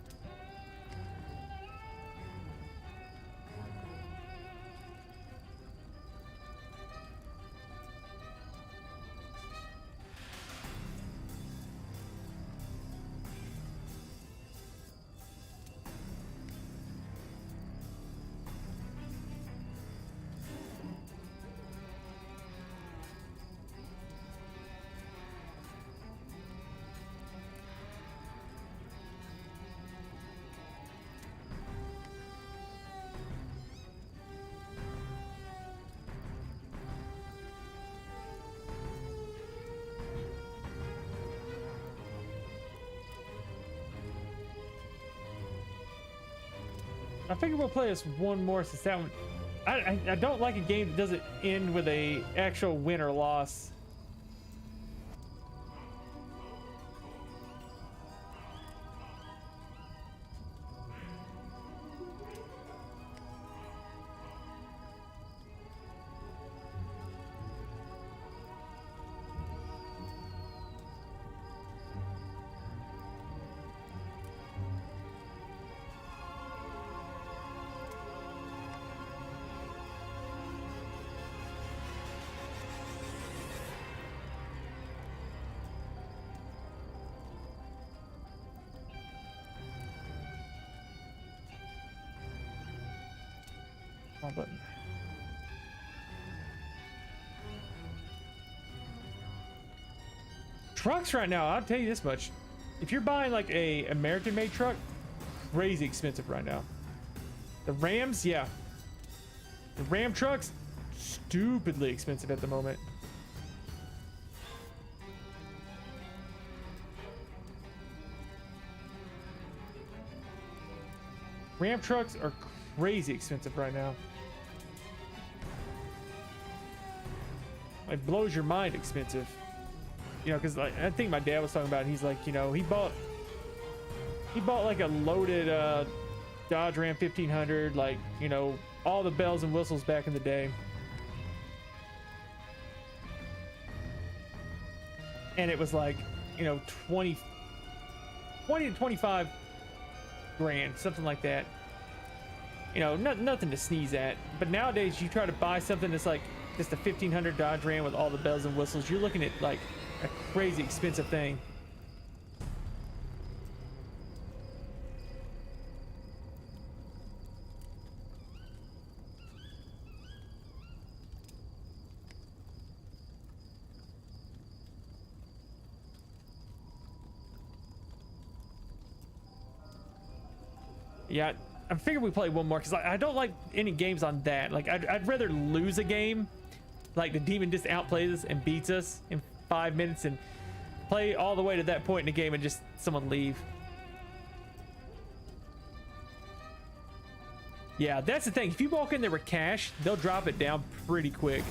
Speaker 1: I figure we'll play this one more since that one. I don't like a game that doesn't end with a actual win or loss. Button. Trucks right now, I'll tell you this much. If you're buying like a American-made truck, crazy expensive right now. The Rams, yeah. The Ram trucks, stupidly expensive at the moment. Ram trucks are crazy expensive right now. It blows your mind expensive, because like I think my dad was talking about it. He's like, he bought like a loaded Dodge Ram 1500, like all the bells and whistles back in the day. and it was like, you know, 20 to 25 grand, something like that. You know, nothing to sneeze at. But nowadays, you try to buy something that's like just a 1500 Dodge Ram with all the bells and whistles, you're looking at like a crazy expensive thing. Yeah, I figured we play one more because I don't like any games on that. Like, I'd rather lose a game, like the demon just outplays us and beats us in 5 minutes, and play all the way to that point in the game and just someone leave. Yeah, that's the thing. If you walk in there with cash, they'll drop it down pretty quick.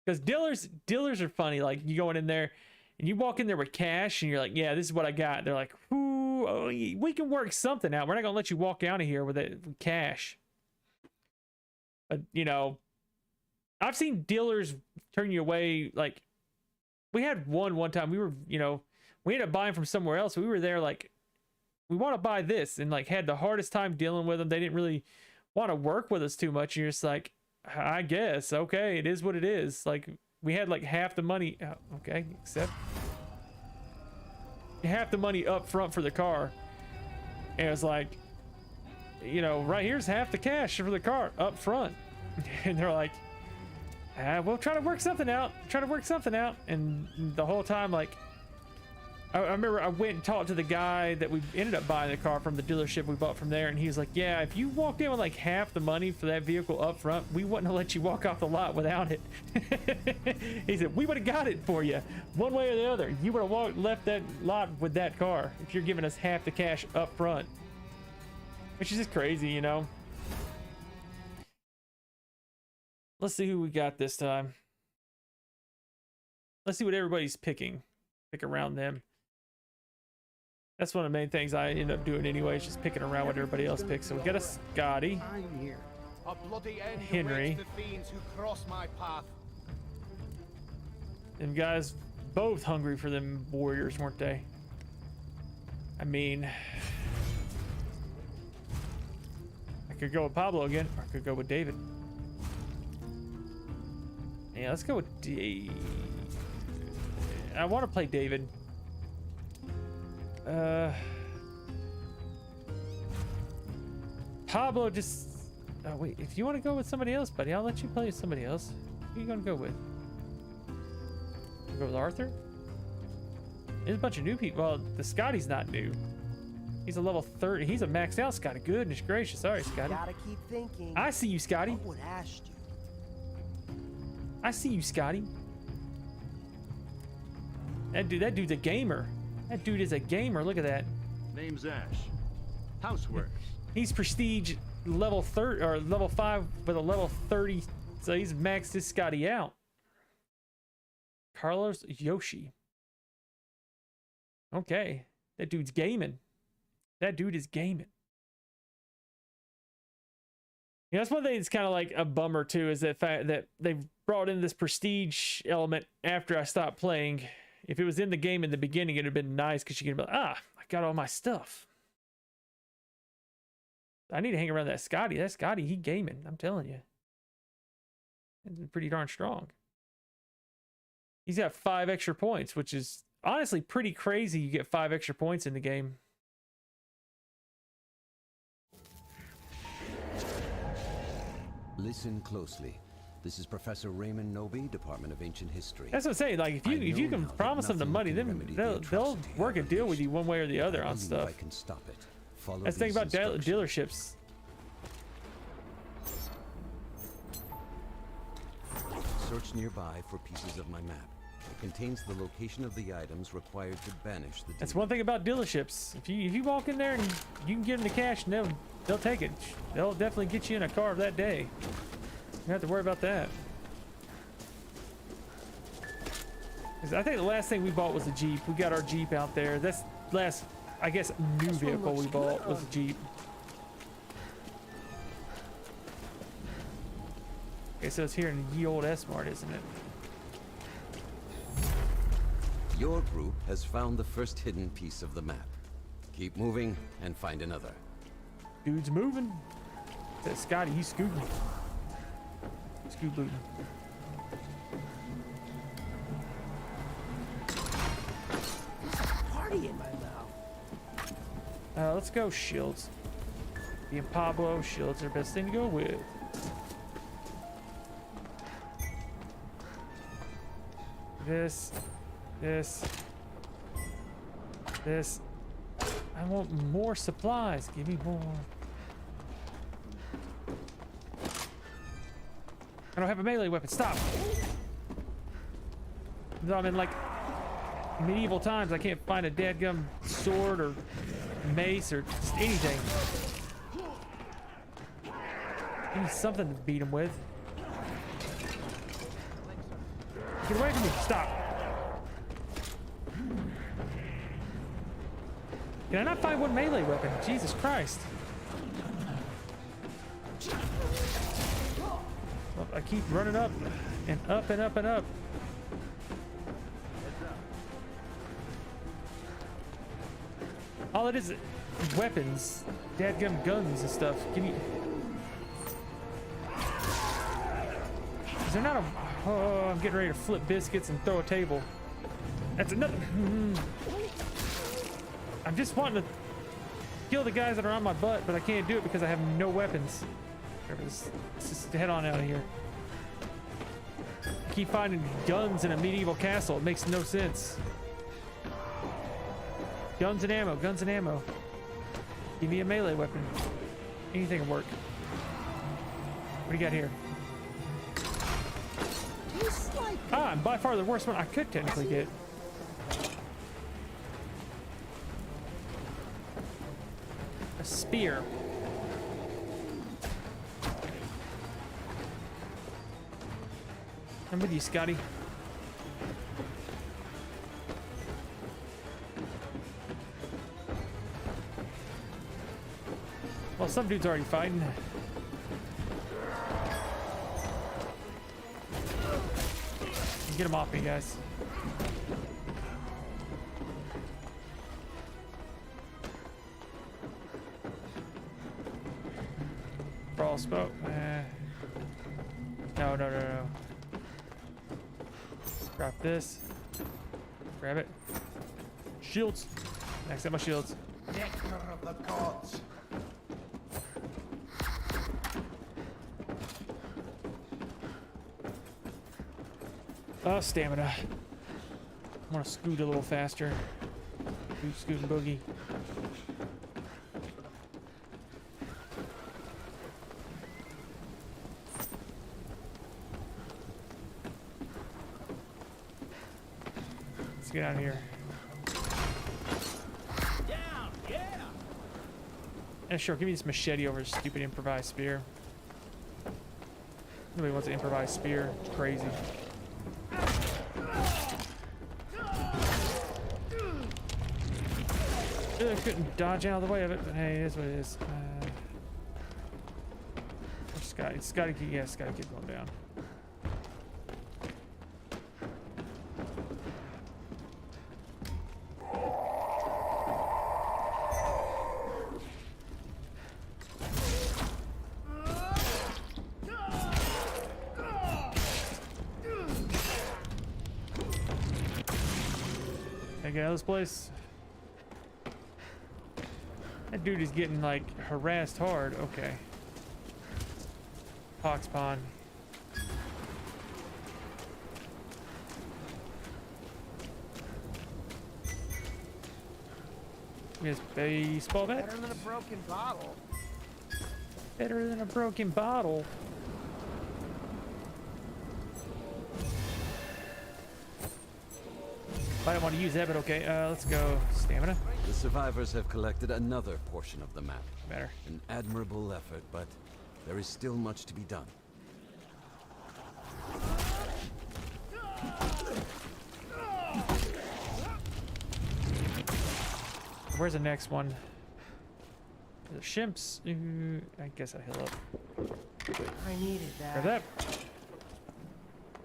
Speaker 1: Because dealers are funny. Like, you going in there and you walk in there with cash and you're like, yeah, this is what I got. They're like, ooh, oh, we can work something out. We're not gonna let you walk out of here with it with cash. But you know, I've seen dealers turn you away. Like, we had one time, we were, you know, we ended up buying from somewhere else. We were there like, we want to buy this, and like had the hardest time dealing with them. They didn't really want to work with us too much. And you're just like, I guess, okay, it is what it is. Like, we had like half the money, okay, except half the money up front for the car. And it was like, you know, right here's half the cash for the car up front. And they're like, we'll try to work something out. And the whole time, like, I remember I went and talked to the guy that we ended up buying the car from, the dealership we bought from there, and he was like, yeah, if you walked in with like half the money for that vehicle up front, we wouldn't have let you walk off the lot without it. He said, we would have got it for you one way or the other. You would have left that lot with that car if you're giving us half the cash up front. Which is just crazy, you know. Let's see who we got this time. Let's see what everybody's picking. Pick around them. That's one of the main things I end up doing anyway, is just picking around what everybody else picks. So we got a Scotty,
Speaker 8: I'm here.
Speaker 10: A bloody end
Speaker 1: Henry.
Speaker 10: awaits the fiends who cross my path.
Speaker 1: Them guys both hungry for them warriors, weren't they? I mean, I could go with Pablo again, or I could go with David. Yeah, let's go with I want to play David. Pablo just... Oh, wait. If you want to go with somebody else, buddy, I'll let you play with somebody else. Who are you going to go with? Go with Arthur? There's a bunch of new people. Well, the Scotty's not new. He's a level 30. He's a maxed out Scotty. Goodness gracious. Sorry, Scotty.
Speaker 9: Gotta keep thinking.
Speaker 1: I see you, Scotty.
Speaker 9: What would Ash do?
Speaker 1: I see you, Scotty. That dude's a gamer. That dude is a gamer. Look at that.
Speaker 2: Name's Ash. Houseworks.
Speaker 1: He's prestige level 30 or level 5 with a level 30, so he's maxed his Scotty out. Carlos Yoshi. Okay, that dude's gaming. That dude is gaming. Yeah, that's one thing that's kind of like a bummer too, is the fact that they've brought in this prestige element after I stopped playing. If it was in the game in the beginning, it'd have been nice because you could be like, I got all my stuff. I need to hang around that Scotty. That Scotty, he gaming. I'm telling you. It's pretty darn strong. He's got 5 extra points, which is honestly pretty crazy. You get 5 extra points in the game.
Speaker 4: Listen closely. This is Professor Raymond Noby, Department of Ancient History.
Speaker 1: That's what I'm saying. Like, if you can promise them the money, then they'll work a deal with you one way or the other on stuff.
Speaker 4: I can stop it. Follow
Speaker 1: That's the thing about
Speaker 4: instructions.
Speaker 1: dealerships.
Speaker 4: Search nearby for pieces of my map. It contains the location of the items required to banish the demon.
Speaker 1: That's one thing about dealerships. If you walk in there and you can give them the cash, and they'll take it. They'll definitely get you in a car that day. You don't have to worry about that. 'Cause I think the last thing we bought was a Jeep. We got our Jeep out there. That's last, I guess, new vehicle we bought was a Jeep. Okay, so it's here in Ye Old S-Mart, isn't it?
Speaker 4: Your group has found the first hidden piece of the map. Keep moving and find another.
Speaker 1: Dude's moving. That Scotty, he's scooting. Scoot booting.
Speaker 9: Party in my mouth.
Speaker 1: Let's go shields. Being Pablo, shields are the best thing to go with. This. I want more supplies. Give me more. I don't have a melee weapon. Stop. No, I'm in like medieval times. I can't find a dadgum sword or mace or anything. Give me something to beat him with. Get away from me. Stop. Can I not find one melee weapon? Jesus Christ. Well, I keep running up and up and up and up. All it is weapons, dadgum guns and stuff. Give me. Is there not a? Oh, I'm getting ready to flip biscuits and throw a table. That's another. I'm just wanting to kill the guys that are on my butt, but I can't do it because I have no weapons. Let's just head on out of here. I keep finding guns in a medieval castle. It makes no sense. Guns and ammo, guns and ammo. Give me a melee weapon. Anything will work. What do you got here? Ah, and by far the worst one I could technically get. A spear. I'm with you, Scotty. Well, some dude's already fighting. Get him off me, guys. Brawl smoke. No. Grab this. Grab it. Shields. Max out my shields.
Speaker 10: Nectar of the gods.
Speaker 1: Stamina. I want to scoot a little faster. Scoot and boogie. Let's get out of here.
Speaker 10: Down, yeah.
Speaker 1: Yeah, sure. Give me this machete over this stupid improvised spear. Nobody wants an improvised spear. It's crazy. I couldn't dodge out of the way of it, but hey, it is what it is. Scotty, yeah, Scotty keep going down. Can I get out of this place? That dude is getting like harassed hard. Okay. Pox Pond. Miss baseball bat.
Speaker 9: Better than a broken bottle.
Speaker 1: Better than a broken bottle. I don't want to use that, but okay. Let's go. Stamina.
Speaker 4: The survivors have collected another portion of the map.
Speaker 1: Better.
Speaker 4: An admirable effort, but there is still much to be done.
Speaker 1: Where's the next one? The shimps. I guess I'll heal up.
Speaker 9: I needed that.
Speaker 1: Grab that.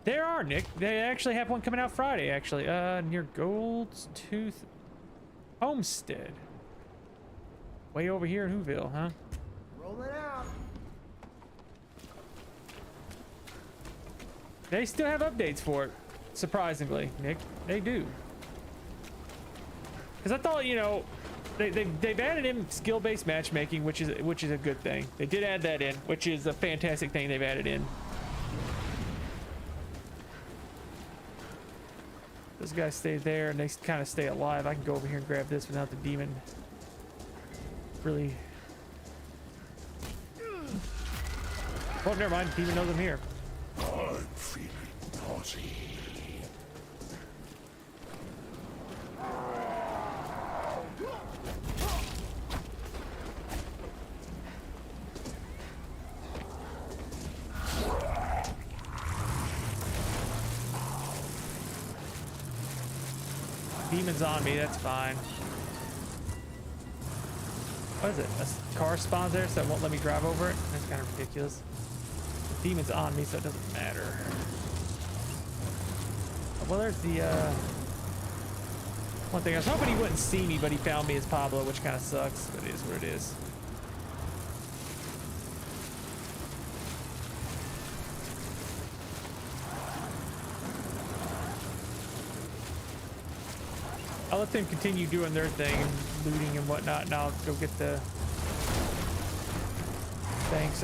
Speaker 1: There are, Nick. They actually have one coming out Friday, actually. Near Gold's Tooth Homestead. Way over here in Whoville, huh?
Speaker 9: Rolling out.
Speaker 1: They still have updates for it, surprisingly, Nick. They do. Because I thought, you know, they've added in skill-based matchmaking, which is a good thing. They did add that in, which is a fantastic thing they've added in. Those guys stay there, and they kind of stay alive. I can go over here and grab this without the demon really... Oh, never mind. Demon knows I'm here.
Speaker 10: I'm feeling naughty.
Speaker 1: Demon's on me, that's fine. What is it? A car spawns there, so it won't let me drive over it? That's kind of ridiculous. The demon's on me, so it doesn't matter. Well, there's the, one thing. I was hoping he wouldn't see me, but he found me as Pablo, which kind of sucks, but it is what it is. I'll let them continue doing their thing and looting and whatnot, and I'll go get the things.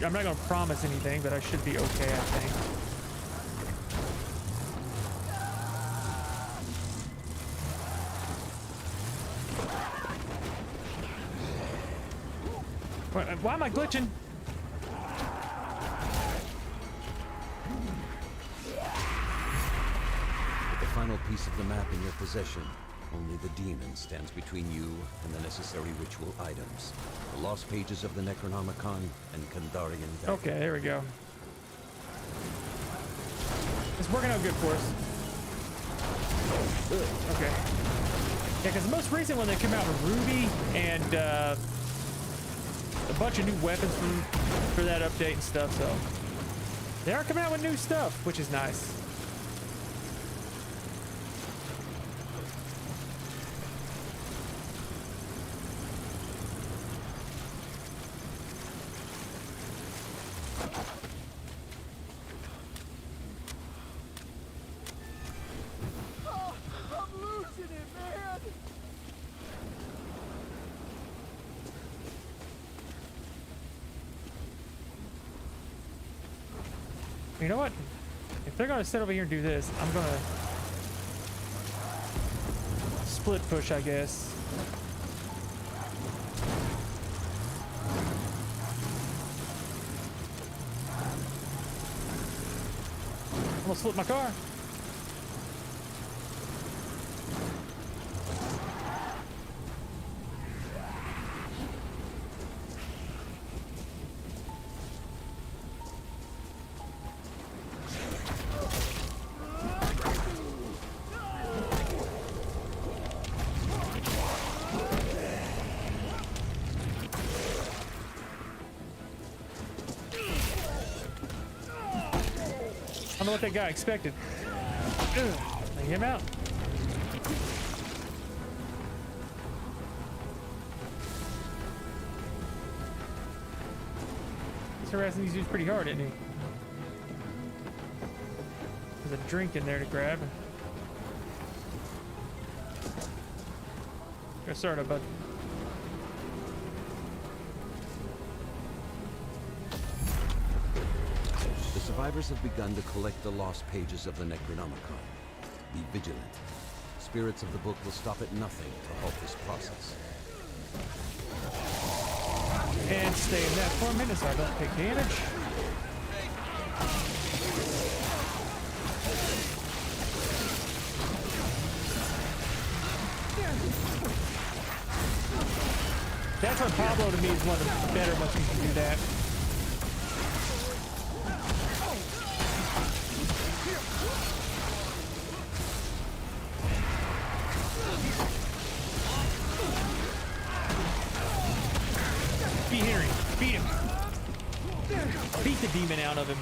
Speaker 1: I'm not gonna promise anything, but I should be okay, I think. Why am I glitching?
Speaker 4: Final piece of the map in your possession. Only the demon stands between you and the necessary ritual items. The lost pages of the Necronomicon and Kandarian dagger.
Speaker 1: Okay, there we go. It's working out good for us. Okay. Yeah, because the most recent one that came out with Ruby and a bunch of new weapons for that update and stuff, so they are coming out with new stuff, which is nice. You know what? If they're gonna sit over here and do this, I'm gonna split push, I guess. I'm gonna flip my car. I don't know what that guy expected. Lay him out. He's harassing these dudes pretty hard, isn't he? There's a drink in there to grab. Go start up, bud.
Speaker 4: The survivors have begun to collect the lost pages of the Necronomicon. Be vigilant. Spirits of the book will stop at nothing to halt this process.
Speaker 1: And stay in that for a minute so I don't take damage. That's when Pablo to me is one of the better ones who can do that. Beat Henry. Beat him. Beat the demon out of him.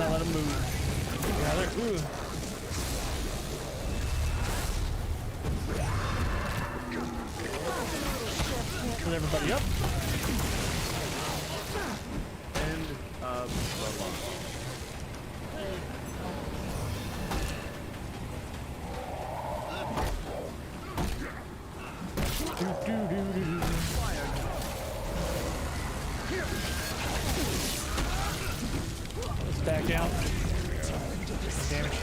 Speaker 1: not let him move. Yeah, they're, ooh. Put everybody up.
Speaker 2: End of the line.
Speaker 1: Let's back down. Damage.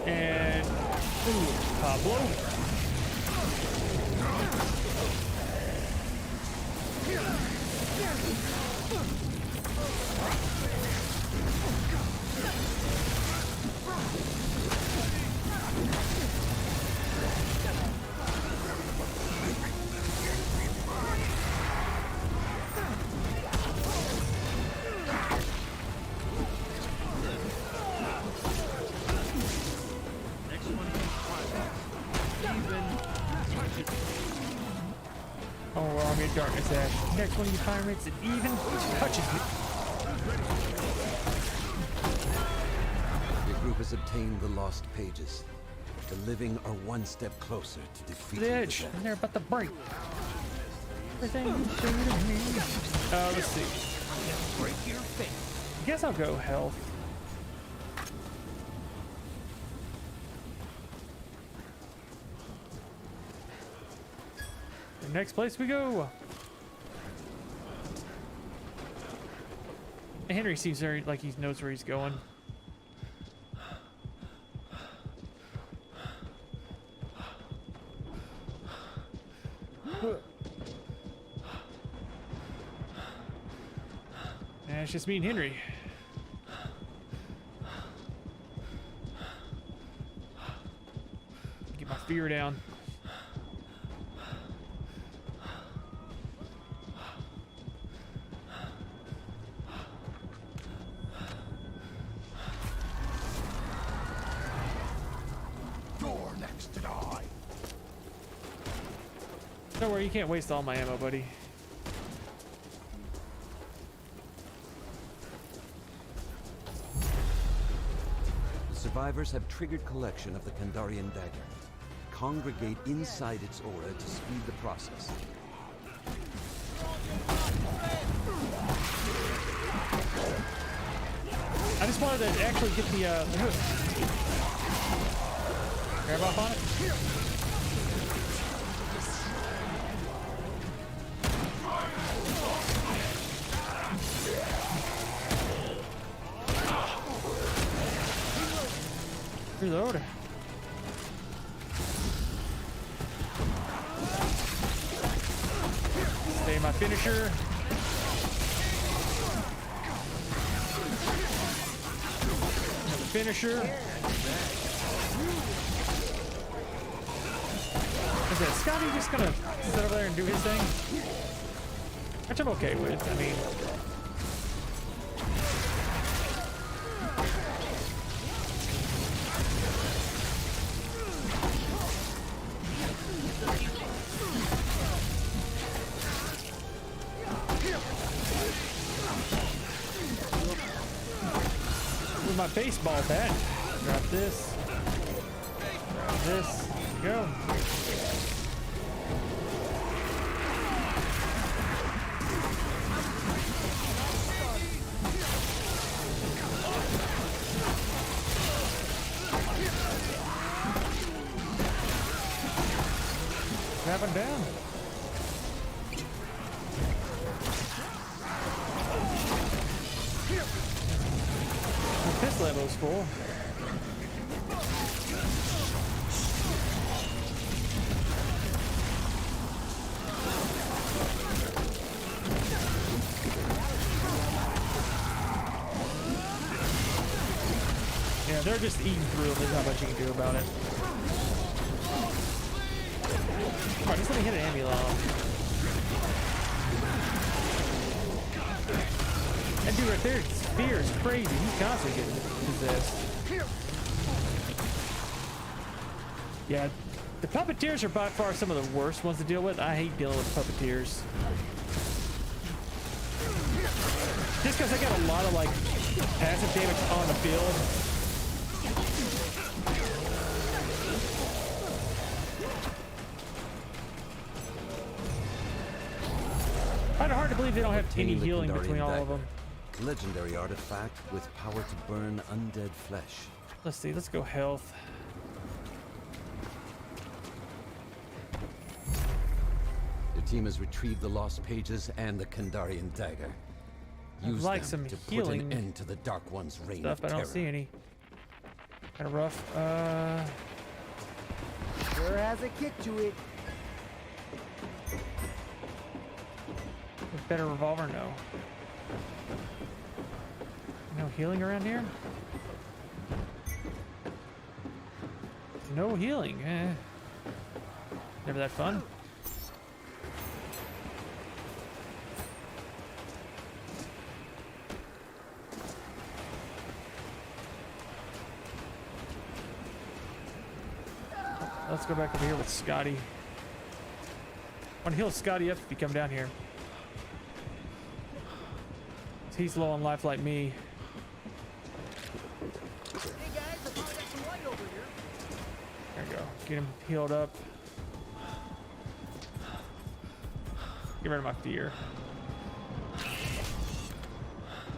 Speaker 1: And ooh, Pablo. Oh, Army of Darkness Ash. Next one of you pirates that even touches me.
Speaker 4: Your group has obtained the lost pages. The living are one step closer to defeating
Speaker 1: The edge,
Speaker 4: the
Speaker 1: and
Speaker 4: dead.
Speaker 1: they're about to break. Everything you do to me. Let's see.
Speaker 8: Break your face.
Speaker 1: I guess I'll go health. The next place we go. Henry seems very like he knows where he's going. And it's just me and Henry. Get my fear down.
Speaker 10: You're next to die.
Speaker 1: Don't worry, you can't waste all my ammo, buddy.
Speaker 4: The survivors have triggered collection of the Kandarian dagger. Congregate inside its aura to speed the process.
Speaker 1: I just wanted to actually get the hook. Grab off on it. Reload. Stay my finisher. Another finisher. Is that Scotty just gonna sit over there and do his thing? Which I'm okay with. I mean, with my baseball bat. Drop this. Grab this. Go. Grab him down. My pistol ammo's full. Yeah, they're just eating through them. There's not much you can do about it. Alright, just let me hit an ambulance. That dude right there, Spear, is crazy. He's constantly getting possessed. Yeah, the puppeteers are by far some of the worst ones to deal with. I hate dealing with puppeteers. Just because they got a lot of like passive damage on the field. I find it hard to believe they don't have any
Speaker 4: Obtaining the
Speaker 1: healing
Speaker 4: Kandarian
Speaker 1: between all of
Speaker 4: dagger.
Speaker 1: them.
Speaker 4: Legendary artifact with power to burn undead flesh.
Speaker 1: Let's see, let's go health.
Speaker 4: Your team has retrieved the lost pages and the Kandarian dagger. Use
Speaker 1: like
Speaker 4: them
Speaker 1: some
Speaker 4: to put
Speaker 1: healing
Speaker 4: an end to the Dark One's reign
Speaker 1: Stuff,
Speaker 4: of
Speaker 1: I
Speaker 4: terror.
Speaker 1: don't see any. Kind of rough.
Speaker 9: Sure has a kick to it.
Speaker 1: Better revolver? No. No healing around here? No healing. Never that fun. Let's go back over here with Scotty. I want to heal Scotty up if you come down here. He's low on life like me.
Speaker 9: Hey guys, I found out some light over here.
Speaker 1: There we go. Get him healed up. Get rid of my fear.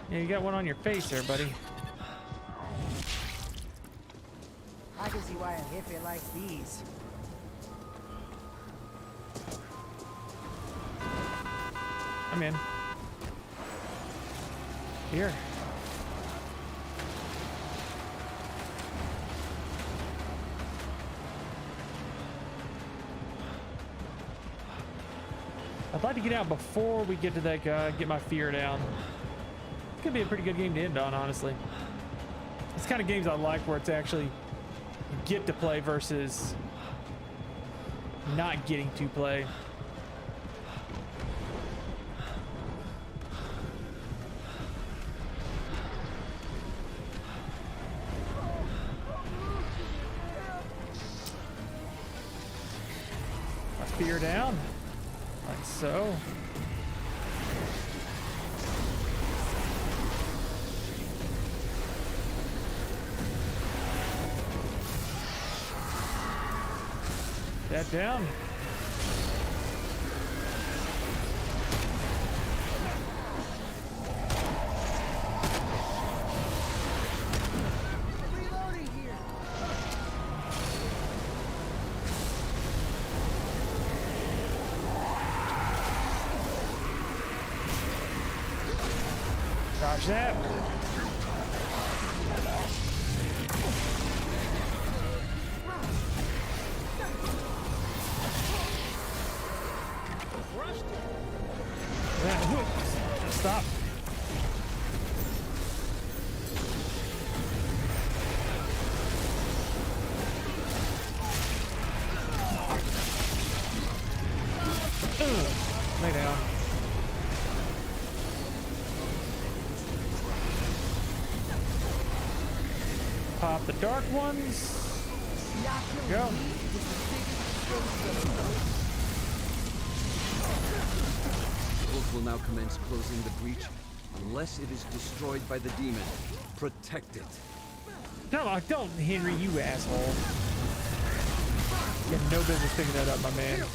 Speaker 1: Yeah, you got one on your face there, buddy.
Speaker 9: I can see why a hippie likes these.
Speaker 1: I'm in. Here. I'd like to get out before we get to that guy, get my fear down. Could be a pretty good game to end on, honestly. It's kind of games I like where it's actually you get to play versus not getting to play. My fear down, like so. That down.
Speaker 9: Reloading here.
Speaker 1: Dodge that. Stop. Lay down. Pop the dark ones. Go.
Speaker 4: Wolf will now commence closing the breach unless it is destroyed by the demon. Protect it.
Speaker 1: No, don't, Henry, you asshole. You have no business picking that up, my man.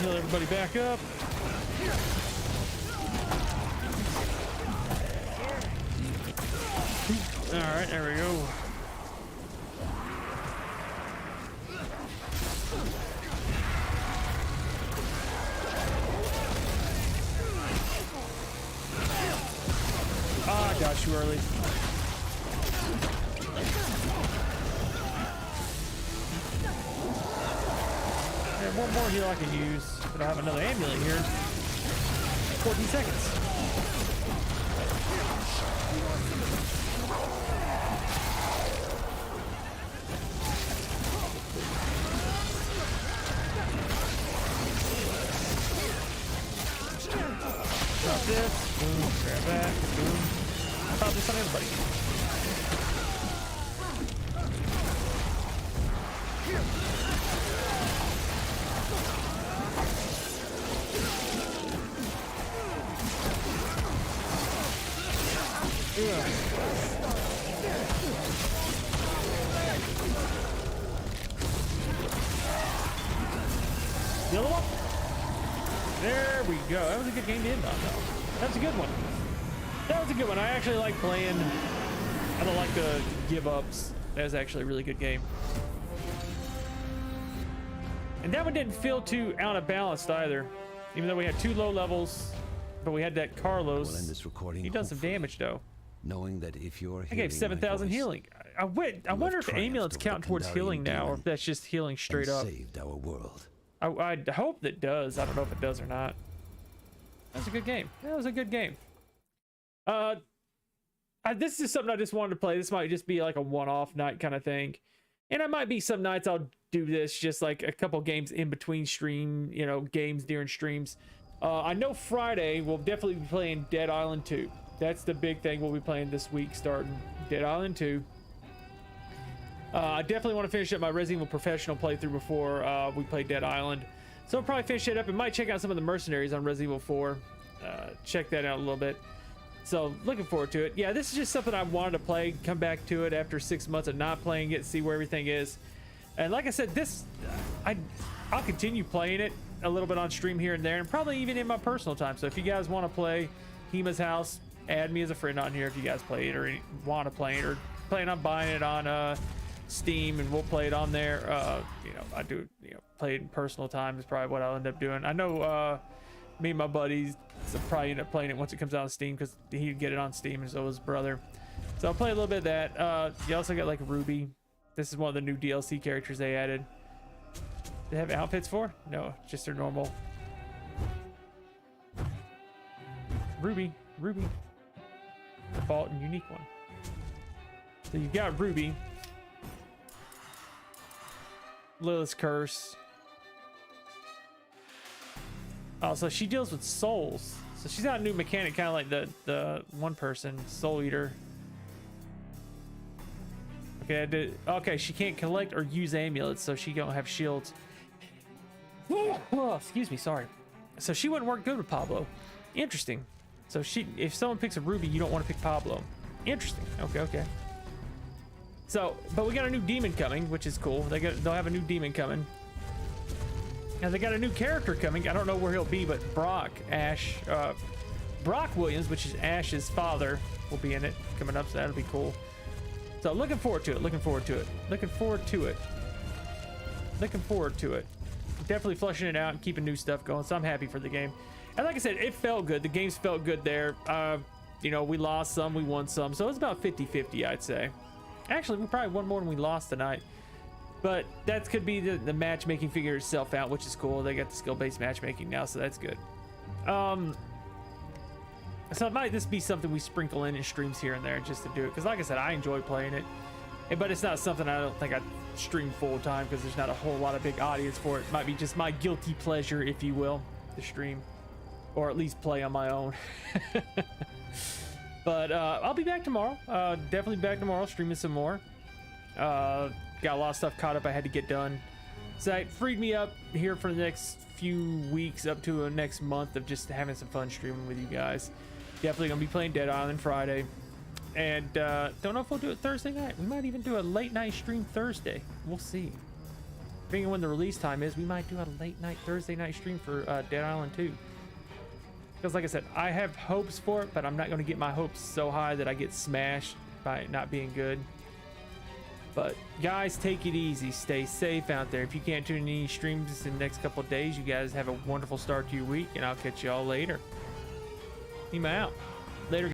Speaker 1: Heal everybody back up. All right, there we go. dodge too early. And one more heal I can use, but I have another amulet here. 14 seconds. Drop this. Boom. Grab that. Boom. Pop this on everybody. The other one? There we go. That was a good game to end on, though. That's a good one. That was a good one. I actually like playing. I don't like the give ups. That was actually a really good game. And that one didn't feel too out of balance either. Even though we had 2 low levels, but we had that Carlos.
Speaker 4: We'll end this recording.
Speaker 1: He does some damage though.
Speaker 4: Knowing that if you're
Speaker 1: I gave 7,000 healing. I wonder if amulets count towards healing now, or if that's just healing straight up.
Speaker 4: Saved our world.
Speaker 1: I hope that does. I don't know if it does or not. That was a good game. That was a good game. This is something I just wanted to play. This might just be like a one-off night kind of thing. And it might be some nights I'll do this, just like a couple games in between stream, you know, games during streams. I know Friday we'll definitely be playing Dead Island 2. That's the big thing we'll be playing this week, starting Dead Island 2. I definitely want to finish up my Resident Evil Professional playthrough before we play Dead Island. So I'll probably finish it up and might check out some of the Mercenaries on Resident Evil 4. Check that out a little bit. So looking forward to it. Yeah, this is just something I wanted to play, come back to it after 6 months of not playing it, see where everything is. And like I said, I'll continue playing it a little bit on stream here and there, and probably even in my personal time. So if you guys want to play Hima's House, add me as a friend on here if you guys play it or want to play it, or plan on buying it on Steam, and we'll play it on there. You know, I do, you know, play it in personal time is probably what I'll end up doing. I know me and my buddies will probably end up playing it once it comes out on Steam, because he'd get it on Steam and so his brother. So I'll play a little bit of that. You also got like Ruby. This is one of the new DLC characters they added. They have outfits for? No, just their normal. Ruby. Default and unique one. So you got Ruby. Lilith's Curse. Oh, so she deals with souls. So she's got a new mechanic, kind of like the one person Soul Eater. Okay, okay, she can't collect or use amulets, so she don't have shields. Oh, excuse me, sorry. So she wouldn't work good with Pablo. Interesting. So if someone picks a Ruby, you don't want to pick Pablo. Interesting. Okay. So, but we got a new demon coming, which is cool. They'll have a new demon coming. Now they got a new character coming. I don't know where he'll be, but Brock Williams, which is Ash's father, will be in it coming up. So that'll be cool. So looking forward to it. Definitely flushing it out and keeping new stuff going. So I'm happy for the game. And like I said, it felt good. The games felt good there. You know, we lost some, we won some. So it's about 50-50, I'd say. Actually, we probably won more than we lost tonight. But that could be the matchmaking figure itself out, which is cool. They got the skill-based matchmaking now, so that's good. So it might just be something we sprinkle in streams here and there just to do it. Because like I said, I enjoy playing it. But it's not something I don't think I'd stream full time, because there's not a whole lot of big audience for it. It might be just my guilty pleasure, if you will, to stream. Or at least play on my own. But I'll be back tomorrow. Definitely back tomorrow, streaming some more. Got a lot of stuff caught up I had to get done. So it freed me up here for the next few weeks, up to a next month of just having some fun streaming with you guys. Definitely gonna be playing Dead Island Friday. And don't know if we'll do it Thursday night. We might even do a late night stream Thursday. We'll see. Depending on when the release time is, we might do a late night Thursday night stream for Dead Island 2. Because like I said, I have hopes for it, but I'm not going to get my hopes so high that I get smashed by it not being good. But guys, take it easy. Stay safe out there. If you can't tune in any streams in the next couple of days, you guys have a wonderful start to your week, and I'll catch you all later. Hima out.